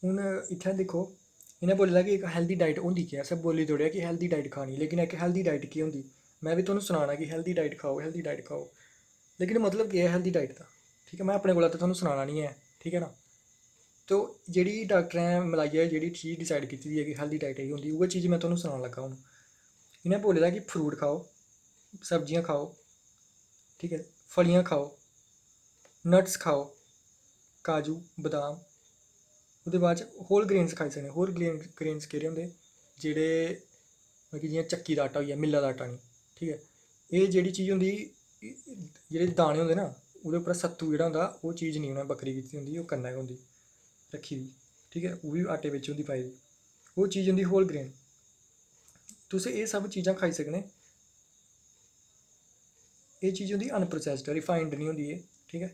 हून इत्थै दिक्खो, इ'नें बोले दा कि इक हैल्दी डाइट होंदी केह् ऐ, असें बोली तोड़ेआ कि हैल्दी डाइट खानी, लेकिन इक हैल्दी डाइट केह् होंदी। मैं भी तुहानूं सनाना कि हैल्दी डाइट खाओ, हैल्दी डाइट खाओ, लेकिन मतलब केह् ऐ हैल्दी डाइट दा। ठीक है, मैं अपने कोला तो तुहानूं सनाना नहीं है, ठीक है ना। तो जेह्ड़ी डाक्टरें मलाइयै जेह्ड़ी चीज़ डिसाइड कीती दी है कि हैल्दी डाइट एह् होंदी, उ'ऐ चीज़ मैं तुहानूं सनान लगा हून। इ'नें बोले दा कि फ्रूट खाओ, सब्जियां खाओ, ठीक है, फलियां खाओ, नट्स खाओ, काजू बदाम। ओह्दे बाद च होल ग्रेन्स खाई सकने। होल ग्रेन्स केह्ड़े होंदे, जेह्ड़े मतलब कि जियां चक्की दा आटा होई गेआ, मिल्ला दा आटा निं, ठीक ऐ। एह् जेह्ड़ी चीज़ होंदी, जेह्ड़े दाने होंदे ना, ओह्दे उप्पर सत्तू जेह्ड़ा होंदा, ओह् चीज़ निं उ'नें बक्खरी कीती दी होंदी, ओह् कन्नै गै होंदी रक्खी दी, ठीक ऐ। ओह् बी आटे बिच्च होंदी पाई दी, ओह् चीज़ होंदी होल ग्रेन। तुस एह् सब चीज़ां खाई सकने। एह् चीज़ होंदी अनप्रोसैस्ड, रिफाइंड निं होंदी एह्, ठीक ऐ।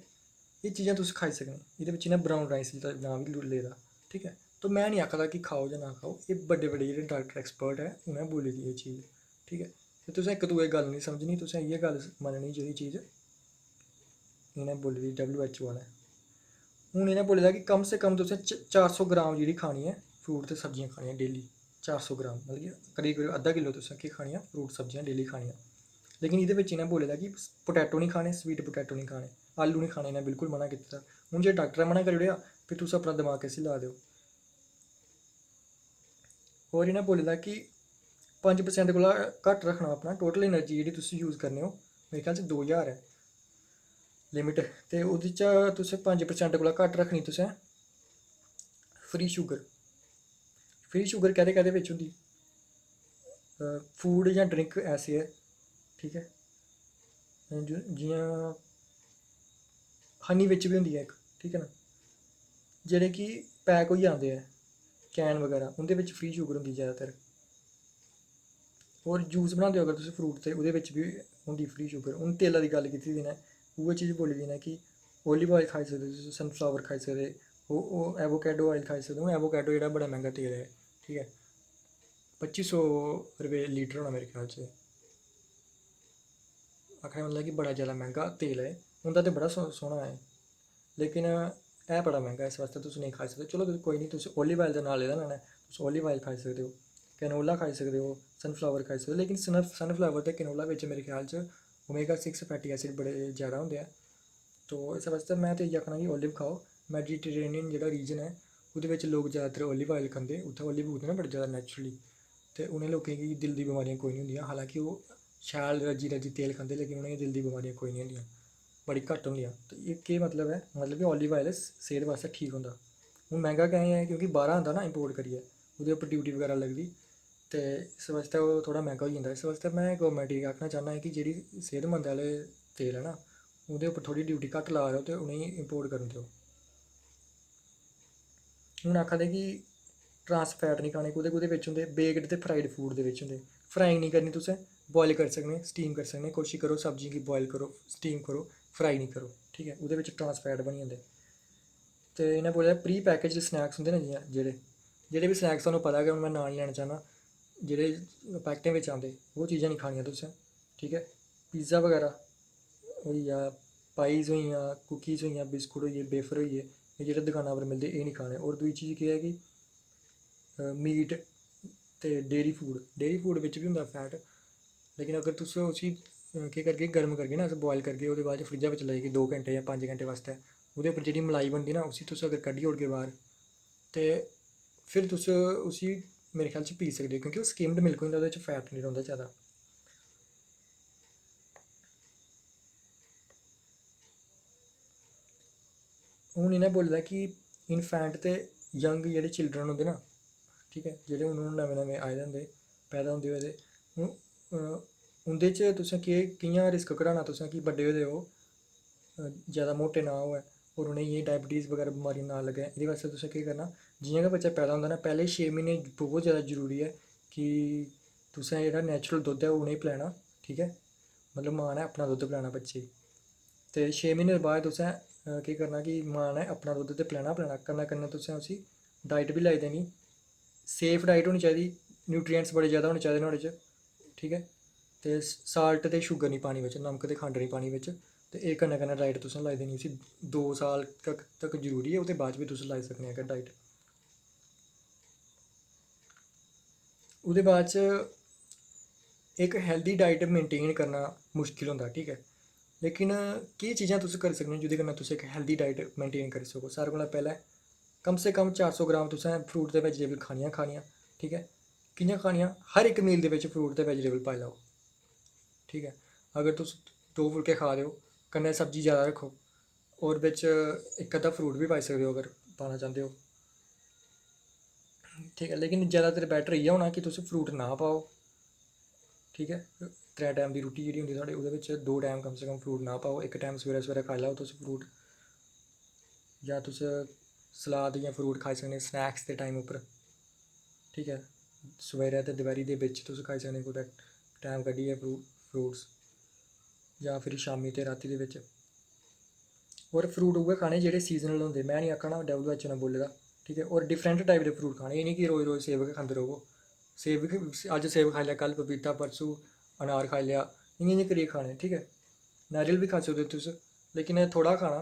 एह् चीज़ां तुस खाई सकने। एह्दे बिच्च इ'नें ब्राउन राइस दा नांऽ बी लेदा, ठीक ऐ। तो मैं निं आखा दा कि खाओ जां ना खाओ, एह् बड्डे बड्डे जेह्ड़े डाक्टर एक्सपर्ट ऐ उ'नें बोली दी एह् चीज़, ठीक ऐ। ते तुसें इक दूए गल्ल निं समझनी, तुसें इ'यै गल्ल मन्ननी जेह्ड़ी चीज़ इ'नें बोली दी WHO आह्लें। हून इ'नें बोले दा कि कम से कम तुसें 400 ग्राम जेह्ड़ी खानी ऐ फ्रूट ते सब्जियां खानियां डेली। 400 ग्राम मतलब कि करीब करीब अद्धा किलो तुसें केह् खानियां, फ्रूट सब्जियां डेली खानियां। लेकिन एह्दे बिच्च इ'नें बोले दा कि पोटैटो निं खाने, स्वीट पोटैटो निं खाने, आलू निं खाने, इ'नें बिल्कुल मना कीते दा। हून जे डाक्टरै मना करी ओड़ेआ, फिर तुस अपना दमाग कैसी ला दे ओ। होर इ'नें बोले दा कि 5% कोला घट्ट रक्खना अपना टोटल एनर्जी जेह्ड़ी तुस यूज़ करने हो, मेरे ख्याल च 2000 ऐ लिमिट। ते ओह्दे चा तुसें 5% कोला घट्ट रक्खनी तुसें फ्री शुगर। फ्री शुगर कैह्दे कैह्दे बिच्च होंदी, फूड जां ड्रिंक ऐसे ऐ, ठीक ऐ, जियां हनी बिच्च बी होंदी ऐ इक, ठीक ऐ ना, जेह्ड़े कि पैक होइयै आंदे ऐ कैन बगैरा, उं'दे बिच्च फ्री शुगर होंदी जैदातर। होर जूस बनांदे हो अगर तुस फ्रूट ते ओह्दे बिच्च बी होंदी फ्री शुगर। हून तेला दी गल्ल कीती दी इ'नें, उ'ऐ चीज़ बोली दी इ'नें कि ओलिव ऑयल खाई सकदे तुस, सनफ्लावर खाई सकदे, ओह् एवोकेडो ऑयल खाई सकदे। हून एवोकेडो जेह्ड़ा बड़ा मैंह्गा तेल ऐ, ठीक ऐ, 2500 रपेऽ लीटर होना मेरे ख्याल च। आखने दा मतलब कि बड़ा जादा मैंह्गा तेल ऐ। होंदा ते बड़ा सोह्ना ऐ, लेकिन है बड़ा मैंह्गा, इस बास्तै तुस नेईं खाई सकदे। चलो कोई निं, तुस ओलिव ऑयल दा नांऽ लेदा ना इ'नें, तुस ओलिव ऑयल खाई सकदे हो, कैनोला खाई सकदे हो, सनफ्लावर खाई सकदे हो। लेकिन सनफ्लावर ते कैनोला बिच्च मेरे ख्याल च ओमेगा 6 फैटी एसिड बड़े जैदा होंदे ऐ। तो इस बास्तै मैं ते इ'यै आखना कि ओलिव खाओ। मैडिटेरेनियन जेह्ड़ा रीजन ऐ ओह्दे बिच्च लोक जैदातर ओलिव ऑयल खंदे, उत्थें ओलिव उगदे ना बड़े जैदा नैचुरली। ते उ'नें लोकें गी दिल दी बमारियां कोई निं होंदियां, हालांकि ओह् शैल रज्जी रज्जी तेल खंदे, लेकिन उ'नेंगी दिल दी बमारियां कोई निं होंदियां, बड़ी घट्ट होंदियां। तो एह् केह् मतलब ऐ, मतलब कि ओलिव ऑयल सेह्त बास्तै ठीक होंदा। हून मैंह्गा कैं ऐ, क्योंकि बाह्रा आंदा ना इम्पोर्ट करियै, ओह्दे उप्पर ड्यूटी बगैरा लगदी, ते इस बास्तै ओह् थोह्ड़ा मैंह्गा होई जंदा। इस बास्तै मैं गौरमैंट गी आखना चाह्न्नां कि जेह्ड़ी सेह्तमंद आह्ले तेल ऐ ना, ओह्दे उप्पर थोह्ड़ी ड्यूटी घट्ट ला करो ते उ'नेंगी इम्पोर्ट करन देओ। हून आखा दे कि ट्रांस फैट निं खाने, कुदै कुदै बिच्च होंदे बेक्ड ते फ्राइड फूड दे बिच्च होंदे। फ्राई निं करनी तुसें, बोआइल करी सकने, स्टीम करी सकने, कोशिश करो सब्जी गी बोआइल करो, स्टीम करो, फ्राई निं करो, ठीक ऐ। ओह्दे बिच्च ट्रांस फैट बनी जंदे। ते इ'नें बोलेआ प्री पैकेज स्नैक्स होंदे ना, जियां जेह्ड़े बी स्नैक्स थुआनूं पता गै, हून मैं नांऽ निं लैना चाह्न्नां, जेह्ड़े पैकेटें बिच्च आंदे ओह् चीज़ां निं खानियां तुसें, ठीक ऐ। पिज़्ज़ा बगैरा होई गेआ, पाइज़ होई गेइयां, कुकीज़ होई गेइयां, बिस्कुट होई गे, वेफर होई गे, एह् जेह्ड़े दकाना पर मिलदे एह् निं खाने। होर दूई चीज़ केह् ऐ कि मीट ते डेयरी फूड बिच्च बी होंदा फैट, लेकिन अगर तुस उसी केह् करगे, गर्म करगे ना, अस बोआइल करगे, ओह्दे बाद फ्रिज्जै बिच्च लाइयै 2 घैंटे जां 5 घैंटे बास्तै, ओह्दे उप्पर जेह्ड़ी मलाई बनदी ना, उसी तुस अगर कड्ढी ओड़गे बाह्र, ते फिर तुस उसी मेरे ख्याल च पी सकदे हो, क्योंकि ओह् स्किम्ड मिल्क होंदा, ओह्दे च फैट निं रौंह्दा जैदा। हून इ'नें बोले दा कि इनफैंट ते यंग जेह्ड़े चिल्ड्रन होंदे ना, ठीक ऐ, जेह्ड़े हून नमें नमें आए दे होंदे, पैदा होंदे होए दे, हून उं'दे च तुसें कि'यां रिस्क घटाना तुसें कि बड्डे होए दे ओह् जैदा मोटे ना होऐ, होर उ'नेंगी एह् डायबिटीज़ बगैरा बमारी ना लग्गै। एह्दे बास्तै तुसें केह् करना, जियां गै बच्चा पैदा होंदा ना, पैह्ले 6 म्हीने बहुत जैदा जरूरी ऐ कि तुसें जेह्ड़ा नैचुरल दुद्ध ऐ ओह् उ'नेंगी पलैना, ठीक ऐ। मतलब मां ने अपना दुद्ध पलैना बच्चे गी, ते 6 म्हीने दे बाद तुसें केह् करना कि मां ने अपना दुद्ध ते पलैना कन्नै कन्नै तुसें उसी डाइट बी लाई देनी। सेफ डाइट होनी चाहिदी, न्यूट्रिएंट्स बड़े जैदा होने चाहिदे नुहाड़े च, ठीक ऐ। ते साल्ट ते शुगर निं पानी बिच्च, नमक ते खंड निं पानी बिच्च। ते एह् कन्नै कन्नै डाइट तुसें लाई देनी उसी 2 साल तक जरूरी ऐ, ओह्दे बाद बी तुस लाई सकने अगर डाइट। ਉਹਦੇ ਬਾਅਦ 'ਚ ਇੱਕ ਹੈल्दी डाइट मेनटेन करना मुश्किल होंदा, ठीक है। लेकिन केह् चीज़ां तुस करी सकने जेह्दे कन्नै तुस इक हेल्दी डाइट मेनटेन करी सको। सारें कोला पैह्लें कम से कम 400 ग्राम तुसें फ्रूट ते वेजिटेबल खानियां, ठीक है। कि'यां खानियां? हर एक मील दे बिच फ्रूट ते वेजिटेबल पाई लैओ, ठीक है। अगर तुस 2 फुलके खा रहे हो, कन्नै सब्जी ज़्यादा रखो, और बिच इक अद्धा फ्रूट भी पाई सकदे हो अगर पाना चांह्दे हो, ठीक है। लेकिन ज़्यादातर बैटर इ'यै होना कि तुस फ्रूट ना पाओ, ठीक है। 3 टाइम दी रुट्टी जेह्ड़ी होंदी साढ़े ओह्दे बिच 2 टाइम कम से कम फ्रूट ना पाओ। इक टाइम सवेरे सवेरे खाई लैओ तुस फ्रूट, जां तुस सलाद जां फ्रूट खाई सकने स्नैक्स दे टाइम उप्पर, ठीक है। सवेरे ते दपैह्री दे बिच तुस खाई सकने कुतै टाइम कड्ढियै फ्रूट्स, जां फिर शामीं ते रातीं दे बिच। और फ्रूट उ'ऐ खाने जेह्ड़े सीजनल होंदे, में निं आखा ना WHO ने बोले दा, ठीक है। और डिफरेंट टाइप दे फ्रूट खाने, एह् निं कि रोज़ रोज़ सेब गै खंदे रवो। सेब बी अज्ज सेब खाई लेआ, कल पपीता, परसूं अनार खाई लेआ, इ'यां इ'यां करियै खाने, ठीक है। नारियल भी खाई सकदे हो तुस, लेकिन थोड़ा खाना,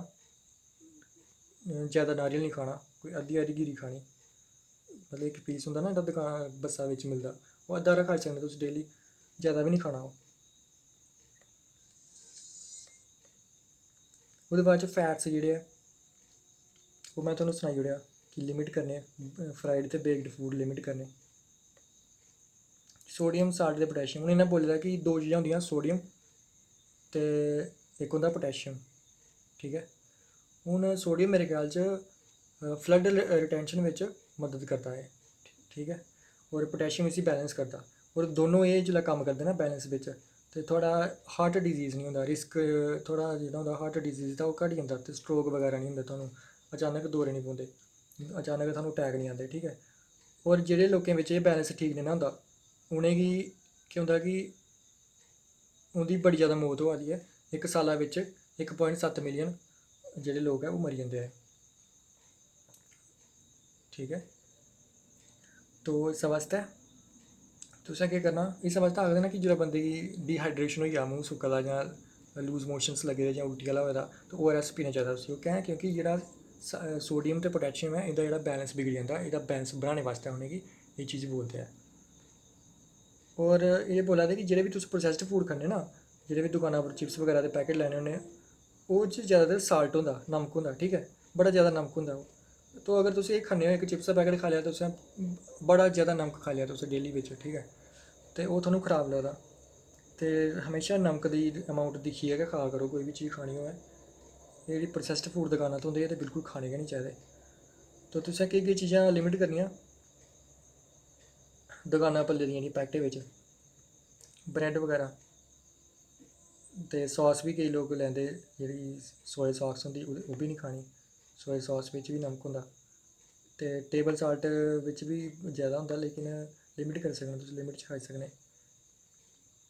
ज़्यादा नारियल नहीं खाना, कोई अद्धी हारी गिरी खानी। मतलब इक पीस होंदा ना जेह्ड़ा दुकान बस्सा बिच मिलदा, ओह् अद्धा हारा खाई सकने तुस डेली, ज़्यादा भी नहीं खाना ओह्। ओह्दे बाद च फैट्स जेह्ड़े ऐ ओह् में तुहानूं सनाई ओड़ेआ कि लिमिट करने, फ्राइड ते बेक्ड फूड लिमिट करने। सोडियम, साल्ट ते पोटैशियम, हून इ'नें बोले दा कि 2 चीज़ां होंदियां, सोडियम ते इक होंदा पोटैशियम, ठीक है। हून सोडियम मेरे ख्याल च फ्लड रिटेंशन बिच मदद करदा है, ठीक है। और पोटैशियम इसी बैलेंस करदा, और दोनों एह् जिसलै कम्म करदे ना बैलेंस बिच, ते थुआढ़ा हार्ट डिजीज़ नहीं होंदा, रिस्क थोह्ड़ा जेह्ड़ा होंदा हार्ट डिजीज़ दा ओह् घटी जंदा, ते स्ट्रोक बगैरा नहीं होंदे थुआनूं, अचानक दौरे नहीं पौंदे, अचानक थुआनूं अटैक नहीं आंदे, ठीक है। और जेह्ड़े लोकें बिच एह् बैलेंस ठीक नेईं ना होंदा, उ'नेंगी केह् होंदा कि उं'दी बड़ी ज़्यादा मौत होआ दी ऐ। इक साला बिच 1.7 मिलियन जेह्ड़े लोक ऐ ओह् मरी जंदे ऐ, ठीक है। तो इस बास्तै तुसें केह् करना, इस बास्तै आखदे ना कि जिसलै बंदे गी डिहाइड्रेशन होई जा, मूंह् सुक्का दा जां लूज मोशंस लग्गे दे जां उल्टी आह्ला होए दा, तो ORS पीना चाहिदा उसी। ओह् कैं? क्योंकि जेह्ड़ा सोडियम ते पोटैशियम ऐ, इं'दा जेह्ड़ा बैलेंस बिगड़ी जंदा, एह्दा बैलेंस बनाने बास्तै उ'नेंगी एह् चीज़ बोलदे ऐ। और एह् बोला दे कि जेह्ड़े बी तुस प्रोसैस्ड फूड खन्ने ना, जेह्ड़े बी दकाना पर चिप्स बगैरा दे पैकेट लैने होन्ने, ओह् च ज़्यादातर साल्ट होंदा, नमक होंदा, ठीक है। बड़ा ज़्यादा नमक होंदा ओह्। तो अगर तुस एह् खन्ने हो, इक चिप्स दा पैकेट खाई लेआ तुसें, बड़ा ज़्यादा नमक खाई लेआ तुसें डेली बिच, ठीक है, ते ओह् थुआनूं खराब लगदा। ते हमेशा नमक दी अमाउंट दिक्खियै गै खा करो कोई भी चीज़ खानी होऐ। एह् जेह्ड़ी प्रोसैस्ड फूड दकाना तो होंदे, एह् ते बिल्कुल खाने गै निं चाहिदे। तो तुसें केह् केह् चीज़ां लिमिट करनियां दकाना पर लेदियां जी पैकेटें बिच, ब्रैड बगैरा, ते सॉस भी केईं लोक लैंदे जेह्ड़ी सोया सॉस होंदी, ओह् बी निं खानी। सोया सॉस बिच भी नमक होंदा, ते टेबल साल्ट बिच भी ज़्यादा होंदा, लेकिन लिमिट करी सकने तुस, लिमिट च खाई सकने।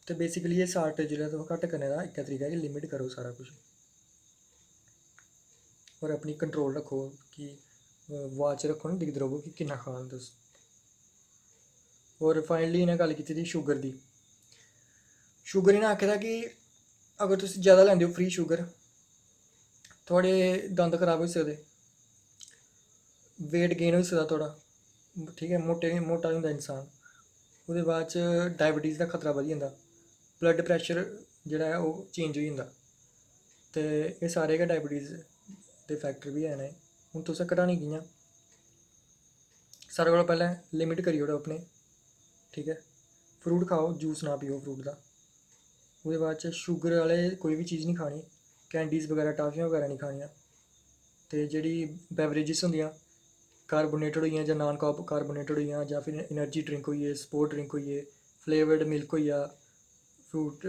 ते बेसिकली एह् साल्ट जेल्लै तुस घट्ट करने दा इक्कै तरीका कि लिमिट करो सारा कुछ, और अपनी कंट्रोल रक्खो कि वाच रक्खो ना, दिखदे रवो कि किन्ना खा दे तुस। और फाइनली इ'नें गल्ल कीती दी शुगर दी। शुगर इ'नें आखे दा कि अगर तुस ज़्यादा लैंदे हो फ्री शुगर, थुआढ़े दंद खराब होई सकदे, वेट गेन होई सकदा थुआढ़ा, ठीक है, मोटा होई जंदा इंसान। ओह्दे बाद च डायबिटीज़ दा खतरा बधी जंदा, ब्लड प्रैशर जेह्ड़ा ऐ ओह् चेंज होई जंदा, ते एह् सारे गै डायबिटीज़ दे फैक्टर बी हैन। हून तुसें घटानी कि'यां? सारें कोला पैह्लें लिमिट करी ओड़ो अपने, ठीक है। फ्रूट खाओ, जूस ना पियो फ्रूट दा। ओह्दे बाद च शुगर आह्ले कोई बी चीज़ नहीं खानी, कैंडीज़ बगैरा, टाफियां बगैरा नहीं खानियां। ते जेह्ड़ी बेवरेजिस होंदियां कार्बोनेटेड होई गेइयां जां नॉन कार्बोनेटेड होई गेइयां, जां फिर एनर्जी ड्रिंक होई गे, स्पोर्ट ड्रिंक होई गे, फ्लेवर्ड मिल्क होई गेआ, फ्रूट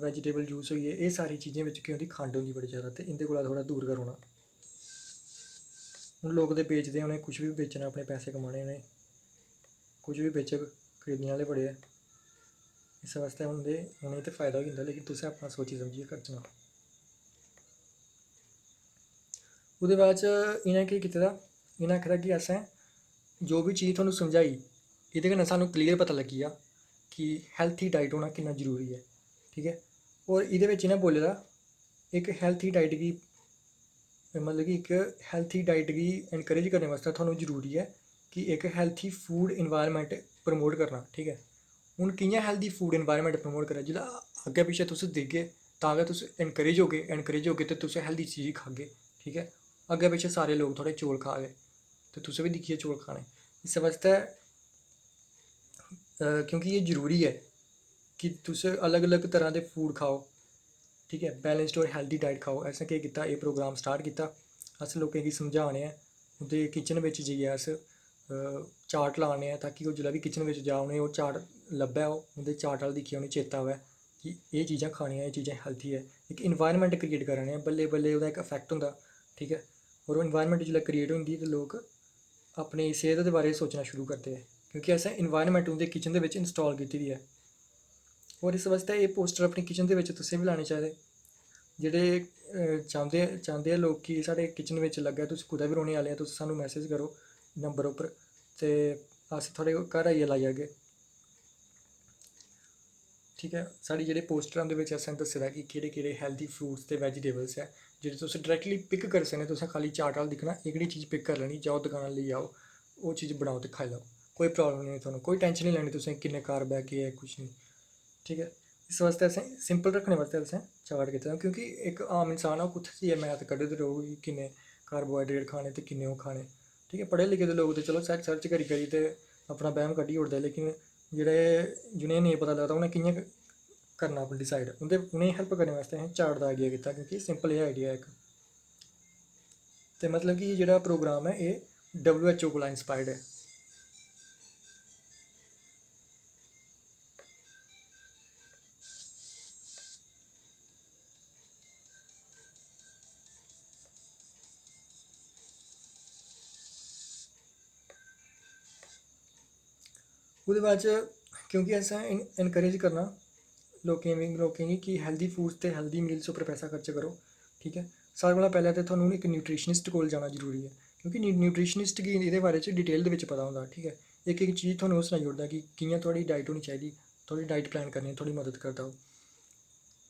वेजिटेबल जूस होई गे, एह् सारी चीज़ें बिच केह् होंदी, खंड होंदी बड़ी ज़्यादा, ते इं'दे कोला थोह्ड़ा दूर गै रौह्ना। हून लोक ते बेचदे, उ'नें कुछ बी बेचना, अपने पैसे कमाने, उ'नें कुछ बी बेचग, खरीदने आह्ले बड़े ऐ। इस बास्तै उ'नेंगी ते फायदा होई जंदा, लेकिन तुसें अपना सोची समझियै खर्चना। ओह्दे बाद च इ'नें केह् कीते दा, इ'नें आखे दा कि असें जो बी चीज़ थुआनूं समझाई, एह्दे कन्नै सानूं क्लियर पता लग्गी जा कि हैल्थी डाइट होना किन्ना जरूरी ऐ, ठीक ऐ। और एह्दे बिच इ'नें बोले दा इक हैल्थी डाइट गी, मतलब कि इक हैल्थी डाइट गी इनकरेज करने बास्तै थुआनूं जरूरी ऐ कि इक हैल्थी फूड इन्वायरमेंट प्रमोट करना, ठीक ऐ। हूँ कि'यां हेल्दी फूड एनवायरनमेंट प्रमोट करा जिसलै अग्गें पिच्छें तुस दिखगे तां गै तुस एनकरेज होगे ते तुस हेल्दी चीज़ खागे, ठीक है। अग्गें पिच्छें सारे लोग थोड़े चौल खा दे ते तुस बी दिक्खिए चौल खाने। इस बास्तै क्योंकि ये जरूरी है कि तुस अलग अलग तरह दे फूड खाओ, ठीक है, बैलेंस्ड और हेल्दी डाइट खाओ। असें केह् कीता, एह् प्रोग्राम स्टार्ट कीता, अस लोकें गी समझाने आं, उं'दे किचन बिच जाइयै अस चार्ट लाने आं ताकि ओह् जिसलै बी किचन बिच जा उ'नेंगी ओह् चार्ट लब्भै, उं'दे चार्ट अ'ल्ल दिक्खियै उ'नेंगी चेता आवै कि एह् चीज़ां खानियां, एह् चीज़ां हेल्थी ऐ। इक इन्वायरनमेंट क्रिएट करा ने आं, बल्लें बल्लें ओह्दा इक इफेक्ट होंदा, ठीक है। और ओह् इन्वायरनमेंट जिसलै क्रिएट होंदी ते लोक अपनी सेह्त दे बारे च सोचना शुरू करदे हैं क्योंकि असें इन्वायरनमेंट उं'दे किचन दे बिच इंस्टॉल कीती दी ऐ। और इस बास्तै एह् पोस्टर अपनी किचन दे बिच तुसें बी लाने चाहिदे जेह्ड़े चांह्दे लोग कि साढ़े किचन बिच लग्गै। तुस कुदै बी रौह्ने आह्ले ओ, तुस सानूं मैसेज करो नंबर उप्पर ते अस थुआढ़े घर आइयै लाई जाह्गे, ठीक है। साढ़ी जेह्ड़े पोस्टर उं'दे बिच असें दस्से दा कि केह्ड़े केह्ड़े हेल्दी फ्रूट्स ते वेजिटेबल्स ऐ जेह्ड़े तुस डायरैक्टली पिक करी सकने। तुसें खाली चार्ट अ'ल्ल दिक्खना, एह्कड़ी चीज़ पिक करी लैनी, जाओ दकाना लेई आओ, ओह् चीज़ बनाओ ते खाई लैओ, कोई प्रॉब्लम नहीं थुआनूं, कोई टेंशन नहीं लैनी तुसें किन्ने कार्ब ऐ केह् ऐ, कुछ नहीं, ठीक है। इस बास्तै असें सिंपल रक्खने बास्तै असें चार्ट कीते दा क्योंकि इक आम इंसान ऐ ओह् कुत्थें जाइयै मैथ कड्ढदे रौह्ग कि किन्ने कार्बोहाइड्रेट खाने ते किन्ने ओह् खाने, ठीक है। पढ़े लिखे दे लोग ते चलो सर्च करी ते अपना वैह्म कड्ढी ओड़दे, लेकिन जिनेंगी नेईं पता लगदा उ'नें कि'यां करना अपना डिसाइड, उ'नेंगी हेल्प करने बास्तै असें चार्ट दा आइडिया कीता क्योंकि सिंपल एह् आइडिया इक ते मतलब कि जेह्ड़ा प्रोग्राम है एह् WHO कोला इंस्पायर्ड है। ओह्दे बाद च क्योंकि असें इनकरेज करना लोकें गी कि हेल्दी फूड्स ते हेल्दी मील्स उप्पर पैसा खर्च करो, ठीक है। सारें कोला पैह्लें ते थुआनूं इक न्यूट्रिशनिस्ट कोल जाना जरूरी है क्योंकि न्यूट्रिशनिस्ट गी एह्दे बारे च डिटेल दे बिच पता होंदा, ठीक है। इक इक चीज़ थुआनूं ओह् सनाई ओड़दा कि कि'यां थुआढ़ी डाइट होनी चाहिदी, थुआढ़ी डाइट प्लान करने थोह्ड़ी मदद करदा ओह्,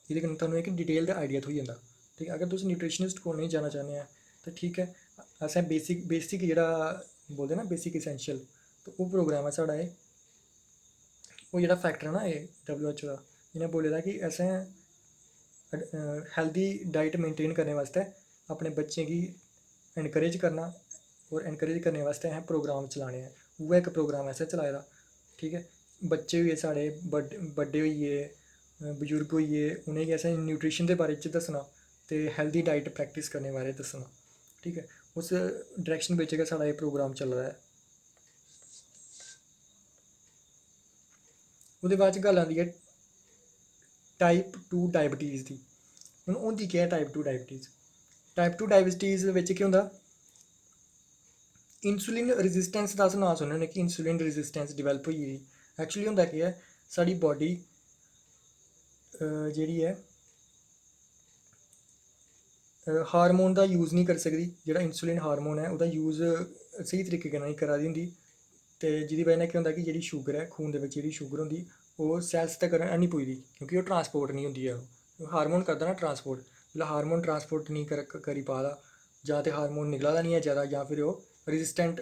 एह्दे कन्नै थुआनूं इक डिटेल दा आइडिया थ्होई जंदा, ठीक है। अगर तुस न्यूट्रिशनिस्ट कोल नहीं जाना चाह्न्ने आं ते ठीक है, असें बेसिक जेह्ड़ा बोलदे ना बेसिक इसेंशियल, तो ओह् प्रोग्राम है साढ़ा एह्, ओह् जेह्ड़ा फैक्टर है ना एह् WHO दा, इ'नें बोले दा कि असें हेल्दी डाइट मेंटेन करने बास्तै अपने बच्चें गी इनकरेज करना और इनकरेज करने बास्तै असें प्रोग्राम चलाने हैं। उ'ऐ इक प्रोग्राम असें चलाए दा, ठीक है। बच्चे होई गे साढ़े, बड्डे होई गे, बजुर्ग होई गे, उ'नेंगी असें न्यूट्रिशन दे बारे च दस्सना ते हेल्दी डाइट प्रैक्टिस करने बारे दस्सना, ठीक है। उस डायरेक्शन बिच गै साढ़ा एह् प्रोग्राम चला दा ऐ। ओह्दे बाद च गल्ल आंदी ऐ टाइप 2 डायबिटीज़ दी। हून होंदी केह् ऐ टाइप 2 डायबिटीज़? टाइप 2 डायबिटीज़ बिच केह् होंदा, इंसुलिन रेजिस्टेंस दा अस नांऽ सुनने होन्ने कि इंसुलिन रेजिस्टेंस डिवेलप होई गेदी। एक्चुअली होंदा केह् ऐ, साढ़ी बॉडी जेह्ड़ी ऐ हार्मोन दा यूज़ नहीं करी सकदी, जेह्ड़ा इंसुलिन हार्मोन ऐ ओह्दा यूज़ स्हेई तरीके कन्नै नहीं करा दी होंदी, ते जेह्दी बजह कन्नै केह् होंदा कि जेह्ड़ी शुगर ऐ खून दे बिच जेह्ड़ी शुगर होंदी ओह् सैल्स तक्कर हैनी पुजदी क्योंकि ओह् ट्रांसपोर्ट नहीं होंदी ऐ। ओह् हार्मोन करदा ना ट्रांसपोर्ट, जेल्लै हार्मोन ट्रांसपोर्ट नहीं करी पा दा, जां ते हार्मोन निकला दा नहीं ऐ ज़्यादा, जां फिर ओह् रेजिस्टेंट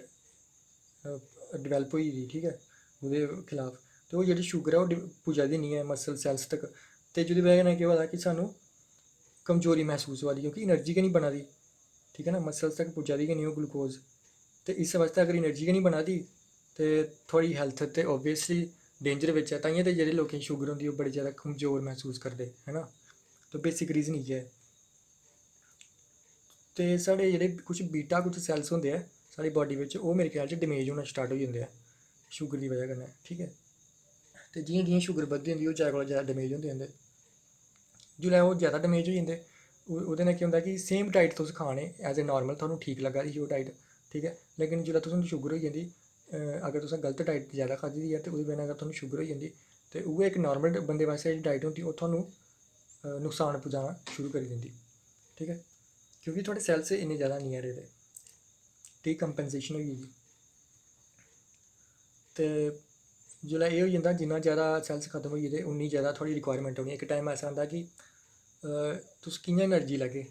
डिवेलप होई गेदी, ठीक ऐ, ओह्दे खिलाफ। ते ओह् जेह्ड़ी शुगर ऐ ओह् पुज्जा दी निं ऐ मसल सैल्स तक, ते जेह्दी बजह कन्नै केह् होआ दा कि सानूं कमजोरी महसूस होआ दी क्योंकि एनर्जी गै नहीं बना दी, ठीक है ना, मसल्स तक पुज्जा दी गै नहीं ओह् ग्लूकोज। ते इस बास्तै अगर एनर्जी गै नहीं बना दी ते थुआढ़ी हेल्थ ते ओबियसली डेंजर बिच है। ताइयों ते जेह्ड़े लोकें गी शुगर होंदी ओह् बड़े जादा कमजोर महसूस करदे है ना, तो बेसिक रीज़न इ'यै ऐ। ते साढ़े जेह्ड़े कुछ बीटा कुछ सैल्स होंदे ऐ साढ़ी बॉडी बिच, ओह् मेरे ख्याल च डैमेज होना स्टार्ट होई जंदे ऐ शुगर दी बजह कन्नै, ठीक ऐ। ते जियां जियां शुगर बधदी जंदी ओह् जादा कोला जादा डैमेज होंदे जंदे। जिसलै ओह् जादा डैमेज होई जंदे ओह्दे नै केह् होंदा कि सेम डाइट तुस खाने एज ए नॉर्मल थुआनूं ठीक लग्गा दी ही ओह् डाइट, ठीक ऐ, लेकिन जिसलै तुसें शुगर होई जंदी, अगर तुसें गलत डाइट जादा खाद्धी दी ऐ ते ओह्दी बजह कन्नै अगर तुसेंगी शुगर होई जंदी ते उ'ऐ इक नॉर्मल बंदे बास्तै जेह्ड़ी डाइट होंदी ओह् थुआनूं नुकसान पजाना शुरू करी दिंदी, ठीक ऐ, क्योंकि थुआढ़े सैल्स इन्ने जादा नहीं है रेह्दे, डिकम्पनसेशन होई गेदी। ते जिसलै एह् होई जंदा जिन्ना जादा सैल्स खत्म होई गेदे उन्नी जादा थुआढ़ी रिक्वायरमेंट होनी। इक टाइम ऐसा आंदा कि तुस कि'यां एनर्जी लैगे,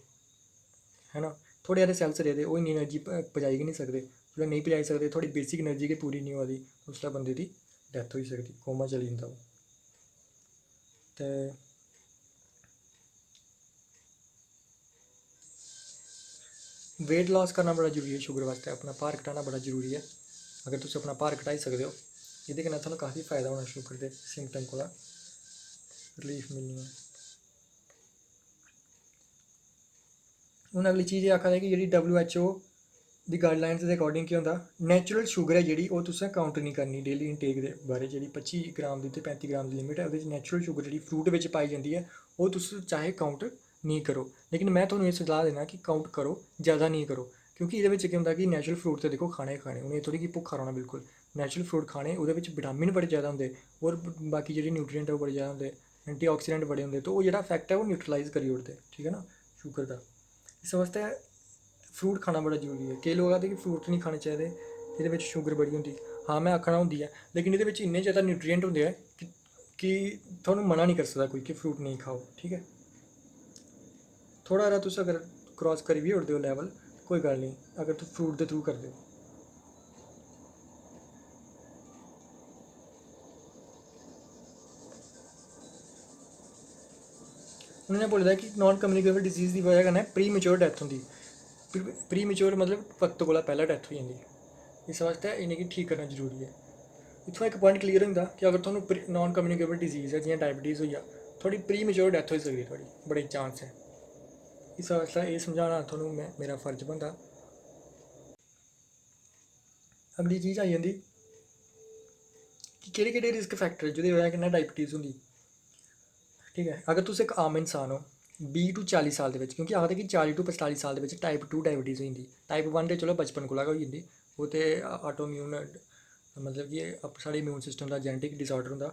है ना, थोह्ड़े हारे सैल्स रेह्दे ओह् इन्नी एनर्जी पजाई गै नहीं सकदे, जिसलै नहीं पजाई सकदे थुआढ़ी बेसिक एनर्जी गै पूरी नहीं होआ दी उसलै बंदे दी डैथ हो सकती, कोमा चली जंदा ओह्। ते वेट लॉस करना बड़ा जरूरी है शुगर वास्ते, अपना भार घटाना बड़ा जरूरी है। अगर तुस अपना भार घटाई सकदे हो एह्दे कन्नै थुआनूं काफ़ी फायदा होना शुगर दे सिम्पटम कोला रिलीफ मिलनी है। हून अगली चीज़ एह् आखा दे कि जेह्ड़ी WHO the guidelines they according केह् होंदा, नेचुरल शुगर है जेह्ड़ी ओह् तुसें काउंट नहीं करनी डेली इनटेक दे बारे, जेह्ड़ी 25 ग्राम दी ते 35 ग्राम दी लिमिट है ओह्दे च नेचुरल शुगर जेह्ड़ी फ्रूट बिच पाई जंदी है ओह् तुस चाहे काउंट नहीं करो। लेकिन मैं थुआनूं एह् सलाह देना कि काउंट करो, ज़्यादा नहीं करो, क्योंकि एह्दे बिच केह् होंदा कि नेचुरल फ्रूट ते देखो खाने गै खाने, उ'नें थोड़ी कि भुक्खा रौह्ना बिल्कुल। नेचुरल फ्रूट खाने ओह्दे बिच विटामिन बड़े ज़्यादा होंदे होर बाकी जेह्ड़े न्यूट्रिएंट ओह् बड़े ज़्यादा होंदे, एंटीऑक्सीडेंट बड़े होंदे, तो ओह् जेह्ड़ा इफेक्ट है ओह् न्यूट्रलाइज करी ओड़दे, ठीक है ना, शुगर दा। इस वास्ते फ्रूट खाना बड़ा जरूरी है। केईं लोग आखदे कि फ्रूट नहीं खाने चाहिए, एह्दे बिच शुगर बड़ी होंदी। हाँ मैं आखना होंदी है, लेकिन एह्दे बिच इन्ने ज़्यादा न्यूट्रिएंट होंदे ऐ कि थुहानूं मना नहीं कर सकदा कोई कि फ्रूट नहीं खाओ, ठीक है। थोड़ा हारा तुस अगर क्रॉस करी बी ओड़दे हो लेवल कोई गल्ल नहीं, अगर तुस फ्रूट दे थ्रू करदे हो। उन्होंने बोले दा कि नॉन कम्युनिकेबल डिजीज़ की वजह कन्नै प्री मेच्योर डेथ होंदी। प्री मेच्योर मतलब वक्त कोला पैह्लें डेथ होई जंदी। इस वास्ते इ'नेंगी ठीक करना जरूरी है। इत्थुआं इक पॉइंट क्लियर होंदा कि अगर तुहानूं नॉन कम्युनिकेबल डिजीज़ है जियां डायबिटीज़ होई गेआ, थोड़ी प्री मेच्योर डेथ होई सकदी, थोड़ी बड़े चांस है। इस वास्ते एह् समझाना थुहानूं मेरा फर्ज बनदा। अगली चीज़ आई जंदी कि केह्ड़े केह्ड़े रिस्क फैक्टर जेह्दी वजह कन्नै डायबिटीज़ होंदी, ठीक है। अगर तुस एक आम इंसान हो 20 टू 40 साल दे बिच, क्योंकि आखदे कि 40 टू 45 साल दे बिच टाइप 2 डायबिटीज़ होई जंदी। टाइप 1 ते चलो बचपन कोला गै होई जंदी, ओह् ते ऑटोइम्यून मतलब कि साढ़े इम्यून सिस्टम दा जेनेटिक डिसऑर्डर होंदा।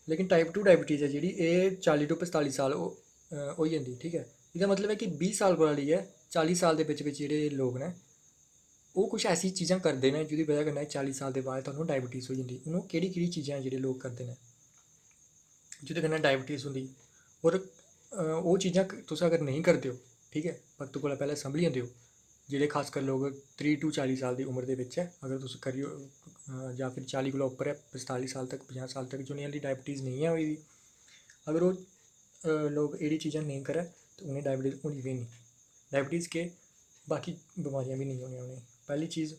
लेकिन टाइप 2 डायबिटीज़ है जेह्ड़ी एह् 40 टू 45 साल होई जंदी, ठीक है। एह्दा मतलब है कि 20 साल कोला लेइयै 40 साल दे बिच बिच जेह्ड़े लोग न ओह् कुछ ऐसी चीज़ां करदे न जेह्दी वजह कन्नै 40 साल दे बाद तुहानूं डायबिटीज़ होई जंदी। हून ओह् केह्ड़ी केह्ड़ी चीज़ां जेह्ड़े लोग करदे न जेह्दे कन्नै डायबिटीज़ होंदी, होर ओह् चीज़ां तुस अगर नहीं करदे हो, ठीक है, वक्त कोला पैह्लें संभली जंदे हो, जेह्ड़े खासकर लोग 30 टू 40 साल दी उम्र दे बिच ऐ, अगर तुस करियो जां फिर 40 कोला उप्पर है 45 साल तक 50 साल तक जिनें हाली डायबिटीज़ नेईं है होई दी, अगर ओह् लोग एह्ड़ी चीज़ां नेईं करै तो उ'नेंगी डायबिटीज़ होनी बी नहीं। डायबिटीज़ केह् बाकी बमारियां भी नहीं होनियां उ'नेंगी। पैह्ली चीज़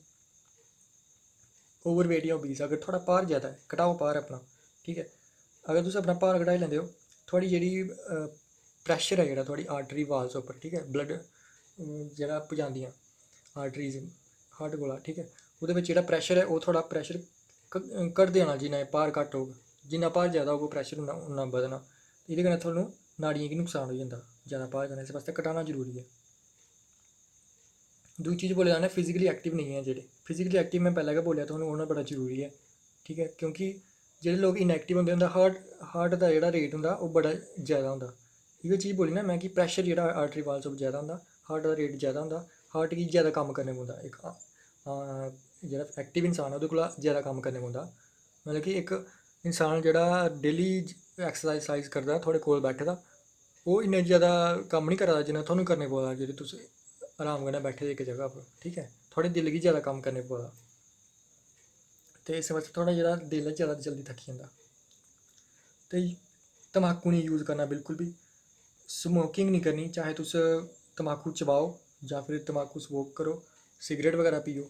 ओवरवेट या ओबीस, अगर थोड़ा भार ज़्यादा है घटाओ भार अपना, ठीक है। अगर तुस अपना भार घटाई लैंदे हो, थुआढ़ी जेह्ड़ी प्रैशर है जेह्ड़ा थुआढ़ी आर्टरी वाल्स उप्पर, ठीक है, ब्लड जेह्ड़ा पजांदियां आर्टरीज हार्ट कोला, ठीक है, ओह्दे बिच जेह्ड़ा प्रैशर है ओह् थोह्ड़ा प्रैशर घटदे जाना जिन्ना भार घट्ट होग, जिन्ना भार ज़्यादा होग प्रैशर उन्ना बधना। एह्दे कन्नै थुहानूं नाड़ियें गी नुकसान होई जंदा ज़्यादा भार कन्नै, इस वास्ते घटाना जरूरी है। दूई चीज़ बोले जाना फिजिकली एक्टिव नहीं है जेह्ड़े, फिजिकली एक्टिव मैं पैह्लें गै बोलेआ थुहानूं होना बड़ा जरूरी है, ठीक है, क्योंकि जेह्ड़े लोग इनएक्टिव होंदे उंदा हार्ट दा जेह्ड़ा रेट होंदा ओह् बड़ा ज़्यादा होंदा। इ'यै चीज़ बोली ना मैं कि प्रैशर जेह्ड़ा आर्टरी वाल्स उप्पर ज़्यादा होंदा, हार्ट दा रेट ज़्यादा होंदा, हार्ट गी ज़्यादा कम्म करने पौंदा। इक जेह्ड़ा एक्टिव इंसान है ओह्दे कोला ज़्यादा कम्म करने पौंदा। मतलब कि इक इंसान जेह्ड़ा डेली एक्सरसाइज करदा थुआढ़े कोल बैठे दा, ओह् इन्ना ज़्यादा कम्म नहीं करा दा जिन्ना थुहानूं करने पौंदा जेह्ड़े तुस आराम कन्नै बैठे दे इक जगह पर, ठीक है। थुआढ़े दिल गी ज़्यादा कम्म करने पौंदा, ते इस वास्ते थुआढ़ा जेह्ड़ा दिल ऐ ज़्यादा जल्दी थक्की जंदा। ते तम्बाकू नहीं यूज़ करना बिल्कुल भी, स्मोकिंग नहीं करनी, चाहे तुस तम्बाकू चबाओ जां फिर तम्बाकू स्मोक करो, सिगरट बगैरा पियो,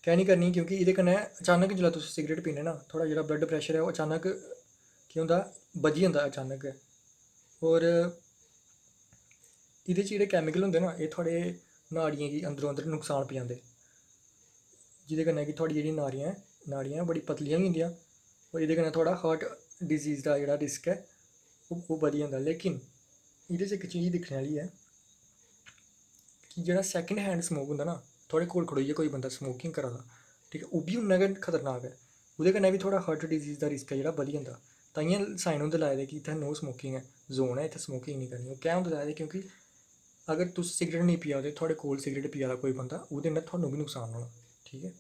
कैं नहीं करनी, क्योंकि एह्दे कन्नै अचानक जिसलै तुस सिगरट पीने ना थोह्ड़ा जेह्ड़ा ब्लड प्रैशर है ओह् अचानक केह् होंदा बधी जंदा अचानक गै। होर एह्दे च जेह्ड़े कैमिकल होंदे ना एह् थुआढ़े नाड़ियें गी अंदरों अंदर नुकसान पजांदे, जेह्दे कन्नै कि थुआढ़ी जेह्ड़ी नाड़ियां बड़ी पतलियां होई जंदियां, और एह्दे कन्नै थुआढ़ा हार्ट डिजीज़ दा जेह्ड़ा रिस्क है ओह् बधी जंदा। लेकिन एह्दे च इक चीज़ दिक्खने आह्ली है कि जेह्ड़ा सैकेंड हैंड स्मोक होंदा ना, थुआढ़े कोल खड़ोइयै कोई बंदा स्मोकिंग करा दा, ठीक है, ओह् बी उन्ना गै खतरनाक है, ओह्दे कन्नै बी थोह्ड़ा हार्ट डिजीज़ दा रिस्क है जेह्ड़ा बधी जंदा। ताइयें साइन होंदे लाए दे कि इत्थै नो स्मोकिंग है जोन है, इत्थै स्मोकिंग नहीं करनी। ओह् कैं होंदे लाए दे, क्योंकि अगर तुस सिगरट नहीं पिया दे, थुआढ़े कोल सिगरट पिया दा कोई बंदा, ओह्दे कन्नै थुहानूं बी नुकसान होना, ठीक है।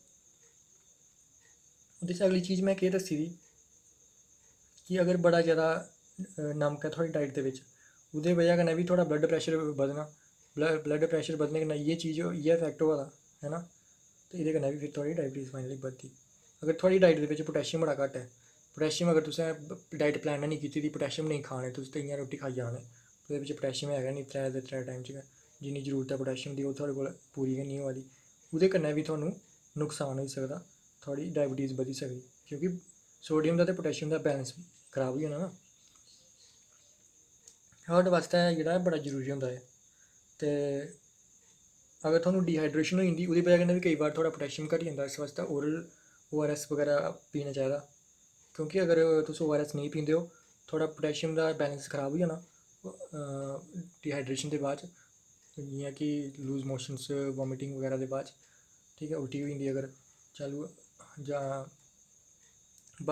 ओह्दे च अगली चीज़ मैं केह् दस्सी दी कि अगर बड़ा ज़्यादा नमक है थुआढ़ी डाइट दे बिच, ओह्दी वजह कन्नै बी थुआढ़ा ब्लड प्रैशर बधना, ब्लड प्रैशर बधने कन्नै इ'यै चीज़ इ'यै इफैक्ट होआ दा है ना, ते एह्दे कन्नै बी फिर थुआढ़ी डायबिटीज़ फाइनली बधदी। अगर थुआढ़ी डाइट दे बिच पोटैशियम बड़ा घट्ट है, पोटैशियम अगर तुसें डाइट प्लान नहीं कीती दी पोटैशियम नहीं खाने तुस ते इ'यां रोटी खाई जाने ओह्दे बिच्च पोटैशियम है नहीं त्रै दे त्रै टाइम च गै जिन्नी जरूरत है पोटैशियम दी ओह् थुआढ़े कोल पूरी गै नहीं होआ दी ओह्दे कन्नै बी थुहानूं नुकसान होई सकदा थुआढ़ी डायबिटीज़ बधी सकदी क्योंकि सोडियम दा ते पोटैशियम दा बैलेंस खराब होई जाना ना हार्ट बास्तै जेह्ड़ा बड़ा जरूरी होंदा है ते अगर थुहानूं डिहाइड्रेशन होई जंदी ओह्दी बजह कन्नै भी केईं बार थोह्ड़ा पोटैशियम घटी जंदा इस बास्तै ओरल ORS बगैरा पीना चाहिदा क्योंकि अगर तुस ORS नहीं पींदे हो थोड़ा पोटैशियम दा बैलेंस खराब हो जाना डिहाइड्रेशन के बाद जियां कि लूज मोशंस वॉमिटिंग वगैरह के बाद ठीक है उल्टी होई जंदी अगर चालू जां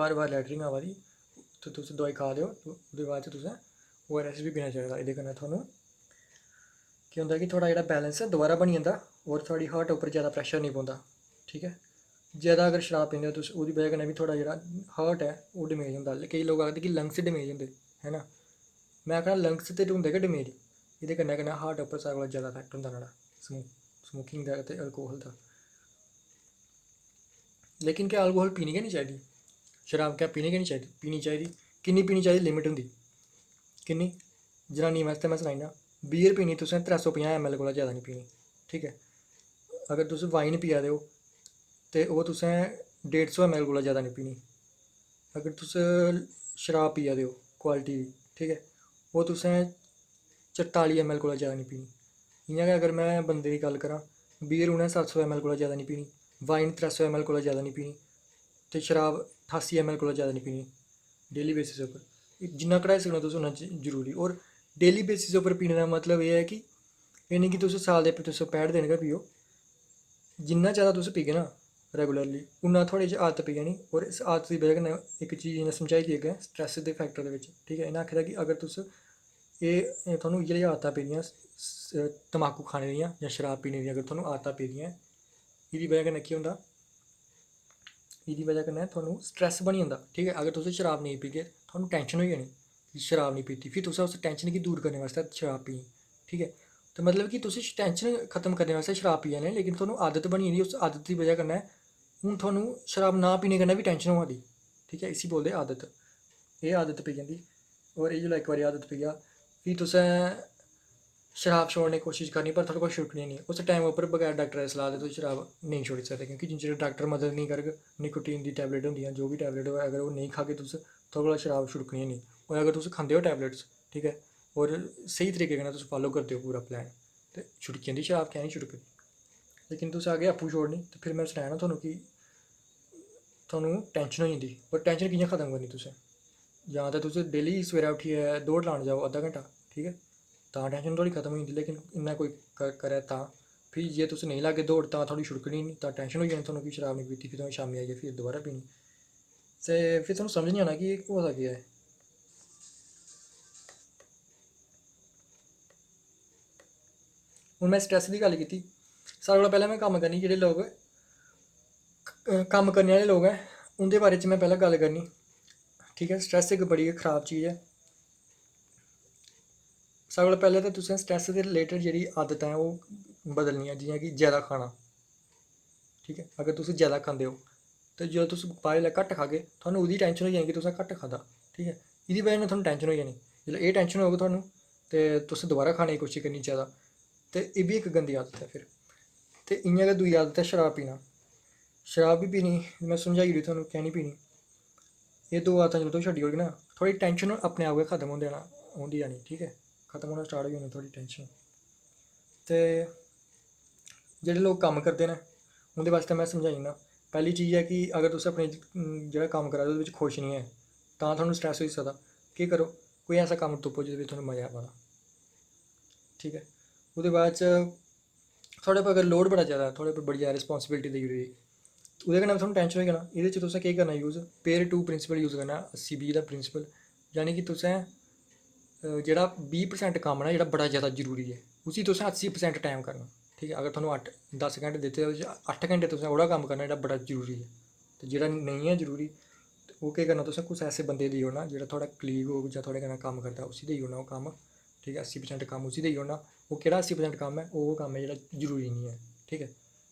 बार बार लैटरिन आवा दी तो तुस दवाई खा दे हो तो ओह्दे बाद तुसें ORS भी पीना चाहिदा एह्दे कन्नै थुहानूं केह् होंदा कि थोड़ा जेह्ड़ा बैलेंस है दोबारा बनी जंदा और थुआढ़ी हार्ट उप्पर ज़्यादा प्रैशर नहीं पौंदा ठीक है ज़्यादा अगर शराब पींदे हो तुस ओह्दी बजह कन्नै भी थोड़ा जेह्ड़ा हार्ट है ओह् डैमेज होंदा केईं लोग आखदे कि लंग्स डैमेज होंदे है ना मैं आखना लंग्स ते होंदे गै डैमेज एह्दे कन्नै कन्नै हार्ट उप्पर सारें कोला ज़्यादा इफैक्ट होंदा नुहाड़ा स्मोकिंग दा ते अल्कोहल दा लेकिन क्या अल्कोहल पीनी गै नहीं चाहिदी शराब क्या पीनी गै नहीं चाहिदी किन्नी पीनी चाहिदी लिमिट होंदी किन्नी जनानी वास्ते मैं सनाई ना बीयर पीनी तुसें 350 ml कोला ज़्यादा नहीं पीनी ठीक है अगर तुस वाइन पिया दे हो ते ओह् तुसें 150 ml कोला ज़्यादा नहीं पीनी अगर तुस शराब पिया दे हो क्वालिटी दी ठीक है ओह् तुसें 44 ml कोला ज़्यादा नहीं पीनी इ'यां गै अगर मैं बंदे दी गल्ल करां बीयर उ'नें 700 ml कोला ज़्यादा नहीं पीनी वाइन 300 ml कोला ज़्यादा नहीं पीनी ते शराब 88 ml कोला ज़्यादा नहीं पीनी डेली बेसिस उप्पर जिन्ना घटाई सकना तुस उन्ना जरूरी और डेली बेसिस उप्पर पीने का मतलब एह् है कि एह् नहीं कि तुस साल दे 365 दिन गै पियो जिन्ना ज़्यादा तुस पीगे ना रेगुलरली उन्ना थुआढ़े च आदत पेई जानी और इस आदत की बजह कन्नै इक चीज़ इ'नें समझाई दी अग्गें स्ट्रैस दे फैक्टर दे बिच्च ठीक है इ'नें आखे दा कि अगर तुस एह् थुहानूं इ'यै आदतां पेदियां तम्बाकू खाने दियां जां शराब पीने दियां अगर थुहानूं आदतां पेदियां एह्दी बजह कन्नै केह् होंदा एह्दी बजह कन्नै थुहानूं स्ट्रैस बनी जंदा ठीक है अगर तुस शराब नहीं पीगे थुहानूं टेंशन होई जानी कि शराब नहीं पीती फिर तुसें उस टेंशन गी दूर करने वास्तै शराब पीनी ठीक है तो मतलब कि तुस टेंशन खत्म करने वास्तै शराब पी जाने लेकिन थुहानूं आदत बनी गेदी उस आदत की बजह कन्नै हून थुहानूं शराब ना पीने कन्नै भी टेंशन होआ दी ठीक है इसी बोलदे आदत एह् आदत पेई जंदी और एह् जिसलै इक बारी आदत पेई जा फ्ही तुसें शराब छोड़ने की कोशिश करनी पर थुआढ़े कोल छुड़कनी नहीं उस टाइम उप्पर बगैर डाक्टर दी सलाह दे तुस शराब नहीं छोड़ी सकदे क्योंकि जिन्ने चिर डाक्टर मदद नहीं करग निकोटीन दी टैबलेट होंदियां जो भी टैबलेट होऐ अगर ओह् नहीं खागे तुस थुआढ़े कोला शराब छुड़कनी नहीं और अगर तुस खंदे हो टैबलेट्स ठीक है और स्हेई तरीके कन्नै तुस फालो करदे हो पूरा प्लान ते छुड़की जंदी शराब कैं नहीं छुड़कदी लेकिन तुस अग्गें आपूं छोड़नी ते फिर मैं सनाया ना थुहानूं कि थुहानूं टेंशन होई जंदी और टेंशन कि'यां खत्म करनी तुसें जां ते तुस डेली सवेरै उट्ठियै दौड़ लान जाओ अद्धा घैंटा ठीक है तां टेंशन थोड़ी खत्म होई जंदी लेकिन इन्ना कोई करै तां फ्ही जे तुस नहीं लाग्गे दौड़ तां थोड़ी छुड़कनी नहीं तां टेंशन होई जानी थुहानूं कि शराब नहीं पीती फिर तुसें शामीं आइयै फिर दोबारा पीनी ते फिर थुहानूं समझ नहीं आना कि होआ दा केह् ऐ हून मैं स्ट्रैस दी गल्ल कीती सारें कोला पैह्लें मैं कम्म करनी जेह्ड़े लोग कम्म करने आह्ले लोग ऐ उं'दे बारे च मैं पैह्लें गल्ल करनी ठीक है स्ट्रैस इक बड़ी गै खराब चीज़ ऐ सारें कोला पैह्लें ते तुसें स्ट्रैस दे रिलेटेड जेह्ड़ी आदतां ऐ ओह् बदलनियां जियां कि ज़्यादा खाना ठीक है अगर तुस ज़्यादा खंदे हो तो जो तुस बाद बेल्लै घट्ट खागे थुहानूं ओह्दी टेंशन होई जानी कि तुसें घट्ट खाद्धा ठीक है एह्दी बजह कन्नै थुहानूं टेंशन होई जानी जेल्लै एह् टेंशन होग थुहानूं ते तुस दोबारा खाने की कोशिश करनी ज़्यादा ते एह् बी इक गंदी आदत ऐ फिर ते इ'यां गै दूई आदत ऐ शराब पीना शराब बी पीनी मैं समझाई ओड़ी थुहानूं कैं निं पीनी एह् दो आदतां जेल्लै तुस छड्डी ओड़गे ना थोड़ी टेंशन अपने आप गै खत्म होंदी जानी ठीक है खत्म होना स्टार्ट होई जानी थोड़ी टेंशन ते जेह्ड़े लोग कम्म करदे न उं'दे बास्तै मैं समझाई ओड़ना पैह्ली चीज़ है कि अगर तुस अपने जेह्ड़ा कम्म करा दे ओह्दे बिच्च खुश नहीं ऐ तां थुहानूं स्ट्रैस होई सकदा केह् करो कोई ऐसा कम्म तुप्पो जेह्दे बिच्च थुहानूं मज़ा आवा ठीक है ओह्दे बाद च थुआढ़े पर अगर लोड बड़ा ज़्यादा थुआढ़े पर बड़ी ज़्यादा रिस्पांसिबिलिटी देई ओड़ी ओह्दे कन्नै थुहानूं टेंशन होई जाना एह्दे च तुसें केह् करना use Pareto principle use करना 80-20 दा प्रिंसिपल यानी कि तुसें जेह्ड़ा 20% कम्म ना जेह्ड़ा बड़ा ज़्यादा जरूरी है उसी तुसें 80% टाइम करना ठीक है अगर थुहानूं 10 घैंटे दित्ते ओह्दे च 8 घैंटे तुसें ओह्ड़ा कम्म करना जेह्ड़ा बड़ा जरूरी है ते जेह्ड़ा नेईं ऐ जरूरी ओह् केह् करना तुसें कुसै ऐसे बंदे गी देई ओड़ना जेह्ड़ा थुआढ़ा कलीग होग जां थुआढ़े कन्नै कम्म करदा उसी देई ओड़ना ओह् कम्म ठीक है 80% कम्म उसी देई ओड़ना ओह् केह्ड़ा 80% कम्म है ओह् कम्म है जेह्ड़ा जरूरी नहीं है ठीक है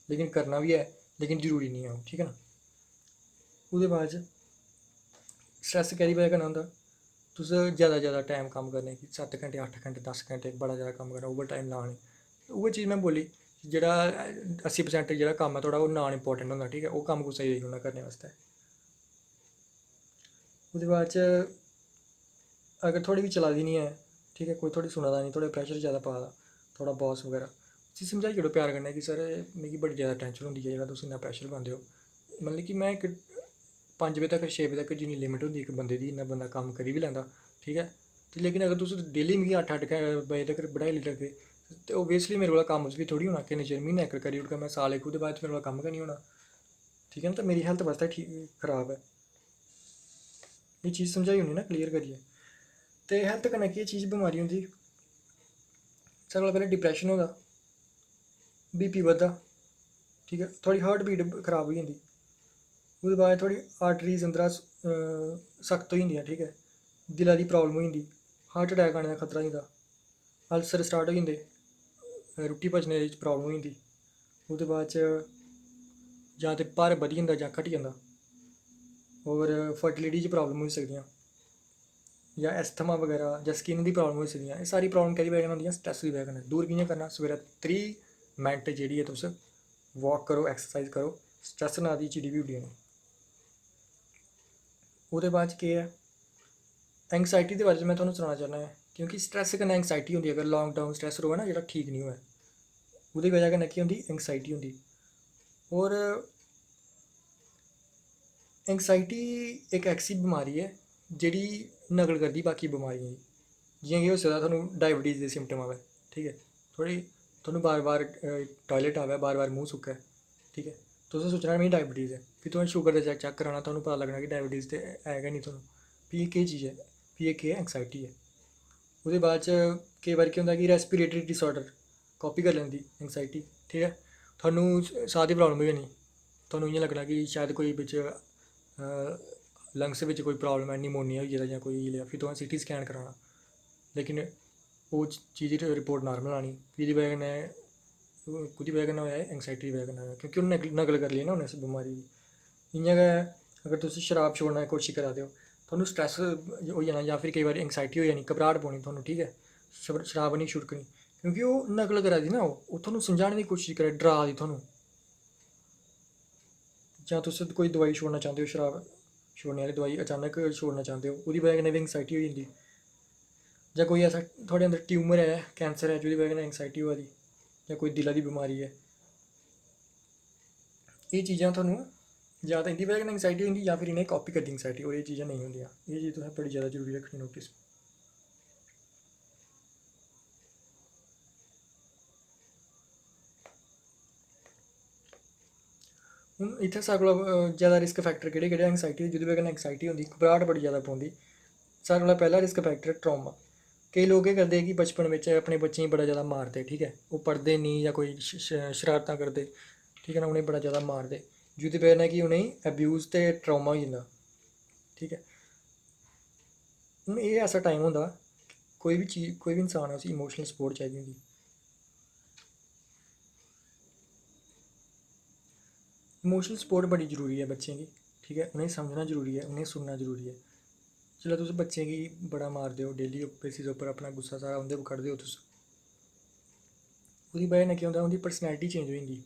लेकिन करना भी है लेकिन जरूरी नहीं है ओह् ठीक है ना ओह्दे बाद च स्ट्रैस कैह्दी बजह कन्नै होंदा? तुस ज़्यादा टाइम कम्म करने कि 7 घैंटे 8 घैंटे 10 घैंटे बड़ा ज़्यादा कम्म करना, ओवर टाइम लाने। उ'ऐ चीज़ मैं बोली, जेह्ड़ा 80% जेह्ड़ा कम्म है थोह्ड़ा ओह् नॉन इंपॉर्टेंट होंदा, ठीक है, ओह् कम्म कुसै गी देई ओड़ना करने बास्तै। ओह्दे बाद च अगर थोड़ी बी चला दी निं है, ठीक है, कोई थोड़ी सुना दा निं, थोड़े प्रेशर ज़्यादा पा दा थोड़ा बॉस वगैरह, उसी समझाई ओड़ो प्यार कन्नै कि सर मिगी बड़ी ज़्यादा टेंशन होंदी है जेह्ड़ा तुस इन्ना प्रेशर पांदे हो। मतलब कि मैं इक 5 बजे तक 6 बजे तक जिन्नी लिमिट होंदी इक बंदे दी, इन्ना बंदा कम्म करी बी लैंदा, ठीक है। ते लेकिन अगर तुस डेली मिगी 8 बजे तक बढ़ाई लग्गे ते ओबियसली मेरे कोला कम्म बी थोड़ी होना, किन्ने चिर म्हीना इक करी ओड़गा मैं, साल इक, ओह्दे बाद मेरे कोला कम्म गै निं होना, ठीक है ना। तो मेरी हेल्थ बास्तै ठीक खराब है, ये चीज़ समझाई ओड़नी ना क्लियर करियै। ते हेल्थ कन्नै केह् चीज़ बमारी होंदी, सारें कोला पैह्लें डिप्रैशन होंदा, BP बधदा, ठीक है, थोड़ी हार्ट बीट खराब होई जंदी, ओह्दे बाद थोड़ी आर्टरीज अंदरा सख्त होई जंदियां, ठीक है, दिला दी प्रॉब्लम होई जंदी, हार्ट अटैक आने दा खतरा होई जंदा, अल्सर स्टार्ट होई जंदे, रुट्टी पचने च प्रॉब्लम होई जंदी, ओह्दे बाद च जां ते भार बधी जंदा जां घटी जंदा, और फर्टिलिटी च प्रॉब्लम होई सकदियां, जां एस्थमा वगैरह जां स्किन दी प्रॉब्लम होई सकदियां। एह् सारी प्रॉब्लम कैह्दी बजह कन्नै होंदियां? स्ट्रैस दी बजह कन्नै। दूर कि'यां करना? सवेरै 3 मिनट जेह्ड़ी ऐ तुस वॉक करो, एक्सरसाइज करो, स्ट्रैस नांऽ दी चिड़ी बी उड्डी जानी। ओह्दे बाद च केह् ऐ, एंगजाइटी दे बारे च मैं थुआनूं सनाना चाह्न्ना ऐ, क्योंकि स्ट्रैस कन्नै एंगजाइटी होंदी, अगर लॉन्ग टर्म स्ट्रैस रवै ना जेह्ड़ा ठीक निं होऐ, ओह्दी बजह कन्नै केह् होंदी? एंगजाइटी होंदी। और एंगजाइटी इक ऐसी बमारी ऐ जेह्ड़ी नकल करदी बाकी बमारियें दी। जियां कि होई सकदा थुआनूं डायबिटीज़ दे सिम्पटम आवे, ठीक है, थोड़ी थुआनूं बार बार टॉयलेट आवे, बार बार मूंह सुक्कै, ठीक है, तुसें सोचना मिगी डायबिटीज़ है, फिर तुसें शुगर दा चेक कराना, थुआनूं पता लग्गना कि डायबिटीज़ ते है गै निं थुआनूं, फ्ही एह् केह् चीज़ ऐ? फ्ही एह् केह् ऐ? एंगजाइटी ऐ। ओह्दे बाद च केईं बारी केह् होंदा कि रेस्पिरेटरी डिसऑर्डर कॉपी करी लैंदी एंगजाइटी, ठीक ऐ, थुआनूं साह् दी प्रॉब्लम होई जानी, थुआनूं इ'यां लग्गना कि शायद कोई बिच लंग्स बिच कोई प्रॉब्लम है, निमोनिया होई गेदा जां कोई होई गेदा, फिर तुसें CT स्कैन कराना, लेकिन ओह् चीज़ दी रिपोर्ट नॉर्मल आनी, एह्दी बजह कन्नै कोह्दी बजह कन्नै होया? एंगजाइटी दी बजह कन्नै होया, क्योंकि उन्नै नकल करी लेई ना उन्नै उस बमारी दी। इ'यां गै अगर तुस शराब छोड़ने दी कोशिश करा दे हो, थुआनूं स्ट्रैस होई जाना, जां फिर केईं बारी एंगजाइटी होई जानी, घबराहट पौनी थुआनूं, ठीक है, शराब नहीं छुड़कनी, क्योंकि ओह् नकल करा दी ना, ओह् थुआनूं समझाने दी कोशिश करा दी, डरा दी थुआनूं। जां तुस कोई दवाई छोड़ना चांह्दे हो, शराब छोड़ने आह्ली दवाई अचानक छोड़ना चांह्दे हो, ओह्दी बजह कन्नै बी एंगजाइटी होई जंदी। जां कोई ऐसा थुआढ़े अंदर ट्यूमर है, कैंसर है, जेह्दी बजह कन्नै एंगजाइटी होआ दी, जां कोई दिला दी बमारी है, एह् चीज़ां थुआनूं जां ते इं'दी बजह कन्नै एंगजाइटी होई जंदी, जां फिर इ'नें कॉपी करदी एंगजाइटी, और एह् चीज़ां नेईं होंदियां। एह् चीज़ तुसें बड़ी ज़्यादा जरूरी रक्खनी नोटिस। हून इत्थै सारें कोला ज़्यादा रिस्क फैक्टर केह्ड़े केह्ड़े? एंगजाइटी, जेह्दी बजह कन्नै एंगजाइटी होंदी, घबराहट बड़ी ज़्यादा पौंदी। सारें कोला पैह्ला रिस्क फैक्टर है ट्रामा। केईं लोग केह् करदे कि बचपन बिच्च अपने बच्चें गी बड़ा जादा मारदे, ठीक ऐ, ओह् पढ़दे निं जां कोई शरारतां करदे, ठीक ऐ ना, उ'नेंगी बड़ा जादा मारदे, जेह्दी बजह कन्नै कि उ'नेंगी अब्यूज़ ते ट्रामा होई जंदा, ठीक ऐ। हून एह् ऐसा टाइम होंदा, कोई बी चीज़, कोई बी इंसान ऐ, उसी इमोशनल सपोर्ट चाहिदी होंदी। इमोशनल सपोर्ट बड़ी जरूरी है बच्चें गी, ठीक ऐ, उ'नेंगी समझना जरूरी है, उ'नेंगी सुनना जरूरी है। जिसलै तुस बच्चें गी बड़ा मारदे हो, डेली बेसिस उप्पर अपना गुस्सा सारा उं'दे पर कड्ढदे हो तुस, ओह्दी बजह कन्नै केह् होंदा? उं'दी पर्सनैलिटी चेंज होई जंदी,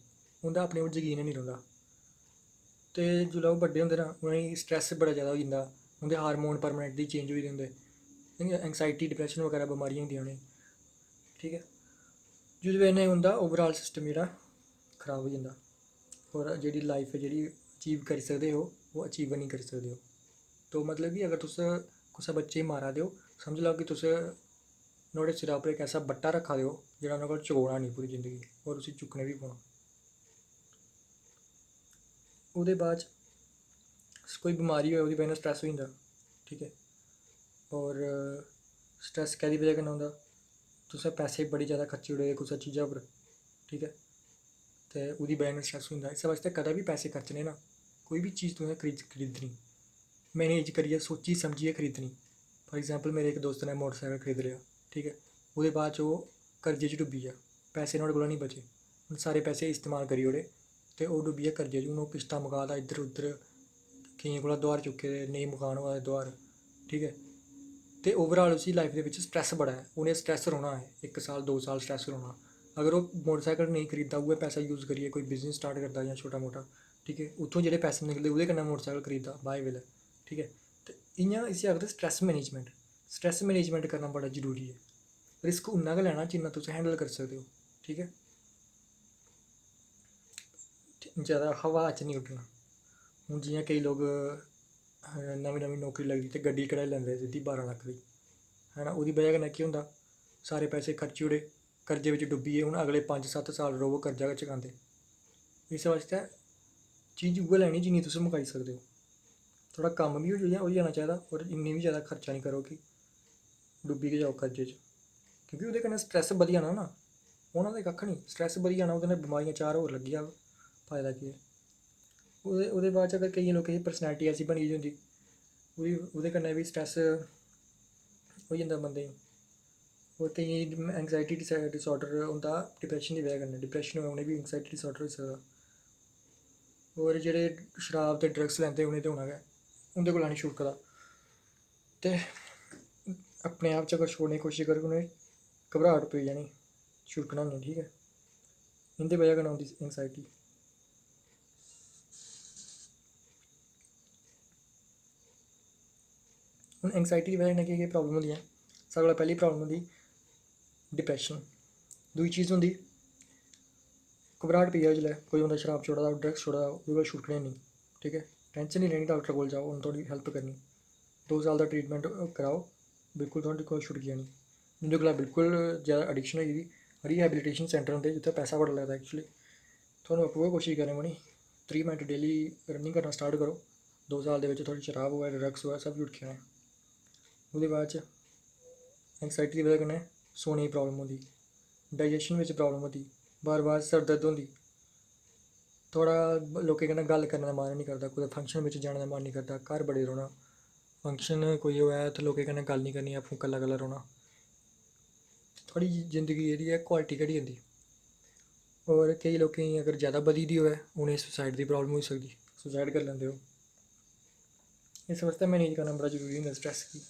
उं'दा अपने पर जकीन निं रौंह्दा, ते जिसलै ओह् बड्डे होंदे ना, उ'नेंगी स्ट्रैस बड़ा जादा होई जंदा, उं'दे हार्मोन परमानेंटली चेंज होई जंदे, एंगजाइटी डिप्रैशन बगैरा बमारियां होंदियां उ'नेंगी, ठीक ऐ, जेह्दी बजह कन्नै उं'दा ओवरऑल सिस्टम जेह्ड़ा खराब होई जंदा, और जेह्ड़ी लाइफ ऐ जेह्ड़ी अचीव करी सकदे हो, ओह् अचीव निं करी सकदे हो। तो मतलब कि अगर तुस कुसै बच्चे गी मारा दे हो, समझी लैओ कि तुस नुहाड़े सिरा उप्पर इक ऐसा बट्टा रक्खा दे हो जेह्ड़ा उन्नै कोल चकोना निं पूरी जिंदगी, और उसी चुक्कने बी पौना। ओह्दे बाद च कोई बमारी होऐ, ओह्दी बजह कन्नै स्ट्रैस होई जंदा, ठीक ऐ, और स्ट्रैस कैह्दी बजह कन्नै होंदा? तुसें पैसे बड़े जादा खर्ची ओड़े दे कुसै चीज़ा पर, ठीक ऐ, ते ओह्दी बजह कन्नै स्ट्रैस होई जंदा। इस बास्तै कदें बी पैसे खर्चने ना, कोई बी चीज़ तुसें खरीदनी, मैनेज करियै सोची समझियै खरीदनी। फॉर एग्जाम्पल मेरे इक दोस्त ने मोटरसैकल खरीद लेआ, ठीक ऐ, ओह्दे बाद च ओह् कर्जे च डुब्बी गेआ, पैसे नुहाड़े कोला निं बचे, उन्न सारे पैसे इस्तेमाल करी ओड़े, ते ओह् डुब्बी गेआ कर्जे च। हून ओह् किश्तां मुका दा इद्धर उद्धर, केइयें कोला दोहार चुके दे, नेईं मकान होआ दे दोहार, ठीक है। ते ओवरऑल उसी लाइफ दे बिच्च स्ट्रैस बड़ा है, उ'नें स्ट्रैस रौह्ना है 1 साल 2 साल स्ट्रैस रौह्ना। अगर ओह् मोटरसाइकल नेईं खरीददा, उ'ऐ पैसा यूज़ करियै कोई बिजनेस स्टार्ट करदा जां छोटा मोटा, ठीक है, उत्थूं जेह्ड़े पैसे निकलदे ओह्दे कन्नै मोटरसाइकल खरीददा बाय बेल्लै, ठीक है। ते इ'यां इसी आखदे स्ट्रैस मैनेजमेंट। स्ट्रैस मैनेजमेंट करना बड़ा जरूरी है। रिस्क उन्ना गै लैना जिन्ना तुस हैंडल करी सकदे हो, ठीक है। ज़्यादा हवा च निं उड्डना। हून जियां केईं लोग नमीं नमीं नौकरी लगदी ते गड्डी कढाई लैंदे सिद्धी 12 लक्ख दी, है ना। ओह्दी बजह कन्नै केह् होंदा, सारे पैसे खर्ची ओड़े, कर्जे बिच्च डुब्बी गे, हून अगले 5-7 साल रवो कर्जा गै चुकांदे। इस बास्तै चीज़ उ'ऐ लैनी जिन्नी तुस मकाई सकदे हो। थोड़ा कम्म बी होई जाना चाहिदा, और इन्नी बी ज़्यादा खर्चा निं करो कि डुब्बी गै जाओ कर्जे च, क्योंकि ओह्दे कन्नै स्ट्रैस बधी जाना ना, होना ते कक्ख निं, स्ट्रैस बधी जाना, ओह्दे कन्नै बमारियां 4 होर लग्गी जाग, फायदा केह् है। ओह्दे बाद च अगर केइयें लोकें दी पर्सनैलिटी ऐसी बनी दी होंदी, ओह्दे कन्नै बी स्ट्रैस होई जंदा बंदे गी। और केइयें गी एंगजाइटी डिसऑर्डर होंदा डिप्रैशन दी बजह कन्नै, डिप्रैशन होऐ उ'नें बी एंगजाइटी डिसऑर्डर होई सकदा। और जेह्ड़े शराब ते ड्रग्स लैंदे उ'नें ते होना गै, उं'दे कोला निं छुड़कदा। ते अपने आप च अगर छोड़ने दी कोशिश करग, उ'नें घबराहट पेई जानी, छुड़कना निं, ठीक है। इं'दी बजह कन्नै होंदी एंगजाइटी। हून एंगजाइटी दी बजह कन्नै केह् केह् प्रॉब्लम होंदियां। सारें कोला पैह्ली प्रॉब्लम होंदी डिप्रैशन। दूई चीज़ होंदी घबराहट पेई जा जिसलै कोई बंदा शराब छोड़ा दा, ड्रग्स छोड़ा दा, ओह्दे कोला छुड़कने निं, ठीक है। टेंशन निं लैनी, डाक्टर कोल जाओ, उ'न्न थोह्ड़ी हेल्प करनी, 2 साल दा ट्रीटमेंट कराओ, बिल्कुल थुआढ़ी कोल छुड़की जानी। जिं'दे कोला बिल्कुल जादा एडिक्शन होई गेदी, रिहैबिलिटेशन सेंटर होंदे जित्थै पैसा बड़ा लगदा एक्चुअली। थुआनूं आपूं गै कोशिश करनी पौनी, 3 मिनट डेली रनिंग करना स्टार्ट करो, 2 साल दे बिच्च थोह्ड़ी शराब होऐ, ड्रग्स होऐ, सब छुड़की जाना। ओह्दे बाद च एंगजाइटी दी बजह कन्नै सोने दी प्रॉब्लम होंदी, डाइजेशन बिच्च प्रॉब्लम होंदी, बार बार सर दर्द होंदी, थोह्ड़ा लोकें कन्नै गल्ल करने दा मन निं करदा, कुदै फंक्शन बिच्च जाने दा मन निं करदा, घर बड़े रौह्ना, फंक्शन कोई होऐ ते लोकें कन्नै गल्ल निं करनी, आपूं कल्ला कल्ला रौह्ना, थोह्ड़ी जिंदगी जेह्ड़ी ऐ क्वालिटी घटी जंदी। और केईं लोकें गी अगर ज़्यादा बधी दी होऐ, उ'नें गी सुसाइड दी प्रॉब्लम होई सकदी, सुसाइड करी लैंदे ओह्। इस बास्तै मैनेज करना बड़ा जरूरी होंदा स्ट्रैस गी।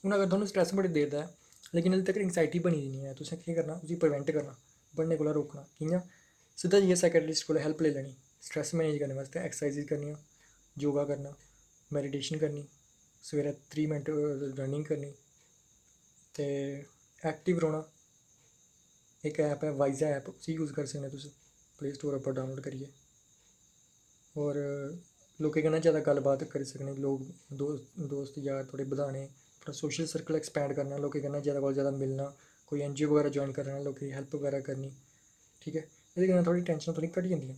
हून अगर तुहानूं स्ट्रैस बड़ी देर दा ऐ, लेकिन हाल्ली तक एंगजाइटी बनी दी निं ऐ, तुसें केह् करना, उसी प्रिवेंट करना, बनने कोला रोकना। कि'यां? सिद्धा जाइयै साइकेट्रिस्ट कोला हेल्प लेई लैनी स्ट्रैस मैनेज करने बास्तै। एक्सरसाइज करनियां, योगा करना, मैडिटेशन करनी, सवेरै 3 मिनट रनिंग करनी, ते एक्टिव रौह्ना। इक ऐप ऐ वाइजा ऐप, उसी यूज़ करी सकने तुस प्ले स्टोर उप्पर डाउनलोड करियै। और लोकें कन्नै जादा गल्ल बात करी सकने, लोग दोस्त यार थोह्ड़े बधाने, थोह्ड़ा सोशल सर्कल एक्सपैंड करना, लोकें कन्नै जादा कोला जादा मिलना, कोई NGO बगैरा ज्वाइन करी लैना, लोकें दी हेल्प बगैरा करनी, ठीक है। एह्दे कन्नै थोह्ड़ी टेंशन थोह्ड़ी घटी जंदियां,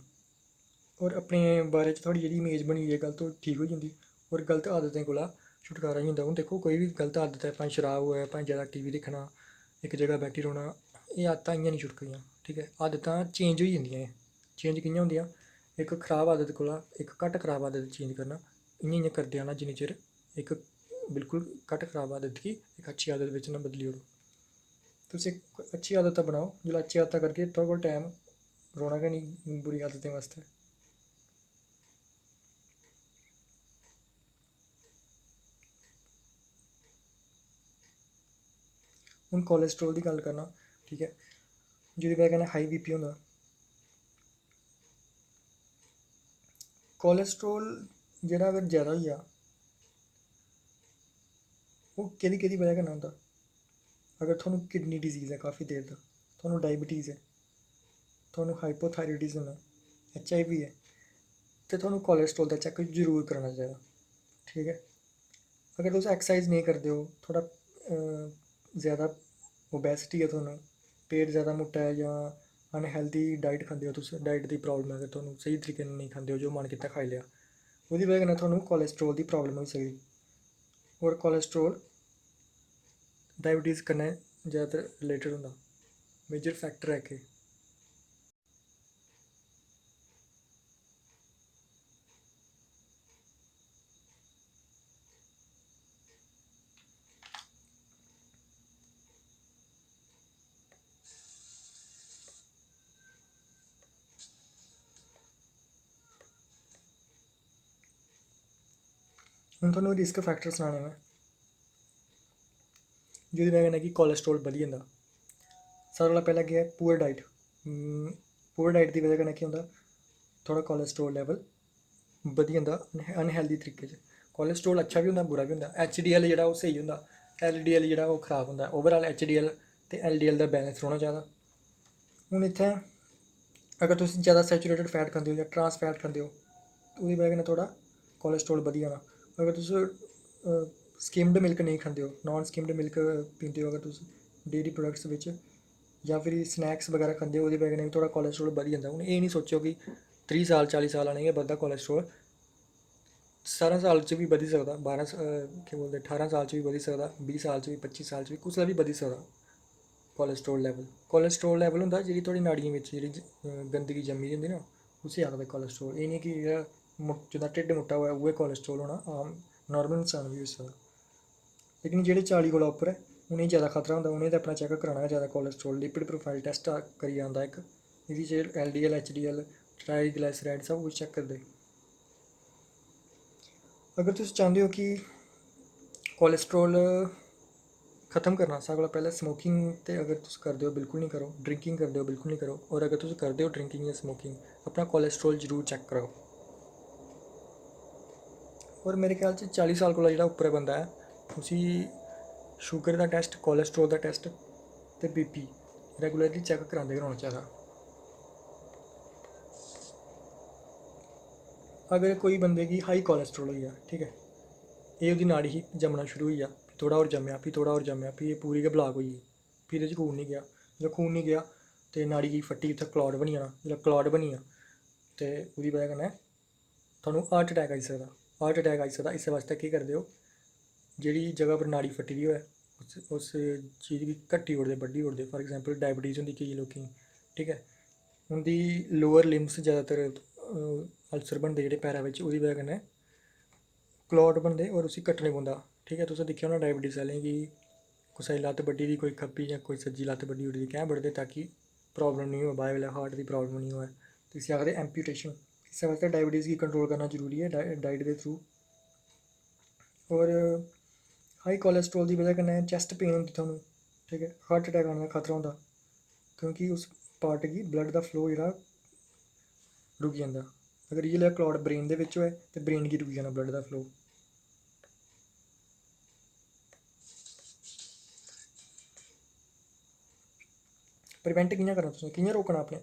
और अपने बारे च थोह्ड़ी जेह्ड़ी इमेज बनी दी ऐ गलत, ओह् ठीक होई जंदी, और गलत आदतें कोला छुटकारा होई जंदा। हून दिक्खो कोई बी गलत आदत ऐ, भाएं शराब होऐ, भाएं जादा TV दिक्खना, इक जगह् बैठी रौह्ना, एह् आदतां इ'यां निं छुटकदियां, ठीक है। आदतां चेंज होई जंदियां, एह् चेंज कि'यां होंदियां, इक खराब आदत कोला इक घट्ट खराब आदत चेंज करना, इ'यां इ'यां करदे आना जिन्ने चिर इक बिल्कुल घट्ट खराब आदत गी इक अच्छी आदत बिच्च ना बदली ओड़ो। तुस इक अच्छी आदतां बनाओ, जिसलै अच्छी आदतां करगे थुआढ़े कोल टैम रौह्ना गै निं बुरी आदतें बास्तै। हून कोलेस्ट्रोल दी गल्ल करना, ठीक ऐ, जेह्दी बजह कन्नै हाई BP होंदा। कोलेस्ट्रोल जेह्ड़ा अगर जादा होई जा, ओह् केह्दी केह्दी बजह कन्नै होंदा। अगर थुआनूं किडनी डिजीज़ है काफ़ी देर दा, थुआनूं डायबिटीज़ है, थुआनूं हाइपोथायराइडिज्म है, HIV है, ते थुआनूं कोलेस्ट्रोल दा चैक जरूर कराना चाहिदा, ठीक है। अगर तुस एक्सरसाइज नेईं करदे हो, थोह्ड़ा ज़्यादा ओबैसिटी है, थुआनूं पेट ज़्यादा मुट्टा ऐ, जां अनहेल्दी डाइट खंदे हो तुस, डाइट दी प्रॉब्लम है, अगर थुआनूं स्हेई तरीके कन्नै नेईं खंदे हो, जो मन कीता खाई लेआ, ओह्दी बजह कन्नै थुआनूं कोलेस्ट्रोल दी प्रॉब्लम होई सकदी। और कोलेस्ट्रोल डायबिटीज़ कन्नै ज़्यादातर रिलेटिड होंदा, मेजर फैक्टर है कि ਹੁਣ ਤੁਹਾਨੂੰ ਰਿਸਕ ਫੈਕਟਰ ਸੁਣਾने मैं ਜਿਹਦੀ ਵਜ੍ਹਾ ਨਾਲ ਕਿ ਕੋਲੇਸਟ੍ਰੋਲ ਵਧੀ ਜਾਂਦਾ। ਸਾਰਿਆਂ ਨਾਲੋਂ ਪਹਿਲਾਂ ਕੀ ਹੈ, ਪੂਅਰ ਡਾਈਟ। ਪੂਅਰ ਡਾਈਟ ਦੀ ਵਜ੍ਹਾ ਨਾਲ ਕੀ ਹੁੰਦਾ, ਥੋੜਾ ਕੋਲੇਸਟ੍ਰੋਲ ਲੈਵਲ ਵਧੀ ਜਾਂਦਾ ਅਨਹੈਲਦੀ ਤਰੀਕੇ 'ਚ। ਕੋਲੇਸਟ੍ਰੋਲ ਅੱਛਾ ਵੀ ਹੁੰਦਾ, ਬੁਰਾ ਵੀ ਹੁੰਦਾ। HDL ਜਿਹੜਾ ਉਹ ਸਹੀ ਹੁੰਦਾ, LDL ਜਿਹੜਾ ਉਹ ਖਰਾਬ ਹੁੰਦਾ। ਓਵਰਆਲ HDL ਅਤੇ LDL ਦਾ ਬੈਲੈਂਸ ਹੋਣਾ ਚਾਹੀਦਾ। ਹੁਣ ਇੱਥੇ ਅਗਰ ਤੁਸੀਂ ਜ਼ਿਆਦਾ ਸੈਚੂਰੇਟਡ ਫੈਟ ਖਾਂਦੇ ਹੋ ਜਾਂ ਟਰਾਂਸ ਫੈਟ ਖਾਂਦੇ ਹੋ, ਉਹਦੀ ਵਜ੍ਹਾ ਨਾਲ ਥੋੜਾ ਕੋਲੇਸਟ੍ਰੋਲ ਵਧੀ ਜਾਣਾ। ਅਗਰ ਤੁਸੀਂ ਸਕਿਮਡ ਮਿਲਕ ਨਹੀਂ ਖਾਂਦੇ ਹੋ, ਨॉन ਸਕਿਮਡ ਮਿਲਕ ਪੀਂਦੇ ਹੋ, ਅਗਰ ਤੁਸੀਂ ਡੇਅਰੀ ਪ੍ਰੋਡਕਟਸ ਵਿੱਚ ਜਾਂ ਫਿਰ ਸਨੈਕਸ ਵਗੈਰਾ ਖਾਂਦੇ ਹੋ, ਉਹਦੀ ਵਜ੍ਹਾ ਨਾਲ ਥੋੜਾ ਕੋਲੇਸਟ੍ਰੋਲ ਵਧੀ ਜਾਂਦਾ। ਹੁਣ ਇਹ ਨਹੀਂ ਸੋਚੋ ਕਿ 30 ਸਾਲ 40 ਸਾਲ ਆਉਣਗੇ ਵੱਧਦਾ ਕੋਲੇਸਟ੍ਰੋਲ। 17 ਸਾਲ 'ਚ ਵੀ ਵਧੀ ਸਕਦਾ, 18 ਸਾਲ 'ਚ ਵੀ ਵਧੀ ਸਕਦਾ, 20 ਸਾਲ 'ਚ ਵੀ, 25 ਸਾਲ 'ਚ ਵੀ, ਕੁਛ ਦਾ ਵੀ ਵਧੀ ਸਕਦਾ ਕੋਲੇਸਟ੍ਰੋਲ ਲੈਵਲ। ਕੋਲੇਸਟ੍ਰੋਲ ਲੈਵਲ ਹੁੰਦਾ ਜਿਹੜੀ ਤੁਹਾਡੀ ਨਾੜੀਆਂ ਵਿੱਚ ਜਿਹੜੀ ਗੰਦਗੀ ਜੰਮੀ ਹੁੰਦੀ ਨਾ, ਉਸੇ ਆਖਦੇ ਕੋਲੇਸਟ੍ਰੋਲ। ਇਹ ਨਹੀਂ ਕਿ ਜਿਹੜਾ ਜਿੱਦਾਂ ਢਿੱਡ ਮੁੱਟਾ ਹੋਇਆ ਉਹ ਕੋਲੇਸਟ੍ਰੋਲ ਹੋਣਾ, ਆਮ ਨॉर्मल ਇਨਸਾਨ ਵੀ ਹੋ ਸਕਦਾ। ਲੇਕਿਨ ਜਿਹੜੇ 40 ਕੋਲੋਂ ਉੱਪਰ ਹੈ उन्हें ज़्यादा खतरा होंगे, उन्हें तो अपना चेकअप कराना ज़्यादा। कोलेस्ट्रोल लिपिड प्रोफाइल टेस्ट करी आंदा एक, ये LDL HDL ट्राईग्लाइसराइड सब कुछ चेक करते। अगर तुम चाहते हो कि कोलेस्ट्रोल खत्म करना, सारे कोला पैह्लें स्मोकिंग ते अगर तुम करते हो बिल्कुल नहीं करो, ड्रिंकिंग करते हो बिल्कुल नहीं करो, और अगर तुम करते हो ड्रिंकिंग या स्मोकिंग, अपना कोलेस्ट्रोल जरूर चेक कराओ। और मेरे ख्याल से 40 साल कोला जेह्ड़ा उप्पर बंदा है उसी शुगर का टेस्ट, कोलेस्ट्रोल का टेस्ट ते BP रेगुलरली चेक करांदे होना चाहिए। अगर कोई बंदे की हाई कोलेस्ट्रोल हो गया, ठीक है, ये उसकी नाड़ी ही जमना शुरू हो गया, थोड़ा और जमया, फिर थोड़ा और जमया, फिर ये पूरी गै ब्लाक हो गई, फिर ये खून नहीं गया। जो खून नहीं गया तो नाड़ी की फट्टी, उत्थै क्लॉट बनी जाना। जो क्लॉट बनी जा तो उसकी वजह कन्नै थुआनूं हार्ट अटैक आई सकदा। हार्ट अटैक आई सकदा, इस वास्ते केह् करदे हो, जेह्ड़ी जगह पर नाड़ी फट्टी दी होऐ उस चीज़ गी कट्टी ओड़दे, बड्ढी ओड़दे। फॉर एग्जांपल डायबिटीज़ होंदी केईं लोकें गी, ठीक है, उं'दी लोअर लिम्स ज़्यादातर अल्सर बनदे जेह्ड़े पैरा बिच, ओह्दी बजह कन्नै क्लॉट बनदे और उसी कट्टने पौंदा। ठीक है, तुसें दिक्खेआ होना डायबिटीज़ आह्लें गी कुसै दी लत्त बड्ढी दी, कोई खब्बी जां कोई सज्जी लत्त बड्ढी ओड़ी दी, कैं बड्ढदे ताकि प्रॉब्लम नहीं होऐ, बाद बेल्लै हार्ट दी प्रॉब्लम नहीं होऐ, तो इसी आखदे एम्पूटेशन। इस वास्ते डायबिटीज़ गी कंट्रोल करना जरूरी है डाइट दे थ्रू। और हाई कोलेस्ट्रोल की वजह कन्नै चैस्ट पेन होंदी थुआनूं, ठीक है, हार्ट अटैक आने का खतरा होंदा, क्योंकि उस पार्ट गी ब्लड का फ्लो जेह्ड़ा रुकी जंदा। अगर इ'यै लेआ क्लॉट ब्रेन दे बिच होऐ ते ब्रेन गी रुकी जाना ब्लड दा फ्लो। प्रिवेंट कि'यां करना, तुसें कि'यां रोकना अपने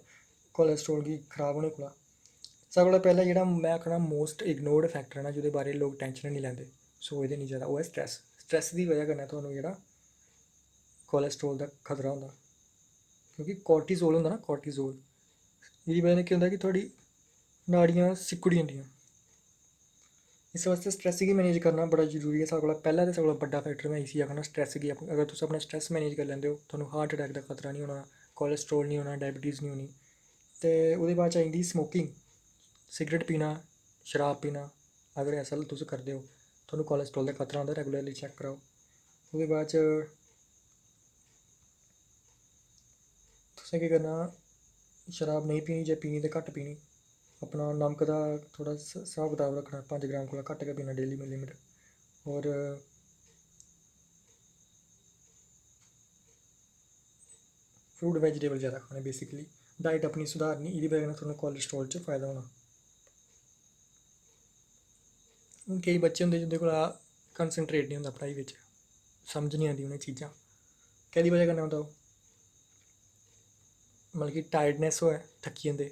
कोलेस्ट्रोल गी खराब होने कोला। सारें कोला पैह्लें जेह्ड़ा मैं आखना मोस्ट इग्नोर्ड फैक्टर है ना, जेह्दे बारे लोग टेंशन नहीं लैंदे, सोचदे नहीं ज़्यादा, ओह् है स्ट्रैस। स्ट्रैस की वजह कन्नै थुआनूं जेह्ड़ा कोलेस्ट्रोल का खतरा होंदा, क्योंकि कोर्टिसोल होंदा ना, कोर्टिसोल, एह्दी वजह कन्नै केह् होंदा कि थुआढ़ी नाड़ियां सिकुड़ी जंदियां। इस वास्ते स्ट्रैस गी मैनेज करना बड़ा जरूरी है। सारें कोला पैह्ला ते सारें कोला बड्डा फैक्टर मैं इसी आखना, स्ट्रैस गी। अगर तुस अपना स्ट्रैस मैनेज करी लैंदे हो, थुआनूं हार्ट अटैक का खतरा नहीं होना, कोलेस्ट्रोल नहीं होना, डायबिटीज़ नहीं होनी। ते ओह्दे बाद च आई जंदी स्मोकिंग, सिगरट पीना, शराब पीना। अगर ऐसा तुस करदे हो, थुआनूं कोलेस्ट्रोल का खतरा होंदा, रेगुलरली चेक कराओ। ओह्दे बाद च तुसें केह् करना, शराब नहीं पीनी, जे पीनी ते घट्ट पीनी। अपना नमक का थोड़ा हिसाब कताब रखना, 5 ग्राम कोला घट्ट गै पीना डेली लिमिट। और फ्रूट वैजीटेबल ज़्यादा खाने, बेसिकली डाइट अपनी सुधारनी, एह्दी बजह कन्नै थुआनूं कोलेस्ट्रोल च फायदा होना। हून केईं बच्चे होंदे जिंदे कोला कंसनट्रेट नहीं होंदा पढ़ाई बिच, समझ नहीं आंदी उ'नें चीज़ां, कैह्दी बजह कन्नै होंदा ओह्, मतलब कि टायर्डनैस होऐ, थक्की जंदे,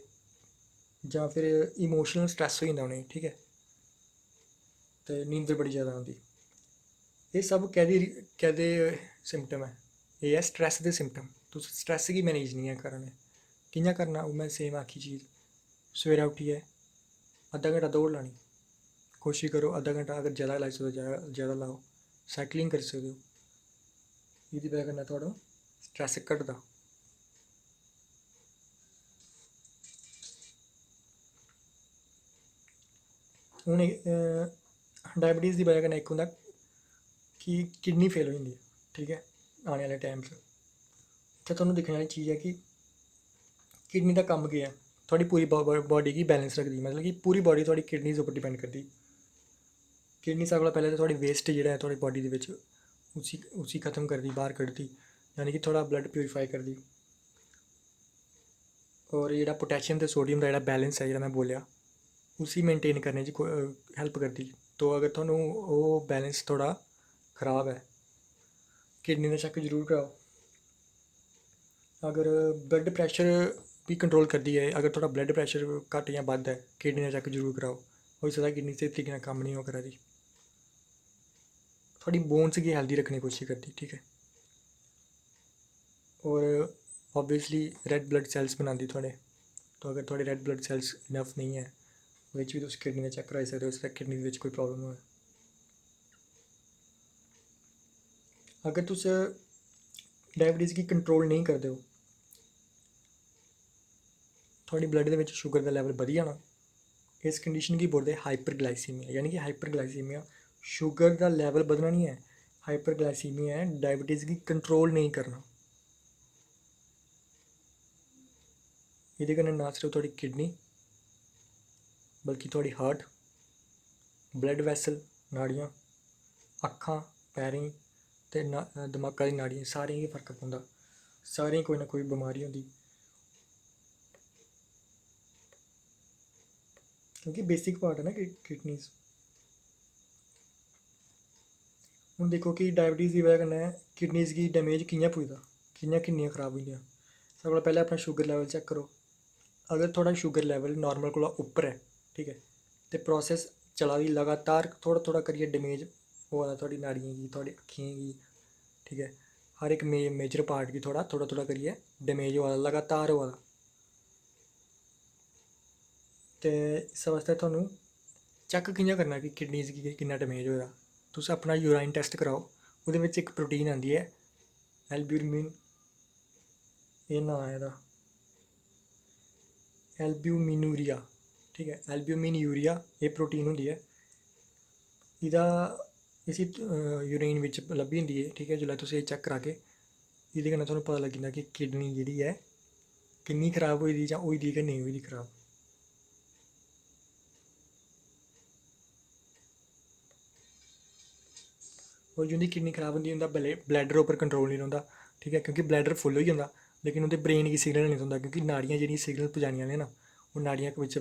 जां फिर इमोशनल स्ट्रैस होई जंदा उ'नेंगी, ठीक है, ते नींदर बड़ी ज़्यादा आंदी। एह् सब कैह्दे सिम्पटम है, एह् है स्ट्रैस दे सिम्पटम। तुस स्ट्रैस गी मैनेज नहीं है करा ने, कि'यां करना, ओह् मैं सेम आखी चीज़, सवेरै उट्ठियै अद्धा घैंटा दौड़ लानी, कोशिश करो अद्धा घैंटा, अगर ज़्यादा लाई सकदे ज़्यादा लाओ, साइकलिंग करी सकदे हो, एह्दी बजह कन्नै थुआढ़ा स्ट्रैस घटदा। हून डायबिटीज़ की बजह कन्नै इक होंदा कि किडनी फेल हो जाती है, ठीक है, आने वाले टाइम च। इत्थै तुहानूं दिक्खने आह्ली चीज़ है कि किडनी का कम्म केह् है, थुआढ़ी पूरी बॉडी की बैलेंस रखदी, मतलब कि पूरी बॉडी थुआढ़ी किडनीज उप्पर डिपेंड करदी। किडनी सारे कोला पैह्लें ते थुआढ़ी वेस्ट जेह्ड़ा ऐ थुआढ़ी बॉडी दे बिच उसी खत्म करदी, बाहर कड्ढदी, यानी कि थोड़ा ब्लड प्यूरीफाई करदी। और जेह्ड़ा पोटैशियम ते सोडियम दा जेह्ड़ा बैलेंस है जेह्ड़ा मैं बोलेआ उसी मेनटेन करने च हेल्प करदी। तो अगर थुहानू ओह् बैलेंस थोड़ा ख़राब है, किडनी दा चैक जरूर कराओ। अगर ब्लड प्रैशर भी कंट्रोल करदी है, अगर थोड़ा ब्लड प्रैशर घट्ट जां बद्ध है, किडनी दा चैक जरूर कराओ। होई सकदा किडनी स्हेई तरीके नाल कम्म नहीं हो करा दी। थोड़ी बोन्स गी हेल्दी रखने की कोशिश करदी, ठीक है। और ऑब्वियसली रेड ब्लड सेल्स बनांदी थुआढ़े, तो अगर थुआढ़े रेड ब्लड सेल्स इनफ नहीं है बिच भी तुस किडनी दा चैक कराई सकदे हो, इसलै किडनी दे बिच कोई प्रॉब्लम होऐ। अगर तुस डायबिटीज़ गी कंट्रोल नहीं करदे हो, थुआढ़ी ब्लड दे बिच शुगर दा लेवल बधी जाना। इस कंडीशन गी बोलदे हाइपरग्लाइसीमिया, यानी कि हाइपरग्लाइसीमिया शुगर दा लेवल बधना नहीं है, हाइपरग्लाइसीमिया है डायबिटीज़ गी कंट्रोल नहीं करना। एह्दे कन्नै ना सिर्फ थुआढ़ी किडनी बल्कि थुआढ़ी हार्ट, ब्लड वैसल, नाड़ियां, अक्खां, पैरें ते दमाका दी नाड़ियां सारें गी फर्क पौंदा, सारें गी कोई ना कोई बमारी होंदी। क्योंकि बेसिक पार्ट है ना किडनीज। हून देखो कि डायबिटीज़ दी बजह कन्नै किडनीज गी डैमेज कि'यां पुजदा, किडनियां खराब होई जंदियां। सारें कोला पैह्लें अपना शुगर लेवल चेक करो। अगर थोड़ा शुगर लेवल नॉर्मल कोला उप्पर है, ठीक है, ते प्रोसेस चला दी लगातार थोड़ा थोड़ा करियै डैमेज होआ दा थुआढ़ी नाड़ियें गी, थुआढ़ी अक्खियें गी, ठीक है, हर इक मेजर पार्ट गी थोड़ा थोड़ा करियै डैमेज होआ दा, लगातार होआ दा। ते इस बास्तै थुहानू चेक कि'यां करना कि किडनीज गी किन्ना डैमेज होए दा। तुस अपना यूराइन टेस्ट कराओ, ओह्दे बिच इक प्रोटीन आंदी ऐ एल्ब्यूमिन, एह् नांऽ ऐ एह्दा, एल्ब्यूमिनूरिया, ठीक है, एल्ब्यूमिन यूरिया एह् प्रोटीन होंदी ऐ। एह्दा इसी यूरेन बिच लब्भी जंदी ऐ, ठीक ऐ। जेल्लै तुस एह् चेक करागे एह्दे कन्नै थुहानू पता लग्गी जंदा कि किडनी जेह्ड़ी ऐ किन्नी खराब होई दी जां होई दी कि नेईं होई दी खराब। और जिंदी किडनी खराब होंदी उं'दा ब्लैडर उप्पर कंट्रोल नहीं रौंह्दा, ठीक ऐ, क्योंकि ब्लैडर फुल होई जंदा लेकिन उं'दे ब्रेन गी सिग्नल नहीं थ्होंदा, क्योंकि नाड़ियां जेह्ड़ियां सिग्नल पजाने आह्लियां ना ओह् नाड़ियां बिच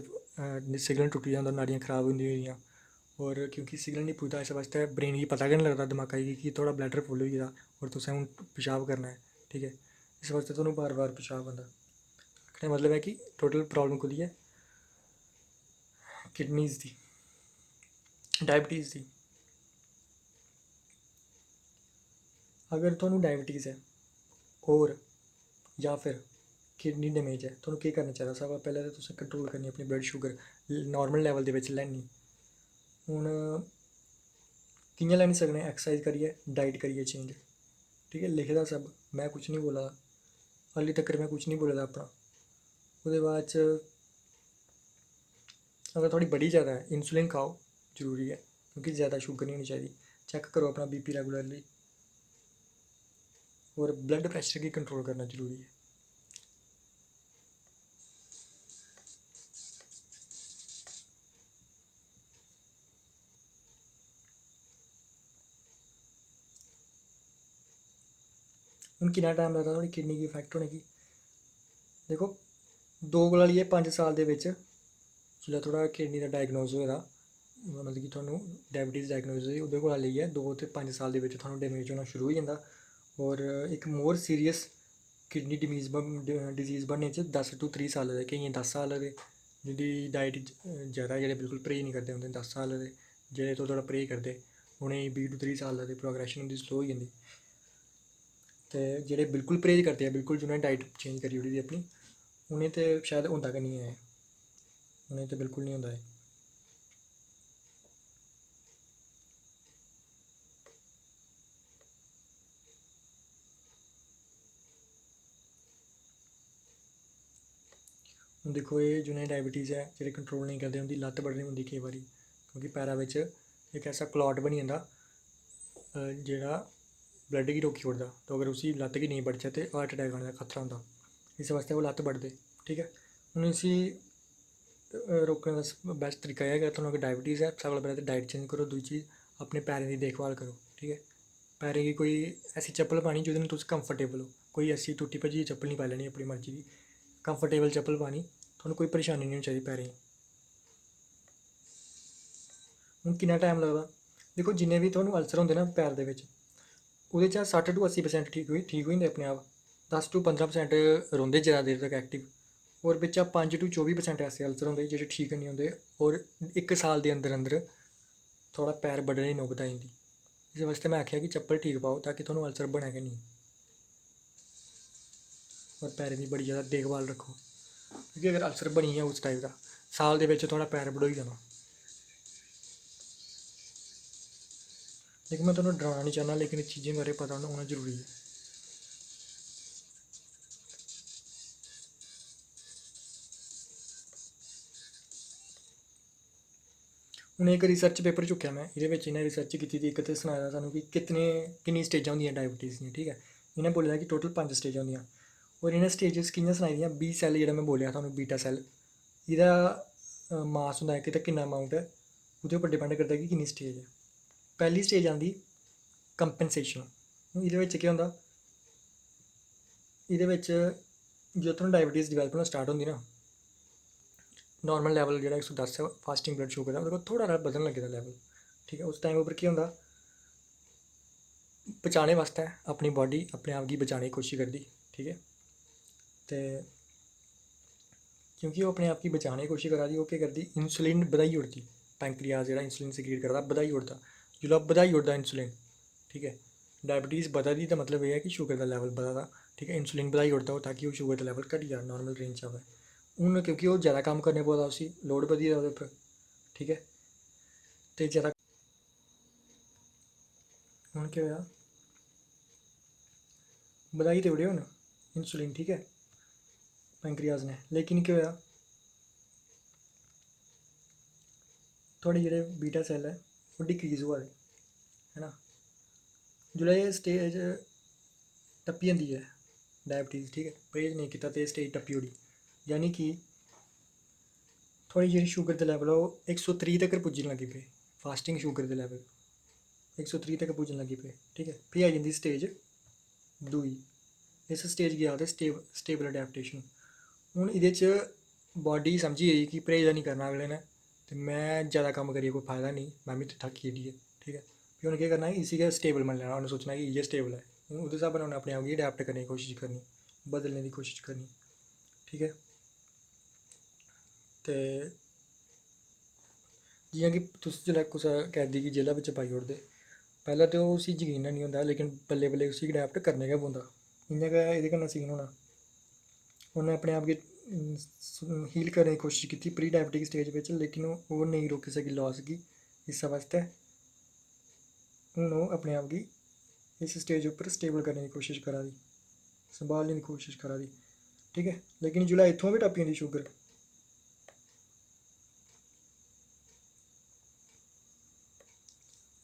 सिग्नल टुट्टी जंदा, नाड़ियां खराब होंदियां होइयां। और क्योंकि सिग्नल नहीं पुजदा इस बास्तै ब्रेन गी पता गै नहीं लगदा दमाका गी कि थोड़ा ब्लैडर फुल होई गेदा और तुसें हून पेशाब करना है, ठीक है। इस बास्तै थुहानू बार बार पेशाब आंदा। आखने दा मतलब है कि टोटल प्रॉब्लम कोह्दी ऐ, किडनीज दी, डायबिटीज़ दी। अगर थुहानू डायबिटीज़ है और या फिर किडनी डैमेज है, थुहानू केह् करना चाहिदा। सब कोला पैह्लें ते तुसें कंट्रोल करनी अपनी ब्लड शुगर नॉर्मल लेवल दे बिच लेआनी। हून कि'यां लेआनी सकने, एक्सरसाइज करियै, डाइट करियै चेंज, ठीक है। लिखे दा सब, मैं कुछ नहीं बोला दा, हाली तक्कर मैं कुछ नहीं बोले दा अपना। ओह्दे बाद च अगर थोड़ी बड़ी ज़्यादा है इंसुलिन खाओ, जरूरी है, क्योंकि ज़्यादा शुगर नहीं होनी चाहिदी। चेक करो अपना बीपी रेगुलरली, और ब्लड प्रैशर गी कंट्रोल करना जरूरी है। हून किन्ना टाइम लगदा थुआढ़ी किडनी गी इफेक्ट होने गी। देखो 2 कोला लेइयै 5 साल दे बिच जिसलै थोह्ड़ा किडनी दा डायग्नोज होए दा, मतलब कि थुहानू डायबिटीज़ डायग्नोज होई ओह्दे कोला लेइयै 2 ते 5 साल दे बिच थुहानू डैमेज होना शुरू होई जंदा। और इक मोर सीरियस किडनी डिजीज़ बनने च 10 to 30 साल लगदे, केइयें 10 साल लगदे। जिंदी डाइट ज़्यादा जेह्ड़े बिल्कुल परहेज नहीं करदे उं'दे 10 साल लगदे, जेह्ड़े थोह्ड़ा थोह्ड़ा परहेज करदे उ'नेंगी 20 to 30 साल लगदे, प्रोग्रेशन उं'दी स्लो होई जंदी। ते जेह्ड़े बिल्कुल परहेज करदे ऐ, बिल्कुल जि'नें डाइट चेंज करी ओड़ी दी अपनी, उ'नें ते शायद होंदा गै निं ऐ, उ'नें ते बिल्कुल निं होंदा ऐ। हून दिक्खो एह् जि'नें डायबिटीज़ ऐ, जेह्ड़े कंट्रोल नहीं करदे उं'दी लत्त बड्ढनी पौंदी केईं बारी, क्योंकि पैरा बिच इक ऐसा क्लॉट बनी जंदा जेह्ड़ा ब्लड गी रोकी ओड़दा। तो अगर उसी लत्त गी नेईं बढचै ते हार्ट अटैक आने दा खतरा होंदा, इस बास्तै ओह् लत्त बड्ढदे, ठीक ऐ। हून इसी रोकने का बेस्ट तरीका है अगर तुहानूं डायबिटीज़ है, सब पहले तो डाइट चेंज करो। दूई चीज़ अपने पैरें की देखभाल करो, ठीक है। पैरें की कोई ऐसी चप्पल पानी जिहदे तुस कंफर्टेबल हो, कोई ऐसी टुटी भज्जी चप्पल नहीं पाई लैनी अपनी मर्जी की, कंफर्टेबल चप्पल पानी, तुहानूं कोई परेशानी नहीं होनी चाहिए पैरें गी। हूँ किन्ना टाइम लगदा, देखो जिन्ने भी तुहानूं अल्सर होंदे ना पैर दे विच, ओह्दे चा 60 to 80% ठीक होई जंदे अपने आप। 10 to 15% रौंह्दे ज़्यादा देर तक एक्टिव, और बिच्चा 5 to 24% ऐसे अल्सर होंदे जेह्ड़े ठीक नहीं होंदे, और 1 साल दे अंदर अंदर थोड़ा पैर बड्ढने दी नौबत आई जंदी। इस वास्ते मैं आखेआ कि चप्पल ठीक पाओ ताकि तुहानूं अल्सर बने गै नहीं, और पैरें की बड़ी ज़्यादा देखभाल रखो, क्योंकि अगर अल्सर बनी गेआ उस टाइप का, साल दे विच थोड़ा पैर बड़ोई जाना। लेकिन मैं तुहानूं डराना नहीं चाहना, लेकिन इस चीज़ें बारे पता होना जरूरी है। हून एक रिसर्च पेपर चुक्केआ मैं, एह्दे बिच्च इ'नें रिसर्च कीती दी, इक ते सनाए दा सानूं कि किन्नी स्टेजां होंदियां डायबिटीज़ दियां, ठीक है। इ'नें बोले दा कि टोटल 5 स्टेजां होंदियां, और इ'नें स्टेजेस कि'यां सनाई दियां, बी सैल्ल जेह्ड़ा मैं बोलेआ थुआनूं, बीटा सैल्ल, एह्दा मास होंदा है कि किन्ना अमाउंट है, ओह्दे उप्पर डिपेंड करदा कि किन्नी स्टेज है। पैह्ली स्टेज आंदी कंपनसेशन। एह्दे बिच्च केह् होंदा, एह्दे बिच्च जो तुहानूं डायबिटीज़ डिवैलप होना स्टार्ट होंदी ना, नॉर्मल लैवल जेह्ड़ा 110 है फास्टिंग ब्लड शुगर दा, ओह्दे कोला थोह्ड़ा हारा बधन लगे दा लैवल, ठीक है। उस टाइम उप्पर केह् होंदा, बचाने वास्तै अपनी बॉडी अपने आप गी बचाने की कोशिश करदी, ठीक है। ते क्योंकि ओह् अपने आप गी बचाने की कोशिश करा दी, ओह् केह् करदी, इंसुलिन बधाई ओड़दी। पैंक्रियाज जेह्ड़ा इंसुलिन सिक्रीट करदा बधाई ओड़दा, जिसलै ओह् बधाई ओड़दा इंसुलिन, ठीक है। डायबिटीज़ बधा दी, तो मतलब एह् है कि शुगर दा लैवल बधा दा, ठीक है। इंसुलिन बधाई ओड़दा ओह् ताकि ओह् शुगर दा लैवल घटी जा, नॉर्मल रेंज च आवै। हून क्योंकि ओह् जादा कम्म करने पौंदा उसी, लोड बधी गेदा ओह्दे उप्पर, ठीक है। ते जादा हून केह् होएआ, बधाई ते ओड़ेआ हून इंसुलिन, ठीक है, पैंक्रियाज ने, लेकिन केह् होएआ, थुआढ़े जेह्ड़े बीटा सैल्ल ऐ ओह् डिक्रीज़ होआ दे, है ना। जिसलै एह् स्टेज टप्पी जंदी ऐ डायबिटीज़, ठीक है, परहेज़ नेईं कीता ते स्टेज टप्पी ओड़ी, यानी कि थुआढ़ी जेह्ड़ी शुगर दे लैवल ऐ ओह् 130 तक्कर पुज्जन लगी पे, फास्टिंग शुगर दे लैवल 130 तक पुज्जन लगी पे, ठीक है। फ्ही आई जंदी स्टेज दूई, इस स्टेज गी आखदे स्टेबल अडैप्टेशन। हून एह्दे च बॉडी समझी गेई कि परहेज़ निं करना अगले ने, ते मैं जादा कम्म करियै कोई फायदा नहीं, मैं बी थक्की गेदी ऐ, ठीक है। फ्ही उन्नै केह् करना, इसी गै स्टेबल मन्नी लैना, उन्नै सोचना कि इ'यै स्टेबल है। हून ओह्दे स्हाबै नै उन्नै अपने आप गी अडैप्ट करने दी कोशिश करनी, बदलने दी कोशिश करनी, ठीक है। ते जियां कि तुस जिसलै कुसै कैदी गी जेला बिच्च पाई ओड़दे, पैह्लें ते ओह् उसी जकीन हैनी होंदा, लेकिन बल्लें बल्लें उसी अडैप्ट करने गै पौंदा। इ'यां गै एह्दे कन्नै सीन होना, उन्नै अपने आप गी हील करने दी कोशिश कीती प्री डायबिटिक स्टेज बिच्च, लेकिन ओह् नेईं रोकी सकी लॉस गी, इस बास्तै हून ओह् अपने आप गी इस स्टेज उप्पर स्टेबल करने दी कोशिश करा दी, संभालने दी कोशिश करा दी, ठीक है। लेकिन जिसलै इत्थुआं बी टप्पी जंदी शुगर,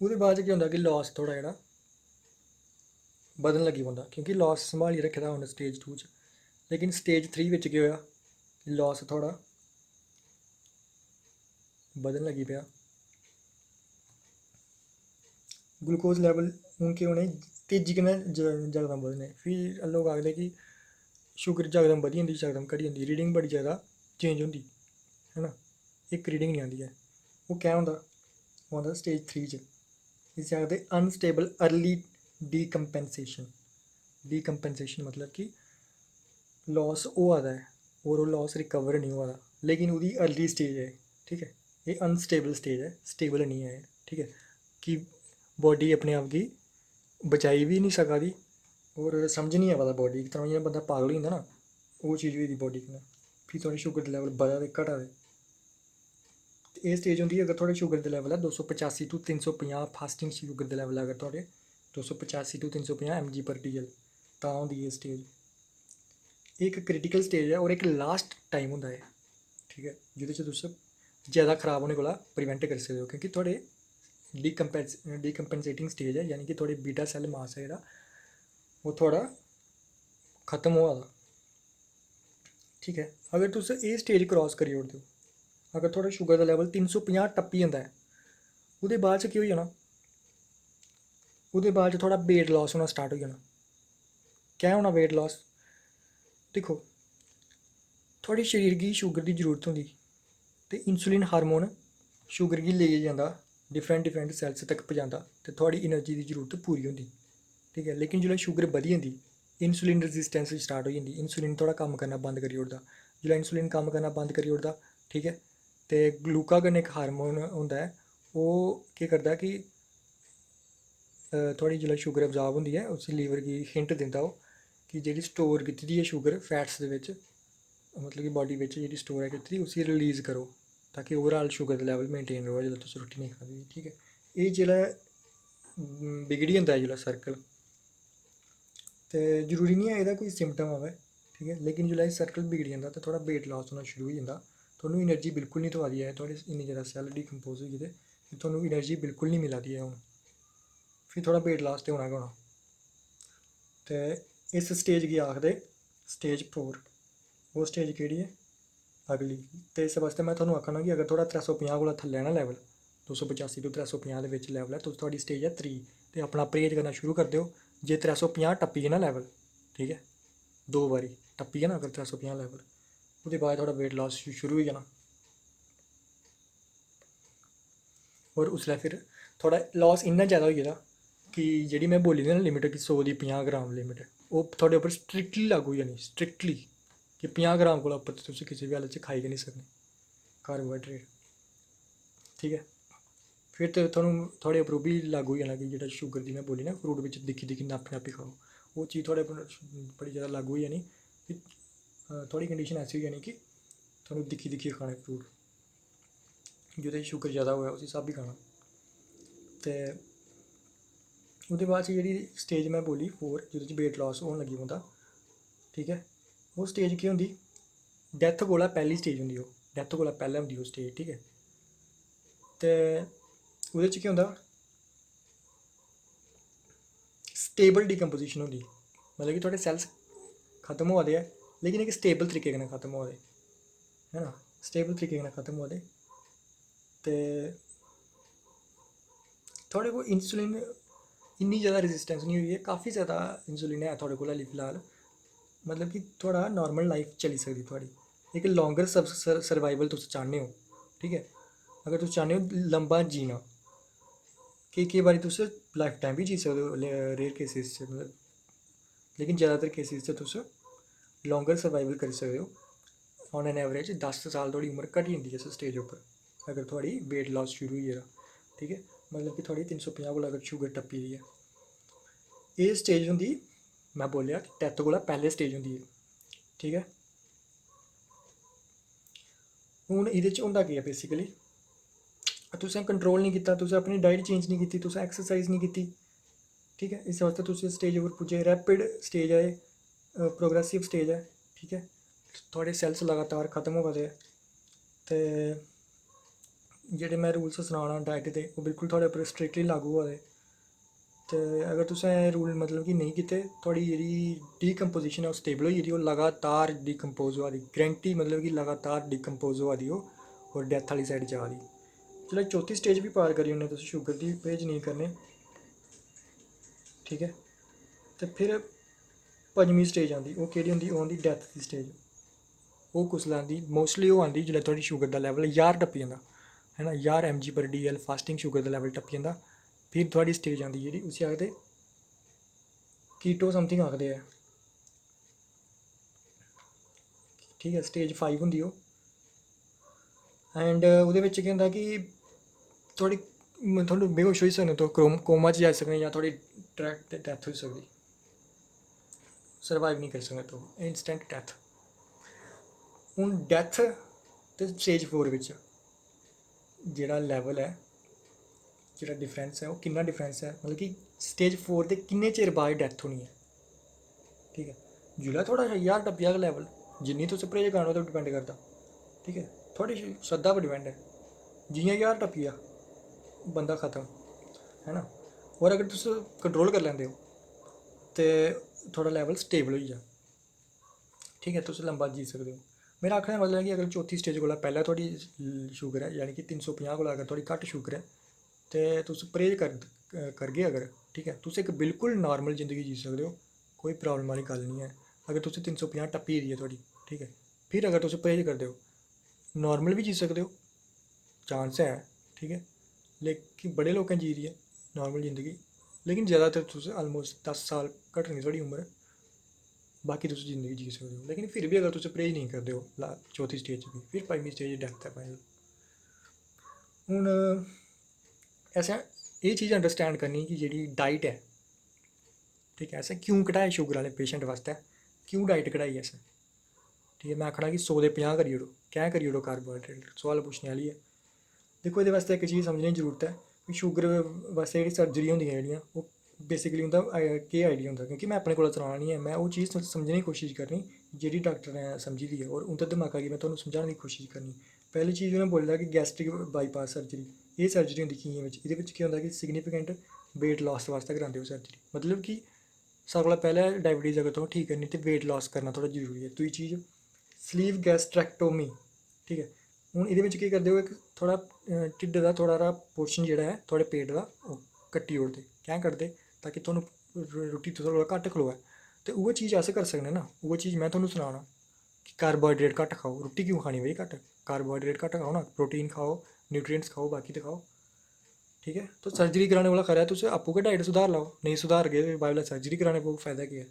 ओह्दे बाद च केह् होंदा कि लॉस थोह्ड़ा जेह्ड़ा बधन लगी पौंदा, क्योंकि लॉस संभालियै रक्खे दा उन्न स्टेज 2 च। लेकिन स्टेज 3 बिच्च केह् होएआ, लॉस थोह्ड़ा बधन लगी पेआ, ग्लूकोज लैवल हून केह् होने तेजी कन्नै जकदम बधने। फ्ही लोग आखदे कि शुगर जकदम बधी जंदी, जकदम घटी जंदी, रीडिंग बड़ी ज़्यादा चेंज होंदी, है ना, इक रीडिंग नहीं आंदी ऐ। ओह् क्या होंदा, ओह् आंदा स्टेज 3 च, इसी आखदे अनस्टेबल अर्ली डीकम्पेंसेशन। डीकम्पेंसेशन मतलब कि लॉस होआ दा ऐ और ओह् लॉस रिकवर नहीं होआ दा, लेकिन ओह्दी अर्ली स्टेज है, ठीक है। एह् अनस्टेबल स्टेज है, स्टेबल नहीं है, ठीक है, कि बॉडी अपने आप गी बचाई भी नहीं सका दी, और समझ नहीं आवा दा बॉडी, इक तरह जियां बंदा पागल होई जंदा ना, ओह् चीज़ होई दी बॉडी कन्नै। फ्ही थुआढ़े शुगर दे लैवल बधा दे घटा दे, ते एह् स्टेज होंदी अगर थुआढ़े शुगर दे लैवल ऐ 285 to 350, फास्टिंग शुगर दे लैवल अगर थुआढ़े 285 to 350 mg/dl, तां होंदी एह् स्टेज। एक क्रिटिकल स्टेज है और एक लास्ट टाइम होंदा है, ठीक है, जेह्दे च तुस ज़्यादा खराब होने कोला प्रिवेंट करी सकदे हो, क्योंकि थुआढ़े डीकम्पेंसेटिंग स्टेज है, यानी कि थुआढ़े बीटा सैल्ल मास है जेह्ड़ा ओह् थुआढ़ा खत्म होआ दा, ठीक है। अगर तुस एह् स्टेज क्रॉस करी ओड़दे हो, अगर थोड़ा शुगर का लैवल 350 टप्पी जाता है, ਉਹਦੇ ਬਾਅਦ 'ਚ ਕੀ ਹੋ ਜਾਣਾ, ਉਹਦੇ ਬਾਅਦ 'ਚ थोड़ा वेट लॉस होना स्टार्ट हो जाना। क्या होना वेट लॉस? देखो थोड़े शरीर की शुगर की जरूरत होंगी, तो इंसुलिन हार्मोन शुगर गी लेइयै जांदा, डिफरेंट सैल्स तक पजांदा, ते थोड़ी एनर्जी की जरूरत पूरी होंदी। ठीक है, लेकिन जिसलै शुगर बधी जंदी, इंसुलिन रजिस्टेंस स्टार्ट हो जाती, इंसुलिन थोड़ा कम्म करना बंद करी ओड़दा। जिसलै इंसुलिन कम्म करना बंद करी ओड़दा, ठीक है, तो ग्लूकागन एक हार्मोन होंदा है, ओह् केह् करदा कि थोड़ी जिसलै शुगर अब्जार्ब होंदी है, उस लीवर की हिंट दिंदा ओह् कि जेह्ड़ी स्टोर कीती दी है शुगर फैट्स दे बिच, मतलब कि बॉडी बिच जेह्ड़ी स्टोर है कीती दी, उसी रिलीज़ करो, ताकि ओवरऑल शुगर दा लैवल मेनटेन रवै जिसलै तुस रुट्टी नहीं खाह्गे। ठीक है, एह् जिसलै बिगड़ी जंदा ऐ जिसलै सर्कल, ते जरूरी नहीं है एह्दा कोई सिम्पटम आवे। ठीक है, लेकिन जिसलै एह् सर्कल बिगड़ी जंदा तो थोड़ा वेट लॉस होना शुरू होई जंदा, थुहानूं एनर्जी बिल्कुल नहीं थ्होआ दी ऐ, थुआढ़े इन्ने ज़्यादा सैल डिकम्पोज होई गेदे कि थुहानूं एनर्जी बिल्कुल नहीं मिला दी है हून, फिर थोड़ा वेट लॉस ते होना गै होना। ते इस स्टेज गी आखदे स्टेज 4। ओह् स्टेज केह्ड़ी है? अगली। ते इस बास्तै मैं थुहानूं आखना कि अगर थोड़ा 350 कोला थल्लै ना लैवल, 285 टू 350 दे बिच लैवल है, तो थुआढ़ी स्टेज है 3, ते अपना परहेज करना शुरू कर देओ। जे 350 टप्पी गे ना लैवल, ठीक है, 2 बारी टप्पी गे ना अगर 350 लैवल, ओह्दे बाद थोड़ा वेट लॉस शुरू होई जाना, और उसलै फिर थोड़ा लॉस इन्ना ज़्यादा होई गेदा कि जेह्ड़ी मैं बोली दी ना लिमिट कि 100 दी 50 ग्राम लिमिट, ओह् थुआढ़े उप्पर स्ट्रिक्टली लागू होई जानी, स्ट्रिक्टली कि 50 ग्राम कोला उप्पर तुस किसी बी हालत च खाई गै नहीं सकने कार्बोहाइड्रेट। ठीक है, फिर तो थुआढ़े उप्पर ओह् बी लागू होई जाना कि जेह्ड़ा शुगर दी मैं बोली ना फ्रूट बिच दिक्खी दिक्खी नापी खाओ, ओह् चीज़ थुआढ़े उप्पर बड़ी ज़्यादा लागू होई जानी कि थुआढ़ी कंडीशन ऐसी होई जानी कि थुहानूं दिक्खी दिक्खियै खाने फ्रूट, जेह्दे च शुगर ज़्यादा होऐ उसी स्हाबी खाना। ते ओह्दे बाद च जेह्ड़ी स्टेज मैं बोली 4, जेह्दे च वेट लॉस होन लगी पौंदा, ठीक है, ओह् स्टेज केह् होंदी? डैथ कोला पैह्ली स्टेज होंदी ओह्, डैथ कोला पैह्लें होंदी ओह् स्टेज। ठीक है, ते ओह्दे च केह् होंदा? स्टेबल डिकम्पोजिशन होंदी, मतलब कि थुआढ़े सैल्स खत्म होआ दे ऐ, लेकिन इक स्टेबल तरीके कन्नै खत्म होआ दे, है ना, स्टेबल तरीके कन्नै खत्म होआ दे। ते थुआढ़े कोल इंसुलिन इन्नी ज़्यादा रजिस्टेंस नहीं हुई है, काफ़ी ज़्यादा इंसुलिन है थुआढ़े कोल हाली फिलहाल, मतलब कि थोड़ा नॉर्मल लाइफ चली सकदी थुआढ़ी, एक लॉन्गर सर्वाइवल तुस चाह्न्ने हो। ठीक है, अगर तुस चाह्न्ने हो लंबा जीना, केईं बारी तुस लाइफ टाइम बी जी सकदे हो रेयर केसेस च, मतलब लेकिन ज़्यादातर केसेस च तुस लॉन्गर सर्वाइवल करी सकदे हो। ऑन एन एवरेज 10 साल थोड़ी उम्र घटी जंदी है इस स्टेज उप्पर, अगर थुआढ़ी वेट लॉस शुरू होई गेदा। ठीक है, मतलब कि थुआढ़ी 350 कोला अगर शुगर टप्पी दी है, एह् स्टेज होंदी, मैं बोलेआ डैथ कोला पैह्ले स्टेज होंदी है। ठीक है, हून एह्दे च होंदा केह् ऐ बेसिकली, तुसें कंट्रोल नहीं कीता, तुसें अपनी डाइट चेंज नहीं कीती, तुसें एक्सरसाइज नहीं कीती। ठीक है, इस वास्ते तुस स्टेज उप्पर पुज्जे, रैपिड स्टेज है, प्रोग्रेसिव स्टेज है। ठीक है, थुआढ़े सैल्स लगातार खत्म होआ दे, ते जेह्ड़े मैं रूल्स सनाना डाइट दे ओह् बिल्कुल थुआढ़े उप्पर स्ट्रिक्टली लागू होआ दे। ते अगर तुसें रूल मतलब कि नहीं कीते, थुआढ़ी जेह्ड़ी डिकम्पोजिशन है ओह् स्टेबल होई गेदी, ओह् लगातार डिकम्पोज होआ दी, गरंटी मतलब कि लगातार डिकम्पोज होआ दी ओह्, और डैथ आह्ली साइड जा दी। जिसलै चौथी स्टेज बी पार करी ओड़ने तुस, शुगर दी परहेज नहीं करने, ठीक है, ते फिर पंजमीं स्टेज आंदी, ओह् केह्ड़ी होंदी? ओह् होंदी डैथ दी स्टेज। ओह् कुसलै आंदी? मोस्टली ओह् आंदी जिसलै थुआढ़ी शुगर दा लैवल 1000 टप्पी जंदा, है ना, 1000 mg/dl फास्टिंग शुगर दा लैवल टप्पी जंदा, फिर थुआढ़ी स्टेज आंदी जेह्ड़ी उसी आखदे कीटो समथिंग आखदे ऐ। ठीक है, स्टेज 5 होंदी ओह्, एंड ओह्दे बिच्च केह् होंदा कि थुआढ़ी थुआनूं बेहोश होई सकने, तुस कोमा च जाई सकने, जां थुआढ़ी डायरैक्ट डैथ होई सकदी, सर्वाइव नहीं करी सकने तुस, इंस्टेंट डैथ। हून डैथ ते स्टेज 4 बिच्च जेह्ड़ा लैवल है, जेह्ड़ा डिफरेंस है, ओह् किन्ना डिफरेंस है, मतलब कि स्टेज 4 दे किन्ने चिर बाद डैथ होनी है। ठीक है, जिसलै थुआढ़ा 1000 टप्पी जाह्ग लैवल, जिन्नी तुस परहेज करा ओह्दे पर डिपेंड करदा। ठीक है, थुआढ़ी श्रद्धा पर डिपेंड है, जियां 1000 टप्पी जा बंदा खत्म, है ना, और अगर तुस कंट्रोल करी लैंदे हो ते थुआढ़ा लैवल स्टेबल होई जा, ठीक है, तुस लंबा जी सकदे हो। मेरा आखने दा मतलब है कि अगर चौथी स्टेज कोला पैह्लें थोड़ी शुगर है, यानी कि 350 कोला अगर थोड़ी घट्ट शुगर है, ते तुस परहेज करगे अगर, ठीक है, तुस इक बिल्कुल नॉर्मल जिंदगी जी सकदे हो, कोई प्रॉब्लम आह्ली गल्ल नहीं है। अगर तुसें 350 टप्पी दी है थोड़ी, ठीक है, फिर अगर तुस परहेज करदे हो, नॉर्मल भी जी सकदे हो, चांस है, ठीक है, लेकिन बड़े लोकें जी दी है नॉर्मल जिंदगी, लेकिन ज़्यादातर तुस आलमोस्ट 10 साल घटनी थोड़ी उम्र, बाकी तुस जिंदगी जी सकदे हो। लेकिन फिर भी अगर तुस परहेज नहीं करदे हो चौथी स्टेज च भी, फिर पंजमीं स्टेज डेथ है फाइनल। हून असें एह् चीज़ अंडरस्टैंड करनी कि जेह्ड़ी डाइट है, ठीक है, असें क्यों घटाए शुगर आह्ले पेशेंट बास्तै, क्यों डाइट घटाई असें, ठीक है, मैं आखना कि 100 दे 50 करी ओड़ो, कैं करी ओड़ो कार्बोहाइड्रेट, सोआल पुच्छने आह्ली है। देखो एह्दे बास्तै इक चीज़ समझने दी जरूरत है कि शुगर बास्तै जेह्ड़ी सर्जरी होंदियां जेह्ड़ियां, ओह् बेसिकली उं'दा केह् आइडिया होंदा, क्योंकि मैं अपने कोला सनाना नहीं है, मैं ओह् चीज़ समझने की कोशिश करनी जेह्ड़ी डाक्टर ने समझी दी है, और उं'दे दमाका गी मैं तुहानूं समझाने दी कोशिश करनी। पैह्ली चीज़ उ'नें बोले दा कि गैस्ट्रिक बाईपास सर्जरी, एह् सर्जरी होंदी कि'यां बिच्च, एह्दे बिच्च केह् होंदा कि सिग्निफिकेंट वेट लॉस बास्तै करांदे ओह् सर्जरी, मतलब कि सारें कोला पैह्लें डायबिटीज़ अगर तुसें ठीक करनी ते वेट लॉस करना थोह्ड़ा जरूरी है। दूई चीज़ स्लीव गैस्ट्रैक्टोमी, ठीक है, हून एह्दे बिच्च केह् करदे हो, इक थोह्ड़ा ढिड्ड दा थोह्ड़ा हारा पोर्शन जेह्ड़ा है थुआढ़े पेट दा ओह् कट्टी ओड़दे, कैं कट्टदे, ताकि थुहानूं रुट्टी थोह्ड़ा घट्ट खलोऐ। ते उ'ऐ चीज़ अस करी सकने ना, उ'ऐ चीज़ मैं थुहानूं सनाना कि कार्बोहाइड्रेट घट्ट खाओ, रुट्टी क्यों खानी भाई घट्ट, कार्बोहाइड्रेट घट्ट खाओ ना, प्रोटीन खाओ, न्यूट्रिएंट्स खाओ, बाकी ते खाओ, ठीक है। तो सर्जरी कराने कोला खरा है तुस आपूं गै डाइट सुधार लाओ, नहीं सुधारगे ते बाद सर्जरी कराने पौग, फायदा केह् है।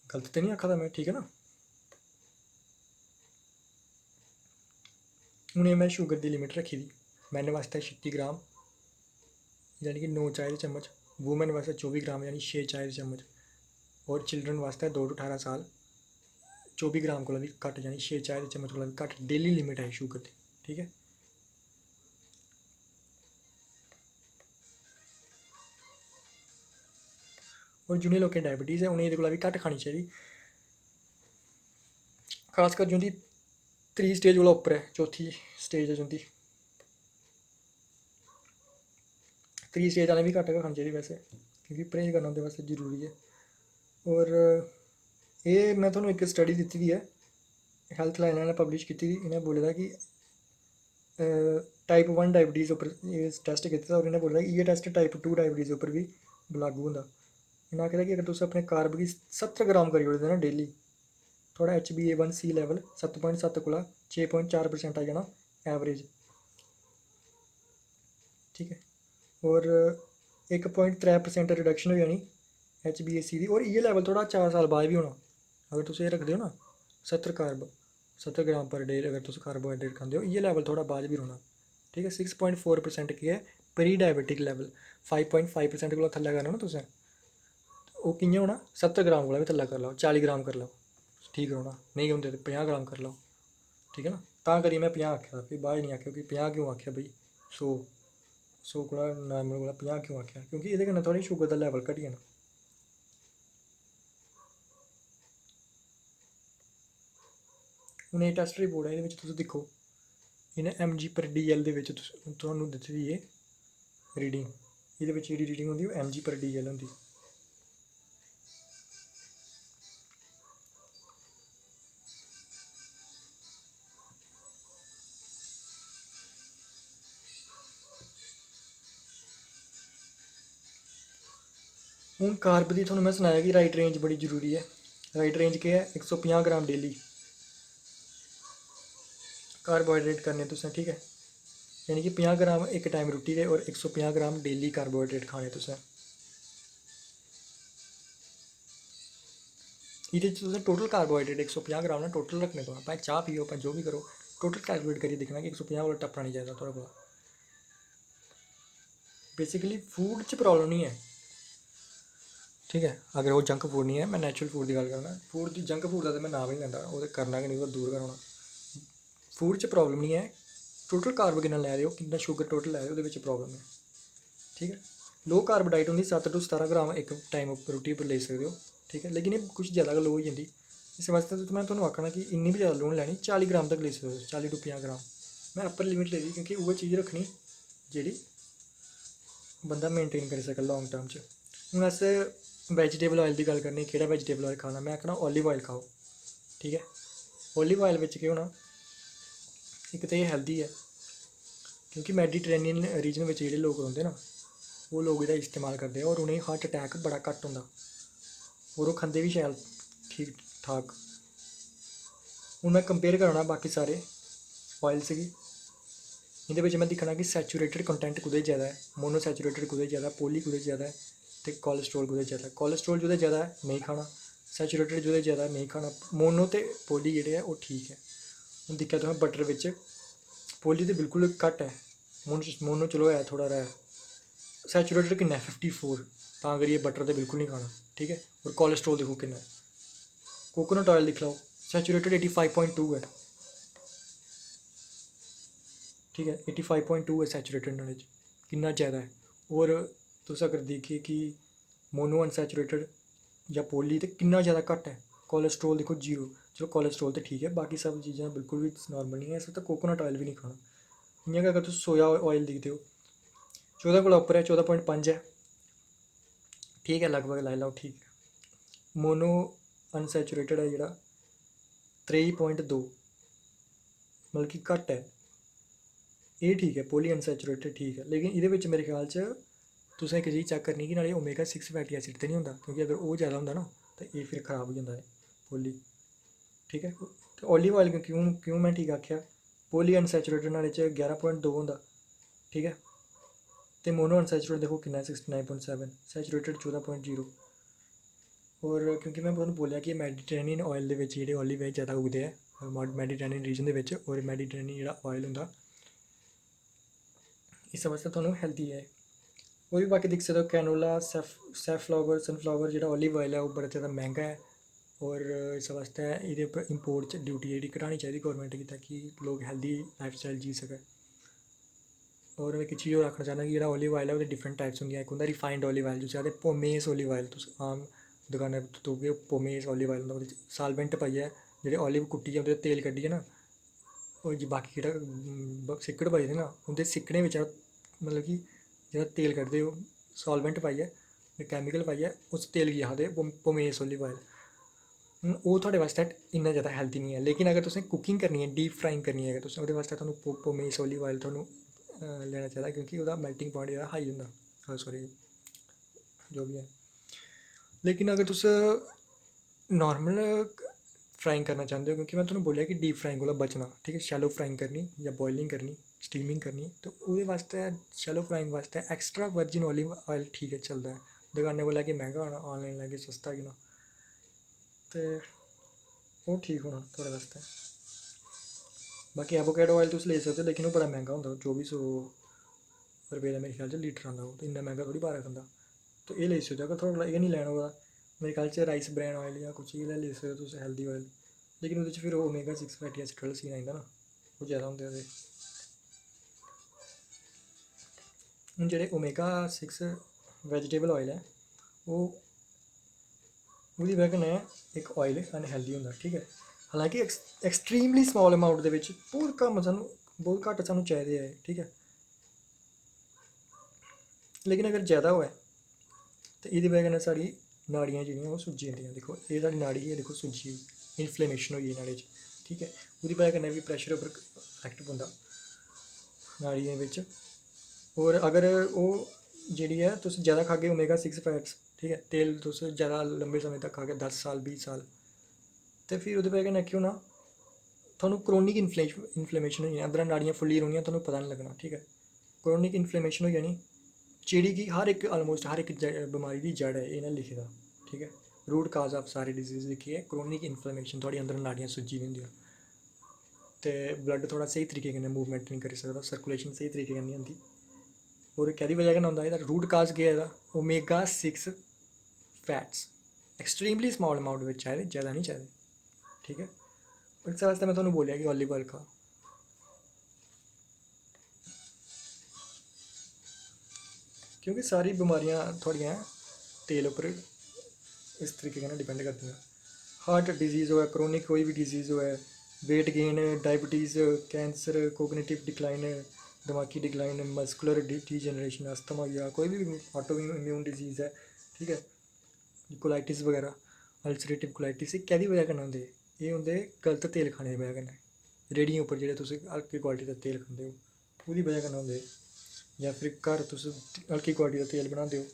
गलत तो नहीं आखा दा मैं, ठीक है ना। हून एह् मैं शुगर दी लिमिट रक्खी दी, मैन बास्तै 36 ग्राम यानी कि 9 चाय दे चम्मच, वूमेन वास्तै 24 ग्राम यानी 6 चाय दे चम्मच, और चिल्ड्रन वास्तै 2 to 18 साल 24 ग्राम कोला भी घट्ट यानी 6 चाय दे चम्मच कोला भी घट्ट डेली लिमिट है शुगर दी, ठीक है। और जिनें लोकें डायबिटीज़ है उनें एह्दे कोला भी घट्ट खानी चाहिदी, खासकर जिंदी 3 स्टेज कोला उप्पर है, चौथी स्टेज है जिंदी, 3 स्टेज आह्लें भी घट्ट गै खानी चाहिदी वैसे, क्योंकि परहेज करना उं'दे वास्तै जरूरी है। और एह् मैं थुहानूं इक स्टडी दित्ती दी है, हैल्थ लाइन ने पब्लिश कीती दी, इ'नें बोले दा कि टाइप 1 डायबिटीज़ उप्पर एह् टेस्ट कीते दा, और इ'नें बोले दा कि इ'यै टेस्ट टाइप 2 डायबिटीज़ उप्पर भी लागू होंदा। इ'नें आखेआ कि अगर तुस अपने कार्ब गी 70 ग्राम करी ओड़दे ना डेली, थोड़ा HbA1c लेवल 7.7 कोला 6.4% आई जाना एवरेज, ठीक है, और 1.3% रिडक्शन हो जानी HbA1c दी, और इ'यै लेवल थोड़ा 4 साल बाद भी होना, अगर तुस एह् रखदे हो ना 70 ग्राम पर डे अगर तुस कार्बोहाइड्रेट खांदे हो, इ'यै लेवल थोड़ा बाद भी रौह्ना, ठीक है। 6.4% केह् है प्री डायबिटिक लेवल, 5.5% कोला थल्लै करना ना तुसें, ओह् कि'यां होना, 70 ग्राम कोला भी थल्लै करी लैओ, 40 ग्राम करी लैओ, ठीक रौह्ना, नेईं होंदे ते 50 ग्राम करी लैओ, ठीक है ना। तां करियै मैं 50 आखेआ, फ्ही बाद च निं आखेआ कि 50 क्यों आखेआ भाई, 100 कोला नॉर्मल कोला 50 क्यों आखेआ, क्योंकि एह्दे कन्नै थोह्ड़ी शुगर दा लेवल घटी जाना। हून एह् टेस्ट रिपोर्ट है, एह्दे बिच्च तुस दिक्खो, इ'नें mg/dl दे बिच्च तुहानूं दित्ती दी एह् रीडिंग, एह्दे बिच्च जेह्ड़ी रीडिंग होंदी ओह् mg/dl होंदी। हून कार्ब दी थुहानूं मैं सनाया कि राइट रेंज बड़ी जरूरी है, राइट रेंज केह् है, 150 ग्राम डेली कार्बोहाइड्रेट करने तुसें, ठीक है, यानी कि 50 ग्राम इक टाइम रुट्टी दे, और 150 ग्राम डेली कार्बोहाइड्रेट खाने तुसें। एह्दे च तुसें टोटल कार्बोहाइड्रेट 150 ग्राम ना टोटल रखने पौना, भाएं चाह् पियो भाएं जो बी करो, टोटल कैलकुलेट करियै दिक्खना कि 150 कोला टप्पना निं चाहिदा थुआढ़े कोला। बेसिकली फूड च प्रॉब्लम नहीं है, ठीक है, अगर वो जंक फूड नहीं है, मैं नेचुरल फूड की गल्ल करना, फूड दी जंक फूड का तो मैं नाम ही नहीं लैंदा, ओह् ते करना गै नहीं, ओह् दूर गै रौह्ना। फूड च प्रॉब्लम नहीं है, टोटल कार्ब किन्ना लै दे हो, किन्ना शुगर टोटल लै दे हो, ओह्दे बिच्च प्रॉब्लम है, ठीक है। लो कार्ब डाइट होंदी 7 to 17 ग्राम इक टाइम उप्पर रुट्टी उप्पर लेई सकदे हो, ठीक है, लेकिन एह् कुछ ज़्यादा गै लो होई जंदी, इस बास्तै तो मैं थुहानूं आखना कि इन्नी भी ज़्यादा लो निं लैनी, 40 ग्राम तक लेई सकदे हो, 40 to 50 ग्राम मैं अप्पर लिमिट लेदी, क्योंकि उ'ऐ चीज़ रक्खनी जेह्ड़ी बंदा मेनटेन करी सकै लांग टर्म च। हून अस ਵੈਜੀਟੇਬਲ ਆਇਲ ਦੀ ਗੱਲ ਕਰਨੀ, ਕਿਹੜਾ ਵੈਜੀਟੇਬਲ ਆਇਲ ਖਾਣਾ, ਮੈਂ ਆਖਣਾ ਓਲੀਵ ਆਇਲ ਖਾਓ। ਠੀਕ ਹੈ, ਓਲੀਵ ਆਇਲ ਵਿੱਚ ਕੀ ਹੋਣਾ, ਇੱਕ ਤਾਂ ਇਹ ਹੈਲਦੀ ਹੈ क्योंकि मैडिटरेनियन रीजन में जोड़े लोग रौंह्दे ना वो लोग एह्दा इस्तेमाल करते हैं और उ'नेंगी हार्ट अटैक बड़ा घट्ट होंदा और वो खंदे भी शैल ठीक ठाक। हून मैं कंपेयर कराना बाकी सारे ऑयल्स गी, इं'दे बिच्च मैं दिक्खना कि सैचुरेटेड कंटेंट कुदै ज़्यादा है, मोनोसैचुरेटेड कुदै ज़्यादा, पोली कुदै ज़्यादा है ते कोलेस्ट्रोल कुदै ज़्यादा है। कोलेस्ट्रोल जुदे ज़्यादा है नहीं खाना, सैचुरेटेड जुदे ज़्यादा नहीं खाना, मोनो ते पोली जेह्ड़े है ओह् ठीक है। हून दिक्खेआ तुसें बटर बिच्च पोली तो बिल्कुल घट्ट है, मोनो चलो है थोड़ा रहा है। सैचुरेटेड किन्ना है 54, तां करियै बटर तो बिल्कुल नहीं खाना। ठीक है, और कोलेस्ट्रोल देखो किन्ना है। कोकोनट ऑयल दिक्ख लैओ, सैचुरेटेड 85.2 है। ठीक है, 85.2 है सैचुरेटेड नॉलेज, किन्ना ज़्यादा है। और तुस अगर दिक्खिए कि मोनो अनसैचुरेटेड या पोली तो किन्ना ज़्यादा घट्ट है। कोलेस्ट्रोल देखो 0, चलो कोलेस्ट्रोल तो ठीक है, बाकी सब चीज़ां बिल्कुल भी नॉर्मल नहीं है। इस तो कोकोनट ऑयल भी नहीं खाना। इ'यां गै अगर तुस सोया ऑयल दिखदे हो 14 कोला उप्पर है, 14.5 है, ठीक है लगभग लाई लैओ ठीक है। मोनो अनसैचुरेटेड है जेह्ड़ा 23.2 मतलब कि घट्ट है, ये ठीक है। पोली अनसैचुरेटेड ठीक है, लेकिन एह्दे बिच्च मेरे ख्याल च तुसें एक चीज़ चैक करनी कि नाले ओमेगा 6 फैटी एसिड तो नहीं होंदा, क्योंकि अगर वो ज़्यादा होंदा ना तो ये फिर खराब हो जाता है पोली। ठीक है, तो ऑलिव ऑयल क्यों मैं ठीक आखेआ, पोली अनसैचुरेटेड नाले च 11.2 होंदा। ठीक है, तो मोनो अनसैचुरेटेड देखो कितना है 69.7, सैचुरेटेड 14.0। और क्योंकि मैं तुहानूं बोलिया कि मैडिटरेनियन ऑयल दे विच जेह्ड़े ऑलिव है ज़्यादा उगदे हैं मैडिटरेनियन रीजन दे विच, और मैडिटरेनियन जेह्ड़ा ऑयल होंदा इस वास्ते तुहानूं हैल्दी है। और भी बाकी दिक्ख सकते हो कैनोला, सैफलावर, सनफ्लावर जेह्ड़ा ऑलिव ऑयल है वो बड़ा ज़्यादा मैंह्गा है, और इस वास्ते एह्दे उप्पर इंपोर्ट च ड्यूटी जेह्ड़ी घटानी चाहिदी गौरमेंट गी, ताकि लोग हैल्दी लाइफ स्टाइल जी सकें। और एक चीज़ होर आखना चाह्न्नां कि जेह्ड़ा ऑलिव ऑयल है ओह्दे डिफरेंट टाइप्स होंदियां। इक होंदा रिफाइंड ऑलिव ऑयल जिसी आखदे पोमेस ऑलिव ऑयल, तुस आम दकाना पर तुप्पगे पोमेस ऑलिव ऑयल होंदा, ओह्दे च सालवेंट पाइयै जेह्ड़े ऑलिव कुट्टियै ओह्दे तेल कड्ढियै ना, और जी बाकी जेह्ड़ा सिक्कड़ बचदे ना उं'दे सिक्कड़ें बिच्चा मतलब कि जेह्ड़ा तेल कड्ढदे ओह् सालवेंट पाइयै कैमिकल पाइयै उस तेल गी आखदे पोमेस ऑलिव ऑयल। हून ओह् थुआढ़े बास्तै इन्ना ज़्यादा हैल्दी नहीं है, लेकिन अगर तुसें कुकिंग करनी है, डीप फ्राइंग करनी है अगर तुसें, ओह्दे वास्तै तुहानूं पोमेस ऑलिव ऑयल तुहानूं लेना चाहिदा, क्योंकि ओह्दा मेल्टिंग पॉइंट जेह्ड़ा हाई होंदा। सॉरी जो भी है। लेकिन अगर तुस नॉर्मल फ्राइंग करना चाहते हो, क्योंकि मैं तुहानूं बोलेआ कि डीप फ्राइंग कोला बचना, ठीक है, शैलो फ्राइंग करनी या बॉयलिंग करनी, स्टीमिंग करनी, तो ओह्दे वास्तै शैलो फ्राइंग वास्तै एक्स्ट्रा वर्जिन ऑलिव ऑयल ठीक है चलदा है। दकानें कोला लैगे मैंह्गा होना, ऑनलाइन लैगे सस्ता होना, ते ओह् ठीक होना थुआढ़े वास्तै। बाकी एवोकेडो ऑयल तुस लेई सकदे हो, लेकिन ओह् बड़ा मैंह्गा होंदा, 2400 रुपये का मेरे ख्याल च लीटर आंदा, ओह् तो इन्ना मैंह्गा थोड़ी बारा खंदा। तो एह् लेई सकदे हो। अगर थुआढ़े कोल एह् निं लैना होगा मेरे ख्याल च राइस ब्रैन ऑयल जां कुछ एह् लेई सकदे हो तुस, हैल्दी ऑयल, लेकिन ओह्दे च फिर ओमेगा 6 फैटी एसिड आह्ला सीन आई जंदा ना, ओह् ज़्यादा होंदे ओह्दे। हून जेह्ड़े ओमेगा 6 वेजिटेबल ऑयल है ओह् ओह्दी बजह कन्नै इक ऑयल अनहेल्दी होंदा। ठीक है, हालांकि एक्सट्रीमली स्मॉल अमाउंट दे विच बहुत कम सानूं बहुत घट्ट सानूं चाहिदे ऐ। ठीक है, लेकिन अगर ज़्यादा होऐ तो एह्दी बजह कन्नै साढ़ी नाड़ियां जेह्ड़ियां ओह् सुज्जी जंदियां। दिक्खो एह् साढ़ी नाड़ी ऐ, देखो सुज्जी गेई, इन्फ्लेमेशन होई गेई नाड़ी च। ठीक है, ओह्दी बजह कन्नै बी प्रैशर उप्पर इफैक्ट पौंदा नाड़ियें बिच्च। और अगर ओह् जेह्ड़ी है तुस ज़्यादा खागे ओमेगा 6 फैट्स, ठीक है, तेल तुस ज़्यादा लंबे समय तक खागे 10 साल 20 साल, तो फिर ओह्दी बजह कन्नै केह् होना, थुआनूं क्रोनिक इन्फ्लेमेशन होई जाना, अंदरा नाड़ियां फुल्ली रौह्नियां, थुआनूं पता नहीं लगना। ठीक है, क्रोनिक इन्फ्लेमेशन होई जानी, जेह्ड़ी कि हर इक आलमोस्ट हर इक बमारी दी जड़ है, इ'नें लिखे दा। ठीक है, रूट काज ऑफ सारी डिजीज़ लिखी है क्रोनिक इन्फ्लेमेशन, थुआढ़ी अंदर नाड़ियां सुज्जी दियां होंदियां, ते ब्लड थोड़ा स्हेई तरीके कन्नै मूवमेंट नहीं करी सकदा, सर्कुलेशन स्हेई तरीके कन्नै नहीं होंदी। और कैह्दी बजह कन्नै होंदा, एह्दा रूट काज केह् है एह्दा, omega 6 fats extremely small amount बिच चाहिदे, ज़्यादा नहीं चाहिदे। ठीक है, इस वास्ते मैं तुहानूं बोलेआ कि ऑलिव ऑयल खा, क्योंकि सारी बमारियां थुआढ़ियां तेल उप्पर इस तरीके कन्नै डिपेंड करदियां। हार्ट डिजीज़ होऐ, क्रोनिक कोई भी डिजीज़ होऐ, weight gain, diabetes, cancer, cognitive decline, दमागी डिक्लाइन, मस्कुलर डिजनरेशन, अस्थमा हो गया, कोई भी ऑटो इम्यून डिजीज़ है। ठीक है, कोलाइटिस वगैरह, अल्सरेटिव कोलाइटिस कैह्दी वजह कन्नै होंदे? एह् होंदे गलत तेल खाने दी वजह कन्नै। रेह्ड़ियें उप्पर जेह्ड़े तुस हल्की क्वालिटी दा तेल खंदे हो ओह्दी वजह कन्नै होंदे। जां फिर घर तुस हल्की क्वालिटी दा तेल बनांदे हो,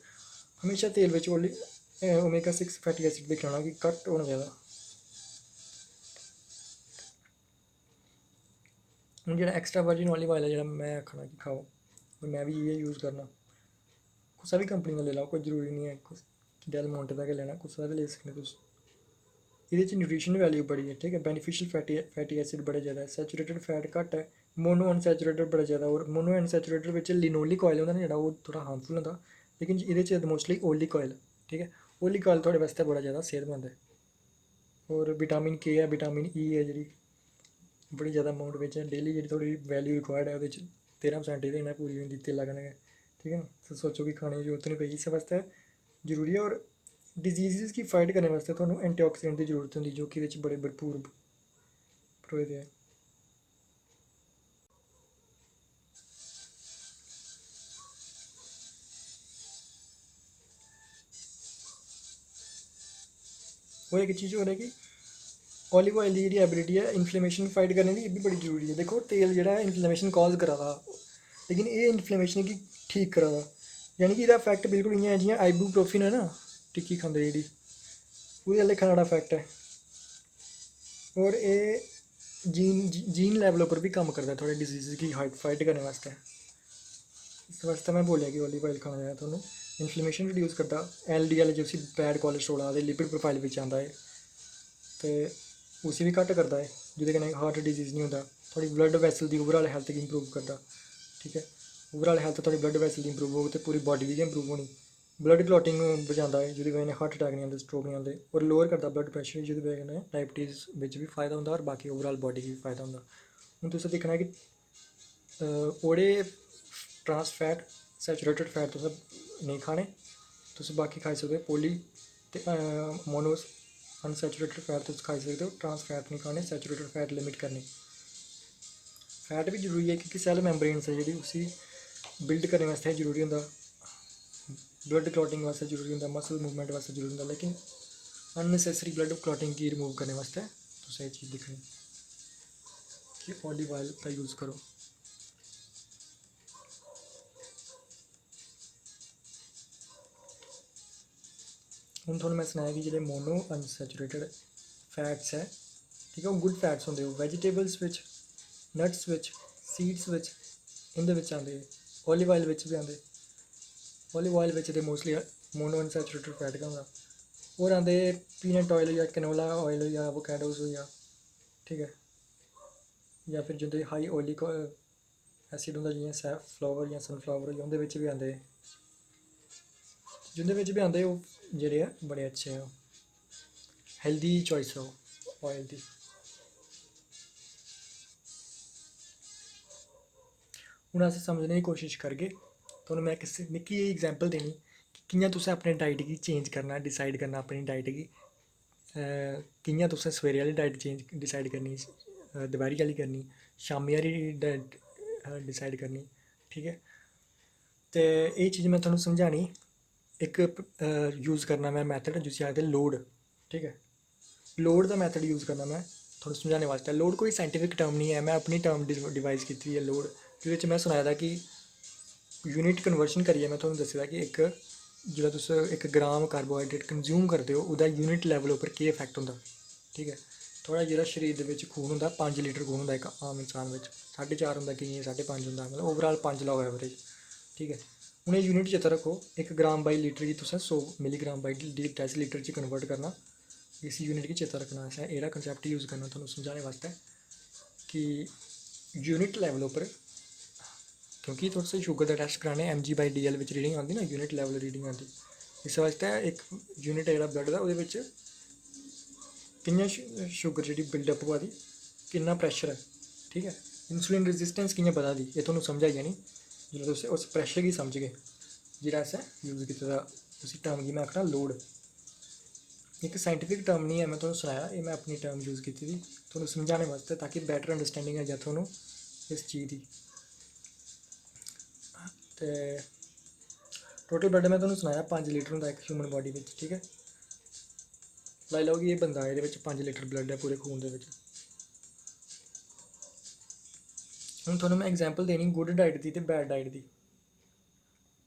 हमेशा तेल बिच ओमेगा 6 फैटी एसिड दिक्खी लैना कि घट्ट होना चाहिदा। हून जेह्ड़ा एक्स्ट्रा वर्जिन ऑलिव ऑयल है जेह्ड़ा मैं आखना कि खाओ, मैं भी इ'यै यूज़ करना। कुसै भी कंपनी दा लेई लैओ, कोई जरूरी निं है डेल मोंटे दा गै लैना, कुसै दा बी लेई सकदे तुस। एह्दे च न्यूट्रिशन वैल्यू बड़ी है, ठीक है। बेनिफिशियल फैटी एसिड बड़े ज़्यादा है, सैचुरेटेड फैट घट्ट है, मोनो अनसैचुरेटेड बड़ा ज़्यादा। और मोनो अनसैचुरेटेड बिच लिनोलिक ऑयल होंदा ना जेह्ड़ा, ओह् थोह्ड़ा हार्मफुल होंदा, लेकिन एह्दे च मोस्टली ओलिक ऑयल, ठीक है। ओलिक ऑयल थुआढ़े बास्तै बड़ा ज़्यादा सेहतमंद है। और विटामिन के है, विटामिन ई है जेह्ड़ी बड़ी ज़्यादा अमाउंट बिच है, डेली जेह्ड़ी थोड़ी वैल्यू रिक्वायर्ड है ओह्दे च 13% एह्दे कन्नै पूरी होंदी तेला कन्नै गै, ठीक है ना। तुस सोचो कि खाने दी जरूरत निं पेई, इस बास्तै जरूरी है। और डिजीज़ गी फाइट करने बास्तै थुहानूं एंटीऑक्सीडेंट दी जरूरत होंदी, जो कि एह्दे च बड़े भरपूर भरोए दे ऐ। और एक चीज़ होर है कि ऑलिव ऑयल की जेह्ड़ी एबिलिटी है इन्फ्लेमेशन फाइट करने दी, एह् बी बड़ी जरूरी है। देखो तेल जेह्ड़ा है इन्फ्लेमेशन कॉज करा दा, लेकिन एह् इन्फ्लेमेशन गी ठीक करा दा। यानी कि एह्दा इफैक्ट बिल्कुल इ'यां ऐ जियां आइबूप्रोफिन है ना, टिक्की खंदे जेह्ड़ी, ओह्दे आह्ला लेखा इफैक्ट है। और एह् जीन लेवल उप्पर भी कम्म करदा थोह्ड़े डिजीज़ गी फाइट करने बास्तै। इस बास्तै मैं बोलेआ कि ऑलिव ऑयल खाना चाहिदा थुहानूं। इन्फ्लेमेशन रिड्यूस करदा, LDL जिसी बैड कोलेस्ट्रॉल आखदे, लिपिड प्रोफाइल बिच आंदा एह्, ते उसी भी घट्ट करदा है, जेह्दे कन्नै हार्ट डिजीज़ नहीं होंदा। थोड़ी blood vessel the overall health गी इंप्रूव करदा, ठीक है। ओवरऑल हैल्थ थोड़ी ब्लड वैसल दी इंप्रूव होग तो पूरी बॉडी दी गै इंप्रूव होनी। ब्लड क्लॉटिंग बचांदा है, जेह्दी बजह कन्नै हार्ट अटैक नहीं आंदे, स्ट्रोक नहीं आंदे। और लोअर करदा ब्लड प्रैशर, जेह्दी बजह कन्नै डायबिटीज़ बिच भी फायदा होंदा और बाकी ओवरऑल बॉडी गी भी फायदा होंदा। हून तुसें दिक्खना कि ओह्ड़े ट्रांस फैट, सैचुरेटेड फैट तुसें नेईं खाने, तुस बाकी खाई सकदे हो। पोली ते मोनोस अनसैचुरेटेड फैट तुस खाई सकदे हो, ट्रांस फैट नहीं खाने, सैचुरेटेड फैट लिमिट करनी। फैट भी जरूरी है क्योंकि सैल मैम्ब्रेन्स है जेह्ड़ी, उसी बिल्ड करने वास्तै जरूरी होंदा, ब्लड क्लॉटिंग वास्तै जरूरी होंदा, मसल मूवमेंट वास्तै जरूरी होंदा। लेकिन अननेसेसरी ब्लड क्लॉटिंग गी रिमूव करने वास्तै तुसें एह् चीज़ दिक्खनी कि ऑलिव ऑयल का यूज़ करो। हून थुहानूं मैं सनाया कि जेह्ड़े मोनो अनसैचुरेटेड फैट्स है, ठीक है, ओह् गुड फैट्स होंदे, ओह् वैजीटेबल्स बिच, नट्स बिच, सीड्स बिच, इं'दे बिच आंदे, ऑलिव ऑयल बिच भी आंदे। ऑलिव ऑयल बिच ते मोस्टली मोनो अनसैचुरेटेड फैट गै होंदा। और आंदे पीनट ऑयल होई गेआ, कैनोला ऑयल होई गेआ, एवोकाडोस होई गेआ, ठीक है। या फिर जिंदे हाई ऑयलिक एसिड होंदा, जियां सैफ्लावर जां सनफ्लावर होई गेआ, उं'दे बिच बी आंदे, जिंदे बिच भी आंदे ओह् जेह्ड़े ऐ बड़े अच्छे ऐ, हेल्दी चॉइस है ओह् ऑयल दी। हून अस समझने की कोशिश करगे, थुहानूं मैं निक्की जेही एग्जांपल देनी कि कि'यां तुसें अपने डाइट गी चेंज करना, डिसाइड करना अपनी डाइट गी, कि'यां तुसें सवेरे आह्ली डाइट डिसाइड करनी, दपैह्री आह्ली करनी, शामीं आह्ली डाइट डिसाइड करनी, ठीक है। ते एह् चीज़ मैं थुहानूं समझानी, इक यूज़ करना मैं मैथड जिसी आखदे लोड, ठीक है। लोड दा मैथड यूज़ करना मैं थुहानूं समझाने वास्तै। लोड कोई साइंटिफिक टर्म नहीं है, मैं अपनी टर्म डिवाइस कीती है लोड, जेह्दे च मैं सनाए दा कि यूनिट कन्वर्शन करियै मैं थुहानूं दस्से दा कि इक जेल्लै तुस 1 ग्राम कार्बोहाइड्रेट कंज्यूम करदे हो, ओह्दा यूनिट लेवल उप्पर केह् इफैक्ट होंदा, ठीक है। थुआढ़ा जेह्ड़ा शरीर दे बिच खून होंदा, 5 लीटर खून होंदा इक आम इंसान बिच, 4.5 होंदा, केइयें 5.5 होंदा, मतलब ओवरऑल 5 लाओ एवरेज, ठीक है। हून एह् यूनिट चेता रक्खो, 1 ग्राम बाई लीटर गी तुसें 100 मिलीग्राम बाई डेसीलीटर च कन्वर्ट करना। इस यूनिट गी चेता रखना, असें एह्ड़ा कंसैप्ट यूज़ करना थुहानूं समझाने वास्तै कि यूनिट लेवल उप्पर, क्योंकि तुस शुगर दा टेस्ट कराने mg/dl बिच रीडिंग आंदी ना, यूनिट लेवल रीडिंग आंदी, इस वास्तै एक यूनिट है जेह्ड़ा ब्लड दा, ओह्दे बिच कि'यां शुगर जेह्ड़ी बिल्डअप होआ दी, किन्ना प्रैशर ऐ, ठीक है। इंसुलिन रेजिस्टेंस कि'यां बधा दी, एह् थुहानूं समझ आई जानी जिसलै तुस उस प्रैशर गी समझगे जेह्ड़ा असें यूज़ कीते दा। उसी टर्म गी मैं आखना लोड। एक साइंटिफिक टर्म नहीं है, मैं तुहानूं सनाया, एह् मैं अपनी टर्म यूज़ कीती दी थुहानूं समझाने वास्तै, ताकि बैटर अंडरस्टैंडिंग आई जा थुहानूं इस चीज़ दी। ते टोटल ब्लड मैं तुहानूं सनाया 5 लीटर होंदा इक ह्यूमन बॉडी बिच, ठीक है। लाई लैओ कि ये बंदा है, 5 लीटर ब्लड है पूरे खून दे विच। हुण तुहानूं मैं एग्जाम्पल देनी गुड डाइट दी ते bad diet the.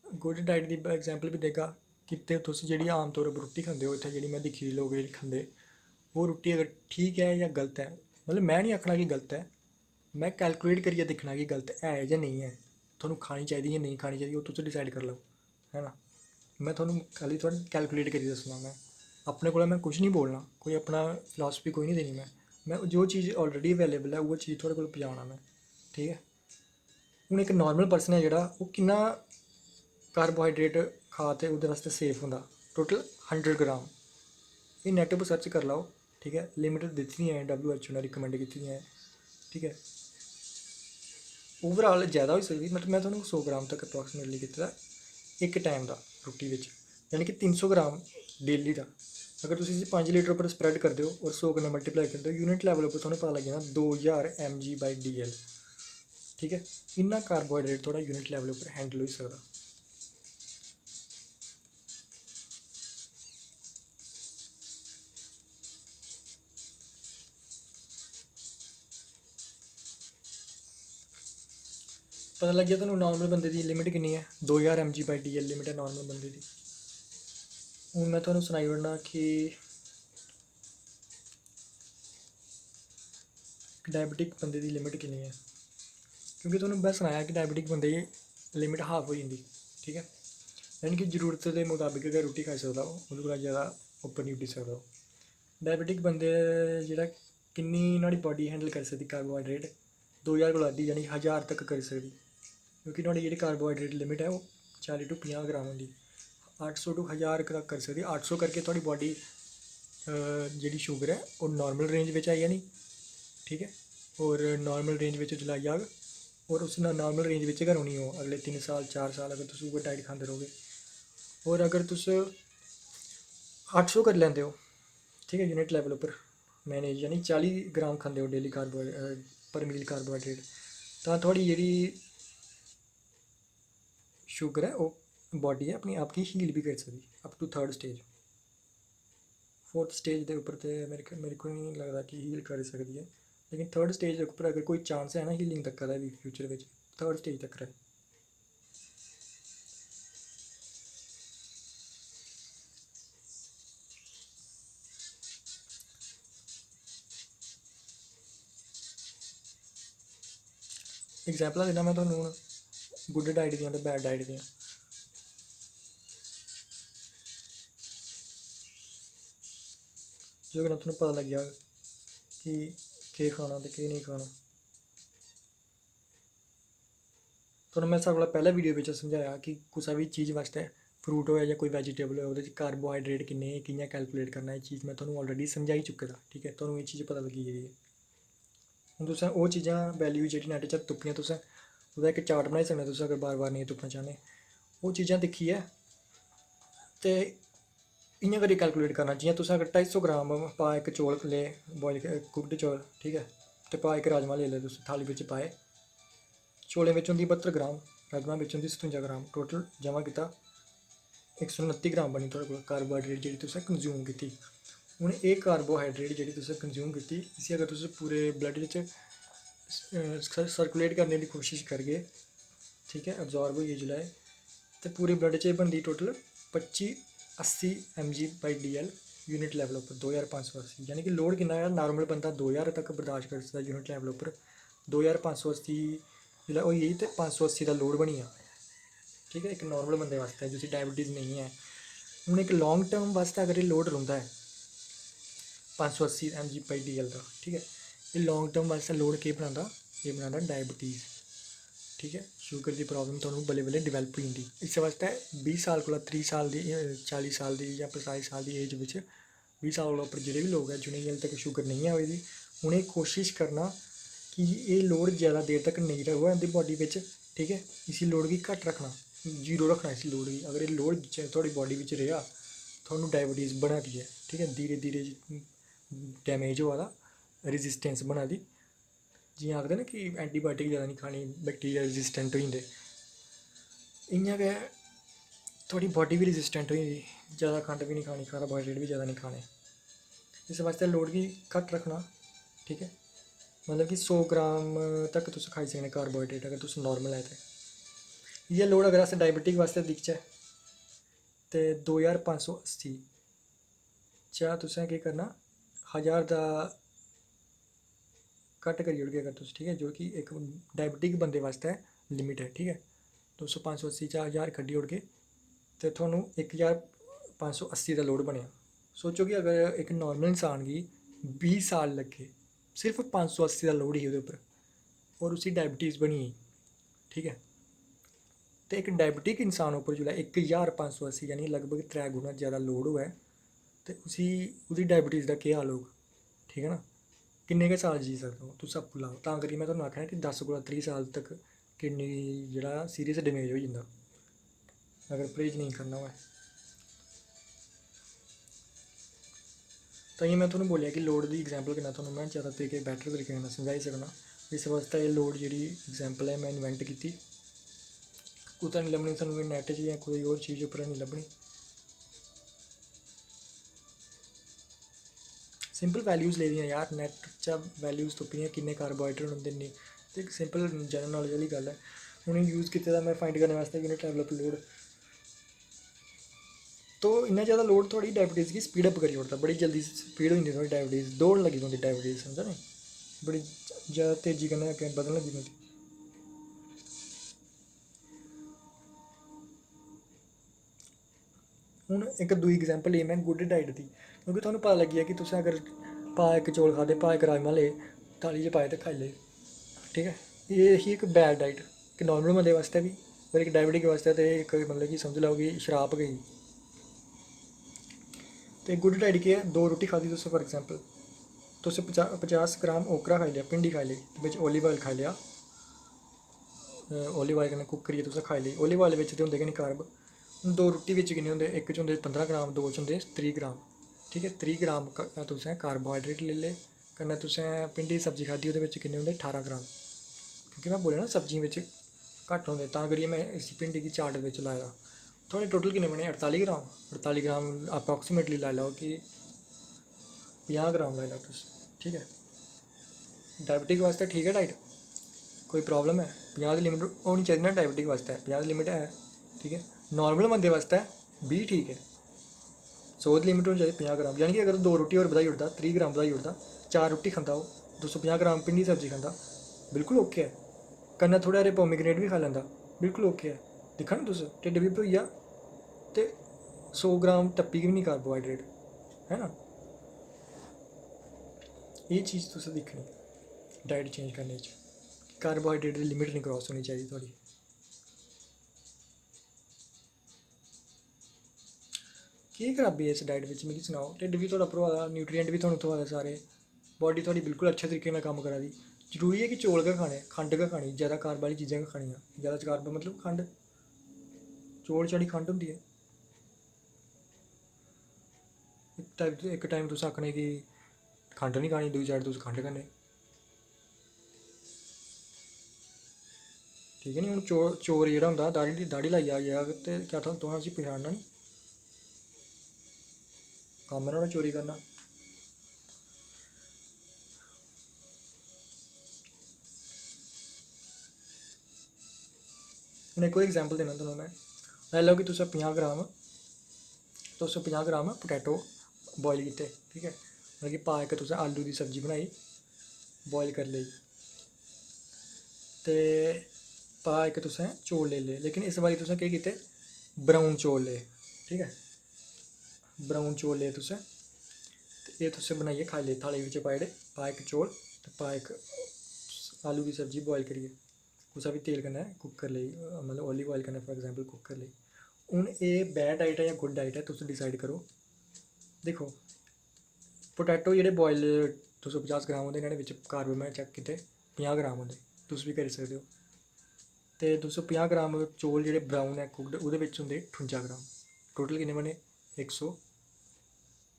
Good diet the example भी देगा कि ते तुस जेह्ड़ी आम तौर पर रुट्टी खंदे हो, इत्थै जेह्ड़ी मैं दिक्खी दी लोक जेह्ड़ी खंदे, वो रुट्टी अगर ठीक है या गलत है, मतलब मैं नहीं आखना कि गलत है, मैं कैलकुलेट करियै दिक्खना कि गलत है जां नेईं है, थुहानूं खानी चाहिदी जां नेईं खानी चाहिदी, ओह् तुस डिसाइड करी लैओ, है ना। मैं थुहानूं खाली थोह्ड़ा कैलकुलेट करियै दस्सना, मैं अपने कोला मैं कुछ नहीं बोलना, कोई अपना फिलासफी कोई नहीं देनी, मैं जो चीज़ ऑलरेडी अवेलेबल है उ'ऐ चीज़ थुआढ़े कोल पजाना मैं, ठीक है। हून इक नॉर्मल पर्सन है जेह्ड़ा ओह् किन्ना कार्बोहाइड्रेट खा ते ओह्दे वास्ते सेफ होंदा, टोटल 100 ग्राम। एह् नैट पर सर्च कर लैओ, ठीक है। लिमिट दित्ती दियां हैं WHO ने रिकमेंड कीती दियां हैं, ठीक है। ओवरऑल ज़्यादा होई सकदी, मतलब मैं थुहानूं 100 ग्राम तक अप्रोक्सीमेटली कीते दा इक टाइम दा रुट्टी बिच, यानी कि 300 ग्राम डेली दा। अगर तुम इसी 5 लीटर पर स्प्रैड करते हो और 100 कन्नै मल्टीप्लाई करते हो, यूनिट लैवल पर थुहानूं पता लगी जाना 2000 mg/dl, ठीक है। इन्ना कार्बोहाइड्रेट थोड़ा यूनिट लैवल पर हैंडल होई सकदा। पता लग गया तुहानूं नॉर्मल बंदे दी लिमिट किन्नी है, 2000 mg/dl लिमिट है नॉर्मल बंदे दी। हून मैं तुहानूं सनाई ओड़ना कि डायबिटिक बंदे दी लिमिट किन्नी है, क्योंकि तुहानूं मैं सनाया कि डायबिटिक बंदे दी लिमिट हाफ हो जंदी, ठीक है। यानी कि जरूरत के मुताबिक गै रुट्टी खाई सकदा ओह्, ओह्दे कोला ज़्यादा उप्पर नहीं उठी सकदा ओह्। डायबिटिक बंदे जेह्ड़ा किन्नी नुहाड़ी बॉडी हैंडल करी सकदी कार्बोहाइड्रेट, 2000 कोला अद्धी यानी 1000 तक करी सकदी, क्योंकि नुहाड़ी जेह्ड़ी कार्बोहाइड्रेट लिमिट है ओह् 40 to 50 ग्राम होंदी। 800 to 1000 तक करी सकदी। 800 करके थुआढ़ी बॉडी जेह्ड़ी शुगर है ओह् नॉर्मल रेंज बिच आई जानी, ठीक है। और नॉर्मल रेंज बिच जिसलै आई जाग, और उस नॉर्मल रेंज बिच गै रौह्नी ओह् अगले 3 साल 4 साल अगर तुस उ'ऐ डाइट खांदे रौह्गे। और अगर तुस 800 करी लैंदे हो, ठीक है, यूनिट लैवल उप्पर मैनेज, यानी 40 ग्राम खंदे हो डेली पर मील कार्बोहाइड्रेट, तां थुआढ़ी जेह्ड़ी शुगर है ओह् बॉडी है अपनी आप गी हील भी करी सकदी up to 3rd stage. 4th stage दे उप्पर ते मेरे को नहीं लगदा कि हील करी सकदी है, लेकिन 3rd स्टेज दे उप्पर अगर कोई चांस है ना हीलिंग तक दा भी फ्यूचर बिच, 3rd स्टेज तक है। एग्जाम्पल देना मैं तुहानूं हून गुड डाइट दियां ते बैड डाइट दियां। जेह्दे कन्नै तुहानूं पता लग्गी जाग कि केह् खाना ते केह् नेईं खाना। तुहानूं मैं सारें कोला पैह्ले वीडियो बिच समझाया कि कुसै बी चीज़ बास्तै फ्रूट होऐ जां कोई वैजीटेबल होऐ ओह्दे च कार्बोहाइड्रेट किन्ने कि'यां कैलकुलेट करना, एह् चीज़ मैं तुहानूं ऑलरेडी समझाई चुके दा, ठीक है। तुहानूं एह् चीज़ पता लग्गी गेदी है। हून तुसें ओह् चीज़ां वैल्यू जेह्ड़ी नैट चा तुप्पियां, तुसें ओह्दा इक चार्ट बनाई सकने तुस अगर बार बार नेईं तुप्पना चाह्न्ने, ओह् चीज़ां दिक्खियै ते इ'यां करियै कैलकुलेट करना। जियां तुसें अगर 250 ग्राम पा इक चौल ले बोआइल कुक्ड चौल, ठीक है, ते पा इक राजमांह् ले तुस थाली बिच पाए, चौलें बिच होंदी 72 ग्राम, राजमांह् बिच होंदी 57 ग्राम, टोटल जमा कीता 129 ग्राम बनी थुआढ़े कोल कार्बोहाइड्रेट जेह्ड़ी तुसें कंज्यूम कीती। हून एह् कार्बोहाइड्रेट जेह्ड़ी तुसें कंज्यूम कीती, इसी अगर तुस पूरे ब्लड बिच सर्कुलेट करने की कोशिश करगे, ठीक है, अब्जॉर्ब होइए जिसलै ते पूरे ब्लड च बनदी टोटल 2580 mg/dl यूनिट लैवल उप्पर 2580, यानी कि लोड किन्ना है, नॉर्मल बंदा 2000 तक बर्दाश्त करी सकदा यूनिट लैवल उप्पर। 2580 जिसलै होई गेई ते 580 दा लोड बनी गेआ, ठीक है, एक नॉर्मल बंदे वास्ते जिसी डायबिटीज़ नहीं है। हून इक लॉन्ग टर्म वास्ते अगर एह् लोड रौंह्दा है 580 mg/dl दा, ठीक है, एह् लॉन्ग टर्म वास्ते लोड केह् बनांदा, एह् बनांदा डायबिटीज़, ठीक है। शुगर की प्रॉब्लम तुहानूं बल्लें बल्लें डिवेल्प होई जंदी। इस वास्ते 20 साल कोला 30 साल दी 40 साल दी जां 45 साल दी एज बिच 20 साल कोला उप्पर जेह्ड़े बी लोग हैं जिनेंगी हाले तक शुगर नहीं है होई दी, उ'नें कोशिश करना कि एह् लोड ज़्यादा देर तक नेईं रवै उं'दी बॉडी बिच, ठीक है। इसी लोड गी घट्ट रखना, जीरो रखना इसी लोड गी। अगर एह् लोड थुआढ़ी बॉडी बिच रेहा, थुहानूं डायबिटीज़ बना दी है, ठीक है, धीरे धीरे डैमेज होआ दा, रेजिस्टेंस बना दी। जियां आखदे ना कि एंटीबायोटिक ज़्यादा नहीं खानी, बैक्टीरिया रेजिस्टेंट होई जंदे, इ'यां गै थोड़ी बॉडी बी रेजिस्टेंट होई जंदी। ज़्यादा खंड भी नहीं खानी, कार्बोहाइड्रेट भी ज़्यादा नहीं खाने। इस वास्ते लोड गी घट्ट रखना, ठीक है। मतलब कि 100 ग्राम तक तुस खाई सकने कार्बोहाइड्रेट अगर तुस नॉर्मल है ते। इ'यै लोड अगर अस डायबिटिक वास्ते दिखचै ते 2580 चा तुसें केह् करना, 1000 दा घट्ट करी ओड़गे अगर तुस, ठीक है, जो कि एक डायबिटिक बंदे वास्ते लिमिट है, ठीक है। 580 चा 1000 कड्ढी ओड़गे ते थुहानूं 1580 दा लोड बनेआ। सोचो कि अगर एक नॉर्मल इंसान गी 20 साल लग्गे सिर्फ 580 दा लोड ही ओह्दे उप्पर और उसी डायबिटीज़ बनी गेई, ठीक है। तो एक डायबिटिक इंसान उप्पर जिसलै 1580 यानी लगभग 3 गुना ज़्यादा लोड होऐ ते उसी ओह्दी डायबिटीज़ दा केह् हाल होग, ठीक है ना। किन्ने गै साल जी सकदा ओह्, तुस आपूं लाओ। तां करियै में तुहानूं आखना कि 10 कोला 30 साल तक किडनी जेह्ड़ा सीरियस डैमेज होई जंदा अगर परहेज नेईं करना होऐ। ताइयों मैं तुहानूं बोलेआ कि लोड दी एग्जाम्पल कन्नै तुहानूं मैं ज़्यादा तरीके बैटर तरीके कन्नै समझाई सकना। इस वास्ते एह् लोड जेह्ड़ी एग्जाम्पल है मैं इन्वेंट कीती, कुतै निं लब्भनी तुहानूं नैट च जां कोई होर चीज़ उप्पर निं लब्भनी। सिंपल वैल्यूज़ लेदियां यार, नैट चा वैल्यूज़ तुप्पियां किन्ने कार्बोहाइड्रेट होंदे नहीं, ते इक सिंपल जनरल नॉलेज आह्ली गल्ल है। उ'नेंगी यूज़ कीते दा मैं फाइंड करने वास्ते यूनिट लेवल उप्पर लोड। तो इन्ना ज़्यादा लोड थोड़ी डायबिटीज़ गी स्पीड अप करी ओड़दा, बड़ी जल्दी स्पीड होई जंदी थोड़ी डायबिटीज़, दौड़ लगी पौंदी डायबिटीज़, समझा नी, बड़ी ज़्यादा तेज़ी कन्नै अग्गें बधन लगी पौंदी। हून इक दूई एग्जाम्पल लेई में गुड डाइट दी, क्योंकि तुहानूं पता लग्गी गेआ कि तुसें अगर पा इक चौल खाद्धे, पा इक राजमांह् ले, थाली च पाए ते खाई ले, ठीक है। एह् ही इक बैड डाइट, कि नॉर्मल बंदे बास्तै बी और इक डायबिटिक बास्तै ते इक मतलब कि समझी लैओ कि शराप गई। ते गुड डाइट केह् है, 2 रोटी खाद्धी तुसें फॉर एग्जाम्पल, तुस 50 ग्राम ओकरा खाई लेआ, भिंडी खाई लेई, बिच ओलिव ऑयल खाई लेआ, ओलिव ऑयल कन्नै कुक करियै तुसें खाई लेई। ओलिव ऑयल बिच ते होंदे गै निं कार्ब। हून 2 रुट्टी बिच किन्ने होंदे, इक च होंदे 15 ग्राम, 2 च होंदे 30 ग्राम, ठीक है। 30 ग्राम तुसें कार्बोहाइड्रेट लेई ले, कन्नै तुसें भिंडी दी सब्जी खाद्धी ओह्दे बिच किन्ने होंदे 18 ग्राम, क्योंकि मैं बोलेआ ना सब्जियें बिच घट्ट होंदे, तां करियै मैं इस भिंडी गी चार्ट बिच लाया। थुआढ़े टोटल किन्ने बने 48 ग्राम, 48 ग्राम अप्रोक्सीमेटली लाई लैओ कि 50 ग्राम लाई लैओ तुस, ठीक है। डायबिटिक वास्ते ठीक है डाइट, कोई प्रॉब्लम है, 50 दी लिमिट होनी चाहिए ना डायबिटिक वास्ते, 50 दी लिमिट है, ठीक है। नॉर्मल बंदे वास्ते 20 ठीक है, 100 दी लिमिट होनी चाहिए 50 ग्राम, यानी कि अगर 2 रोटी होर बधाई ओड़दा, 30 ग्राम बधाई ओड़दा, 4 रोटी खंदा ओह्, 250 ग्राम भिंडी दी सब्जी खंदा, बिल्कुल ओके है। कन्नै थोड़े हारे पोमीग्रेनेट बी खाई लैंदा, बिल्कुल ओके है। दिक्खा ना तुस, ढिड्ड बी भरोई जा ते 100 ग्राम टप्पी गै नहीं कार्बोहाइड्रेट, है ना। एह् चीज़ तुसें दिक्खनी डाइट चेंज करने च, कार्बोहाइड्रेट दी लिमिट नहीं क्रॉस होनी चाहिदी थुआढ़ी। केह् खराबी है इस डाइट बिच, मिगी सनाओ। ढिड्ड बी थोड़ा भरोआ दा, न्यूट्रिएंट बी थुहानूं थ्होआ दे सारे, बॉडी थुआढ़ी बिल्कुल अच्छे तरीके कन्नै कम्म करा दी। जरूरी है कि चौल गै खाने, खंड गै खानी, ज़्यादा कार्ब आह्ली चीज़ां गै खानियां, ज़्यादा कार्ब मतलब खंड, चौल छड़ी खंड होंदी है। इक टाइम तुस आखने कि खंड नहीं खानी, दूई साइड तुस खंड खन्ने, ठीक है नी। हून चोर जेह्ड़ा होंदा दाड़ी लाइयै आई जाह्ग ते क्या तुसें उसी पछाड़ना नहीं, कम्म है नुहाड़ा चोरी करना। हून इक होर एग्जाम्पल देना तुसें मैं, लाई लैओ कि तुसें 50 ग्राम पोटैटो बॉयल कीते, ठीक है। मतलब कि पा इक तुसें आलू दी सब्जी बनाई, बॉयल करी लेई, ते पा इक तुसें चौल लेई ले, लेकिन इस बारी तुसें केह् कीते, ब्राउन चौल ले, ठीक है। ब्राउन चौल ले तुसें, ते एह् तुसें बनाइयै खाई ले, थाली बिच पाई ओड़े, पा इक चौल ते पा इक आलू दी सब्जी बॉयल करियै कुसै बी तेल कन्नै कुक करी लेई, मतलब ओलिव ऑयल कन्नै फॉर एग्जाम्पल कुक करी लेई। हून एह् बैड डाइट है जां गुड डाइट है, तुस डिसाइड करो। देखो पोटैटो जेह्ड़े बॉयल 250 ग्राम होंदे, इन्हाड़े बिच कार्ब में चेक कीते 50 ग्राम होंदे, तुस बी करी सकदे हो। ते 250 ग्राम चौल जेह्ड़े ब्राउन है कुकड, ओह्दे बिच होंदे 58 ग्राम, टोटल किन्ने बने 100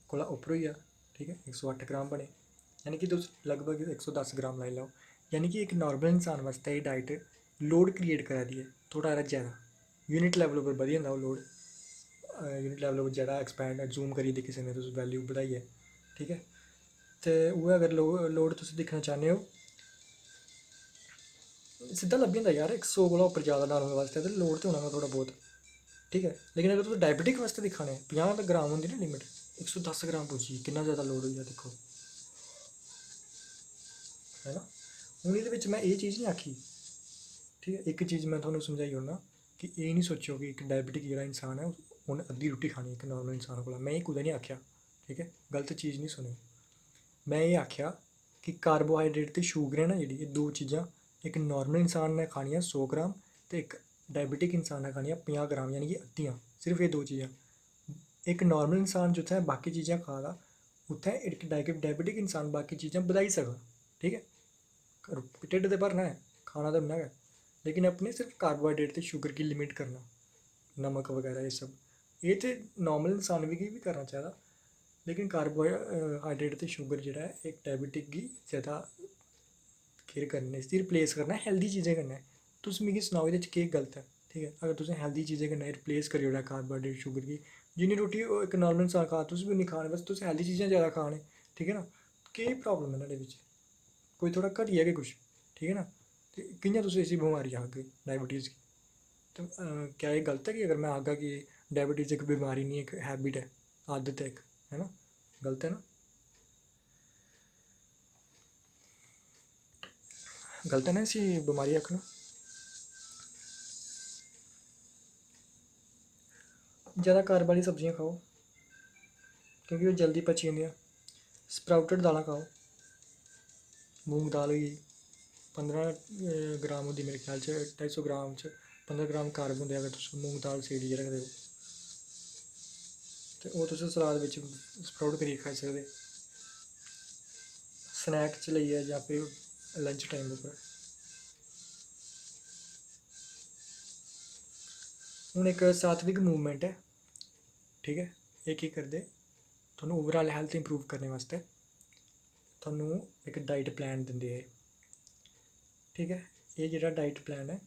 कोला उप्पर होई गेआ, ठीक है। 108 ग्राम बने, यानी कि तुस लगभग 110 ग्राम लाई लैओ। यानी कि एक नॉर्मल इंसान वास्ते एह् डाइट लोड क्रिएट करा दी है थोड़ा हारा ज़्यादा, यूनिट लैवल उप्पर बधी जंदा ओह् लोड, यूनिट लैवल उप्पर ज़्यादा एक्सपैंड जूम करियै दिक्खी सकदे तुस वैल्यू बधाइयै, ठीक है। ते उ'ऐ अगर लोड तुस दिक्खना चाह्न्ने हो सिद्धा लब्भी जंदा यार 100 कोला उप्पर ज़्यादा नॉर्मल वास्ते ते लोड ते होना गै थोह्ड़ा बहुत, ठीक है। लेकिन अगर तुस डायबिटिक वास्ते दिक्खा ने 50 ग्राम होंदी ना लिमिट, 110 ग्राम पुज्जी किन्ना ज़्यादा लोड होई गेआ दिक्खो, है ना। हून एह्दे बिच्च में एह् चीज़ नहीं आखी, ठीक है। एक चीज़ मैं थुआनूं समझाई ओड़ना कि एह् नहीं सोचो कि एक डायबिटिक जेह्ड़ा इंसान है उन्नै अद्धी रुट्टी खानी इक नॉर्मल इंसान कोला, मैं एह् कुदै नहीं आखेआ, ठीक है। गलत चीज़ नहीं सुनो, मैं एह् आखेआ कि कार्बोहाइड्रेट ते शुगर है ना जेह्ड़ी एह् दो चीज़ां इक नॉर्मल इंसान ने खानियां 100 ग्राम ते इक डायबिटिक इंसान ने खानियां 50 ग्राम, यानी कि अद्धियां, सिर्फ एह् दो चीज़ां। इक नॉर्मल इंसान जित्थें बाकी चीज़ां खा दा उत्थें इक डायबिटिक इंसान बाकी चीज़ां बधाई सकदा, ठीक है। ढिड्ड ते भरना है, खाना ते उन्ना गै, लेकिन अपने सिर्फ कार्बोहाइड्रेट ते शुगर गी लिमिट करना, नमक वगैरह ये सब, ये ते नॉर्मल इंसान गी भी करना चाहिदा। लेकिन कार्बोहाइड्रेट ते शुगर जेह्ड़ा ऐ एक डायबिटिक गी ज़्यादा केयर करने इसी रिप्लेस करना हेल्दी चीज़ें कन्नै। तुस मिगी सनाओ एह्दे च केह् गलत है, ठीक है। अगर तुसें हेल्दी चीज़ें कन्नै रिप्लेस करी ओड़ेआ कार्बोहाइड्रेट शुगर गी, जिन्नी रुट्टी इक नॉर्मल इंसान खा तुस बी उन्नी खाने, बस तुस हेल्दी चीज़ां ज़्यादा खाने, ठीक है ना। केह् प्रॉब्लम है नुहाड़े बिच्च, कोई थोह्ड़ा घटिया गै कुछ, ठीक है ना। ते कि'यां तुस इसी बमारी आखगे डायबिटीज़ गी, तो क्या एह् गलत है कि अगर मैं आखगा कि डायबिटीज़ एक बीमारी नहीं एक हैबिट है, आदत है एक, है ना, गलत है ना, गलत है ना इसी बमारी आखना। ज़्यादा कार्ब वाली सब्जियां खाओ क्योंकि वो जल्दी पची जंदियां। स्प्राउटेड दालां खाओ, मूंग दाल होई गेई 15 ग्राम होंदी मेरे ख्याल च, 250 ग्राम च 15 ग्राम कार्ब होंदे अगर तुस मूंग दाल सेड़ियै रखदे हो, ते ओह् तुस सलाद बिच्च स्प्राउट करियै खाई सकदे स्नैक च लेइयै जां फिर लंच टाइम उप्पर। हून इक सात्विक मूवमेंट है, ठीक है। एह् केह् करदे, थुआनूं ओवरऑल हैल्थ इंप्रूव करने वास्ते थुआनूं इक डाइट प्लान दिंदे एह्, ठीक है। एह् जेह्ड़ा डाइट प्लान है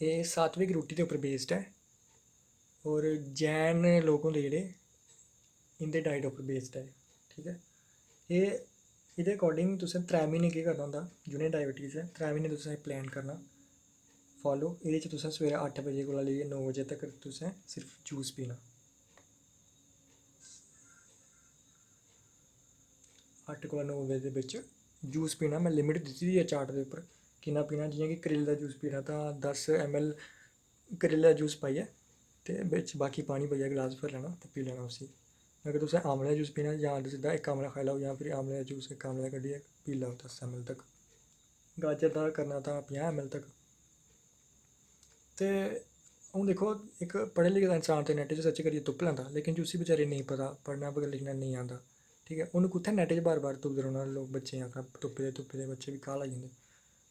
एह् सात्विक रुट्टी दे उप्पर बेस्ड ऐ, और जैन लोक होंदे जेह्ड़े इं'दे डाइट उप्पर बेस्ड ऐ, ठीक ऐ। एह् एह्दे अकार्डिंग तुसें 3 म्हीने केह् करना होंदा, जि'नें डायबिटीज़ ऐ 3 म्हीने तुसें प्लान करना फॉलो। एह्दे च तुसें सवेरे 8 बजे कोला लेइयै 9 बजे तक तुसें सिर्फ जूस पीना, 8 कोला 9 बजे दे बिच्च जूस पीना। मैं लिमिट दित्ती दी ऐ चार्ट दे उप्पर किन्ना पीना, जि'यां कि करेले दा जूस पीना तां 10 ml करेले दा जूस पाइयै ते बिच्च बाकी पानी पाइयै गलास भरी लैना ते पी लैना उसी। अगर तुसें आमले दा जूस पीना जां सिद्धा इक आमला खाई लैओ, जां फिर आमले दा जूस इक आमला कड्ढियै पी लैओ 10 ml तक। गाजर दा करना तां 50 ml तक। ते हून दिक्खो इक पढ़े लिखे दा इंसान ते नेट च सर्च करियै तुप्पी लैंदा, लेकिन जिसी बेचारे नेईं पता पढ़ना लिखना नेईं आंदा, ठीक ऐ, उन्नै कुत्थै नेट च बार बार तुपदे रौह्ना, लोक बच्चें गी आखना तुप्पदे बच्चे बी घाऽ लाई जंदे।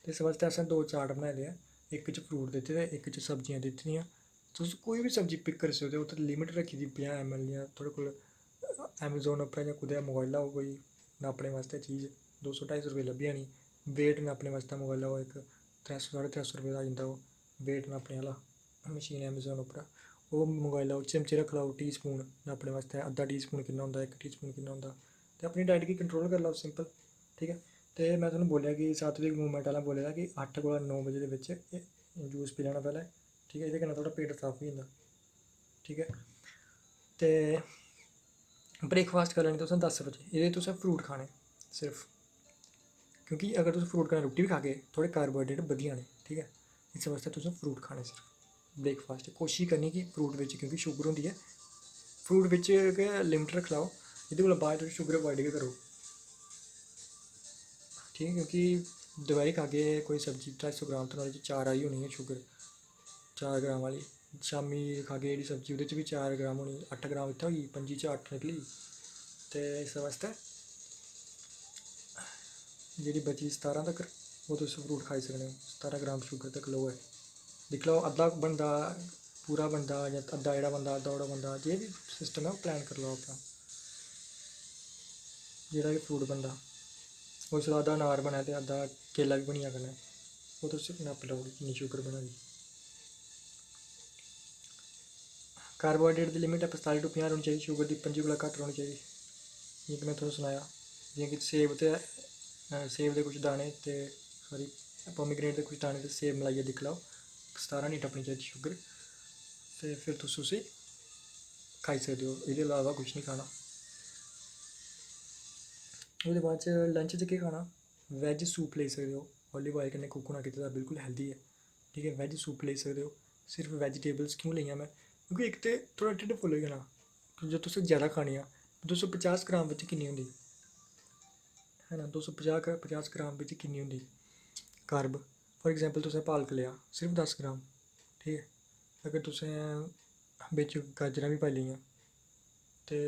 ते इस बास्तै असें 2 चार्ट बनाए दे ऐ, इक च फ्रूट दित्ते दे इक च सब्जियां दित्ती दियां। तुस कोई बी सब्जी पिक करी सकदे हो, उत्थै लिमिट रक्खी दी 50 ml, जां थुआढ़े कोल अमेजोन उप्परा जां कुदै मंगवाई लैओ कोई नापने वास्ते चीज़ 200-250 रपेऽ लब्भी जानी। वेट नापने वास्तै मंगवाई लैओ इक 300-350 रपेऽ दा आई जंदा ओह् वेट नापने आह्ला मशीन अमेजोन उप्परा, ओह् मंगवाई लैओ। चिमचे रक्खी लैओ, टी स्पून नापने वास्तै अद्धा टी स्पून किन्ना होंदा, 1 टी स्पून किन्ना होंदा, ते अपनी डाइट गी कंट्रोल करी लैओ सिंपल, ठीक ऐ। ते मैं तुहानूं बोलेआ कि सात्विक मूवमेंट आह्ला बोले दा कि 8 कोला 9 बजे दे बिच्च जूस पी लैना पैह्लें, ठीक ऐ। एह्दे कन्नै थोह्ड़ा पेट साफ होई जंदा, ठीक ऐ। ते ब्रेकफास्ट करी लैनी तुसें 10 बजे, एह्दे तुसें फ्रूट खाने सिर्फ, क्योंकि अगर तुस फ्रूट कन्नै रुट्टी बी खागे थोह्ड़े कार्बोहाइड्रेट बधी जाने, ठीक ऐ। इस बास्तै तुसें फ्रूट खाने सिर्फ ब्रेकफास्ट, कोशिश करनी कि फ्रूट बिच्च क्योंकि शुगर होंदी ऐ, फ्रूट बिच्च गै लिमिट रक्खी लैओ, एह्दे कोला बाद तुस शुगर अवॉइड गै करो, ठीक ऐ। क्योंकि दपैह्री खागे कोई सब्जी 250 ग्राम ते नुहाड़े च 4 आई होनी ऐ शुगर, 4 ग्राम आह्ली। शामीं खागे जेह्ड़ी सब्जी ओह्दे च बी 4 ग्राम होनी, 8 ग्राम इत्थै होई 25 च 8 निकली। ते इस बास्तै जेह्ड़ी बची 17 तक्कर ओह् तुस फ्रूट खाई सकने हो, 17 ग्राम शुगर तक लो ऐ। दिक्खी लैओ अद्धा बनदा पूरा बनदा जां अद्धा जेह्ड़ा बनदा अद्धा ओह्ड़ा बनदा, जे बी सिस्टम है ओह् प्लान करी लैओ अपना, जेह्ड़ा बी फ्रूट बनदा होई सकदा अद्धा अनार बनै ते अद्धा केला बी बनी जा कन्नै, ओह् तुस नापी लैओ किन्नी शुगर बना दी। कार्बोहाइड्रेट दी लिमिट 45 to 50 रौह्नी चाहिदी, शुगर दी 25 कोला घट्ट रौह्नी चाहिदी। जियां कि मैं तुसें सनाया, जियां कि सेब दे कुछ दाने ते सॉरी पोमीग्रेनेट दे कुछ दाने ते सेब मलाइयै दिक्खी लैओ, 17 नहीं टप्पनी चाहिदी शुगर, ते फिर तुस उसी खाई सकदे हो, एह्दे अलावा कुछ नहीं खाना। ओह्दे बाद च लंच च केह् खाना, वैज सूप लेई सकदे हो, ऑलिव ऑयल कन्नै कुक होना कीते दा, बिल्कुल हेल्दी है, ठीक है। वैज सूप लेई सकदे हो। सिर्फ वैजिटेबल्स क्यों लेइयां मैं, क्योंकि इक ते थोह्ड़ा ढिड्ड फुल होई जाना, जो तुसें ज़्यादा खानी आ। 250 ग्राम बिच्च किन्नी होंदी है ना, 250 ग्राम बिच्च किन्नी होंदी कार्ब। फॉर एग्जांपल तुसें पालक लेआ, सिर्फ 10 ग्राम, ठीक है। अगर तुसें बिच्च गाजरां भी पाई लेइयां ते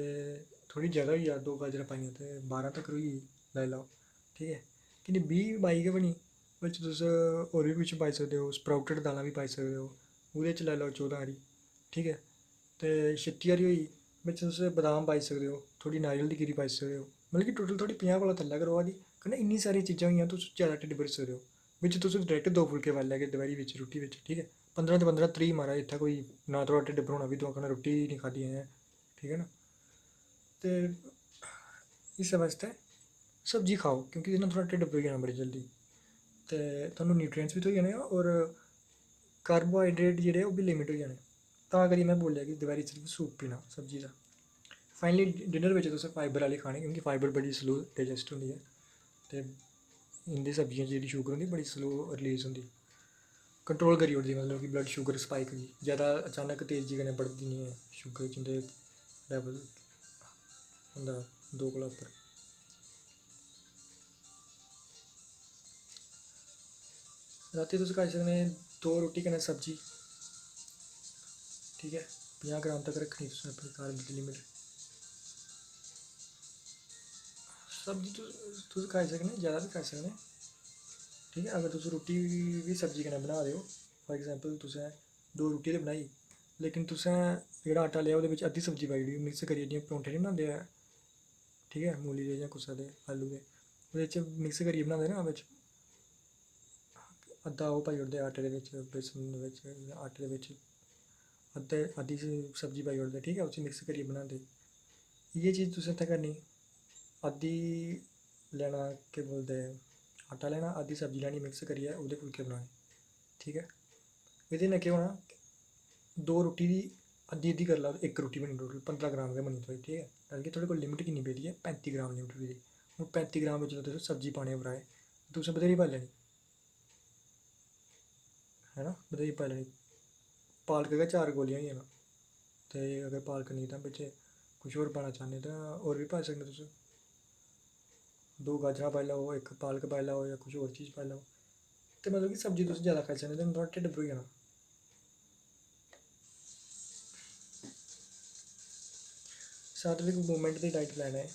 थोड़ी ज़्यादा होई जा, 2 गाजरां पाइयां ते 12 तक होई गेई, लाई लैओ, ठीक है। किन्नी 20-22 गै बनी, बिच्च तुस होर बी कुछ पाई सकदे हो, स्प्राउटेड दालां भी पाई सकदे हो, ओह्दे च लाई लैओ 14 हारी, ठीक है। ते 36 हारी होई, बिच्च तुस बदाम पाई सकदे हो, थोड़ी नारियल दी गिरी पाई सकदे हो, मतलब कि टोटल थोड़ी 50 कोला थल्लै करोआ दी, कन्नै इन्नी सारी चीज़ां होइयां, तुस ज़्यादा ढिड्ड भरी सकदे हो। बिच्च तुस डायरेक्ट 2 फुल्के पाई लैगे दपैह्री बिच्च रुट्टी बिच्च, ठीक है। 15 ते 15 30 महाराज, इत्थै कोई ना थोड़ा ढिड्ड भरोना भी, तुआं कन्नै रुट्टी नहीं खाद्धी ऐ, ठीक है ना। ते इस बास्तै सब्जी खाओ, क्योंकि इन्ना थोड़ा ढिड्ड भरी जाना बड़ी जल्दी, ते थुआनूं न्यूट्रिएंट्स भी थ्होई जाने, और कार्बोहाइड्रेट जेह्ड़े ओह् बी लिमिट होई जाने। तां करियै मैं बोलेआ कि दपैह्री सिर्फ सूप पीना सब्जी दा। फाइनली डिनर बिच्च तुसें फाइबर आह्ली खानी, क्योंकि फाइबर बड़ी स्लो डाइजैस्ट होंदी ऐ, ते इं'दी सब्जियें च जेह्ड़ी शुगर होंदी बड़ी स्लो रिलीज़ होंदी, कंट्रोल करी ओड़दी, मतलब कि ब्लड शुगर स्पाइक गी ज़्यादा अचानक तेज़ी कन्नै बढ़दी नहीं ऐ शुगर, जिंदे लैवल होंदा 2 कोला उप्पर। रातीं तुस खाई सकने 2 रोटी कन्नै सब्जी, ठीक है। 50 ग्राम तक रक्खनी तुसें अपनी कार्ब दी लिमिट। सब्जी तुस खाई सकने, ज़्यादा बी खाई सकने, ठीक है। अगर तुस रुट्टी बी सब्जी कन्नै बना दे हो, फॉर एग्जांपल तुसें 2 रुट्टी ते बनाई, लेकिन तुसें जेह्ड़ा आटा लेआ ओह्दे बिच्च अद्धी सब्जी पाई ओड़ी मिक्स करियै, जियां परौंठे निं बनांदे ऐ, ठीक है, मूली दे जां कुसै दे आलू दे, ओह्दे च मिक्स करियै बनांदे ना, बिच्च अद्धा ओह् पाई ओड़दे आटे दे बिच्च, बेसन दे बिच्च, आटे दे बिच्च अद्धी सब्जी पाई ओड़दे, ठीक ऐ, उसी मिक्स करियै बनांदे। इ'यै चीज़ तुसें इत्थै करनी, अद्धी लैना, केह् बोलदे, आटा लैना, अद्धी सब्जी लैनी, मिक्स करियै ओह्दे फुल्के बनाने, ठीक ऐ। एह्दे कन्नै केह् होना, 2 रुट्टी दी अद्धी करी लैओ, 1 रुट्टी बनी टोटल 15 ग्राम गै बनी थोआड़ी, ठीक ऐ। मतलब कि थुआढ़े कोल लिमिट किन्नी पेदी ऐ, 35 ग्राम लिमिट पेदी। हून 35 ग्राम बिच्च तुस सब्जी पाने उप्परा तुसें बथेरी पाई लैनी, है ना, बथेरी पाई लैनी। पालक गै 4 कौलियां होई जाना, ते अगर पालक नेईं तां बिच्च कुछ होर पाना चाह्न्ने तां होर बी पाई सकने तुस, 2 गाजरां पाई लैओ, 1 पालक पाई लैओ, जां कुछ होर चीज़ पाई लैओ, ते मतलब कि सब्जी तुस ज़्यादा खाई सकने, ते थोह्ड़ा ढिड्ड भरोई जाना। सात्विक मूवमेंट दी डाइट प्लान है,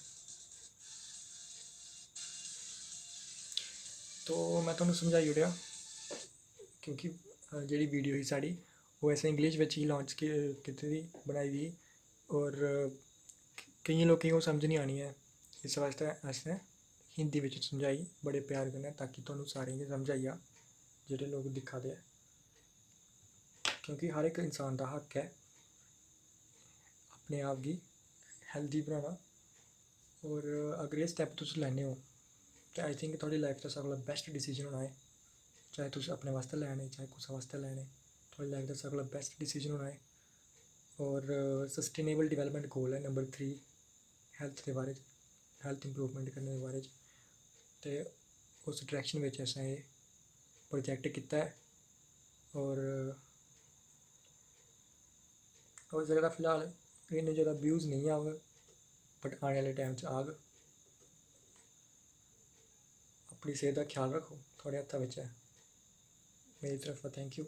तो मैं तुहानूं समझाई ओड़ेआ, क्योंकि जेह्ड़ी वीडियो ही साढ़ी ओह् असें इंग्लिश बिच्च ही लांच कीती दी, बनाई दी, और केइयें लोकें गी ओह् समझ नहीं आनी ऐ, इस बास्तै असें हिंदी बिच्च समझाई बड़े प्यार कन्नै, ताकि तुहानूं सारें गी समझ आई जा जेह्ड़े लोग दिक्खा दे ऐ, क्योंकि हर इक इंसान दा हक्क ऐ अपने आप गी हैल्दी बनाना। और अगर एह् स्टैप तुस लैन्ने हो, ते आई थिंक थुआढ़ी लाइफ दा सारें कोला बैस्ट डिसीजन होना है, चाहे तुस अपने वास्तै लैने, चाहे कुसै वास्तै लैने, थुआढ़ी लाइफ दा सारें कोला बैस्ट डिसीजन होना है। और सस्टेनेबल डिवैलपमेंट गोल है नंबर 3 हैल्थ दे बारे च, हैल्थ इंप्रूवमेंट करने दे बारे च, ते उस डायरैक्शन बिच्च असें एह् प्रोजैक्ट कीता ऐ। और हो सकदा फिलहाल इन्ने ज़्यादा व्यूज़ नेईं आग, बट आने आह्ले टाइम च आग। अपनी सेह्त दा ख्याल रक्खो, थुआढ़े हत्था बिच्च ऐ। मेरी तरफा थैंक यू।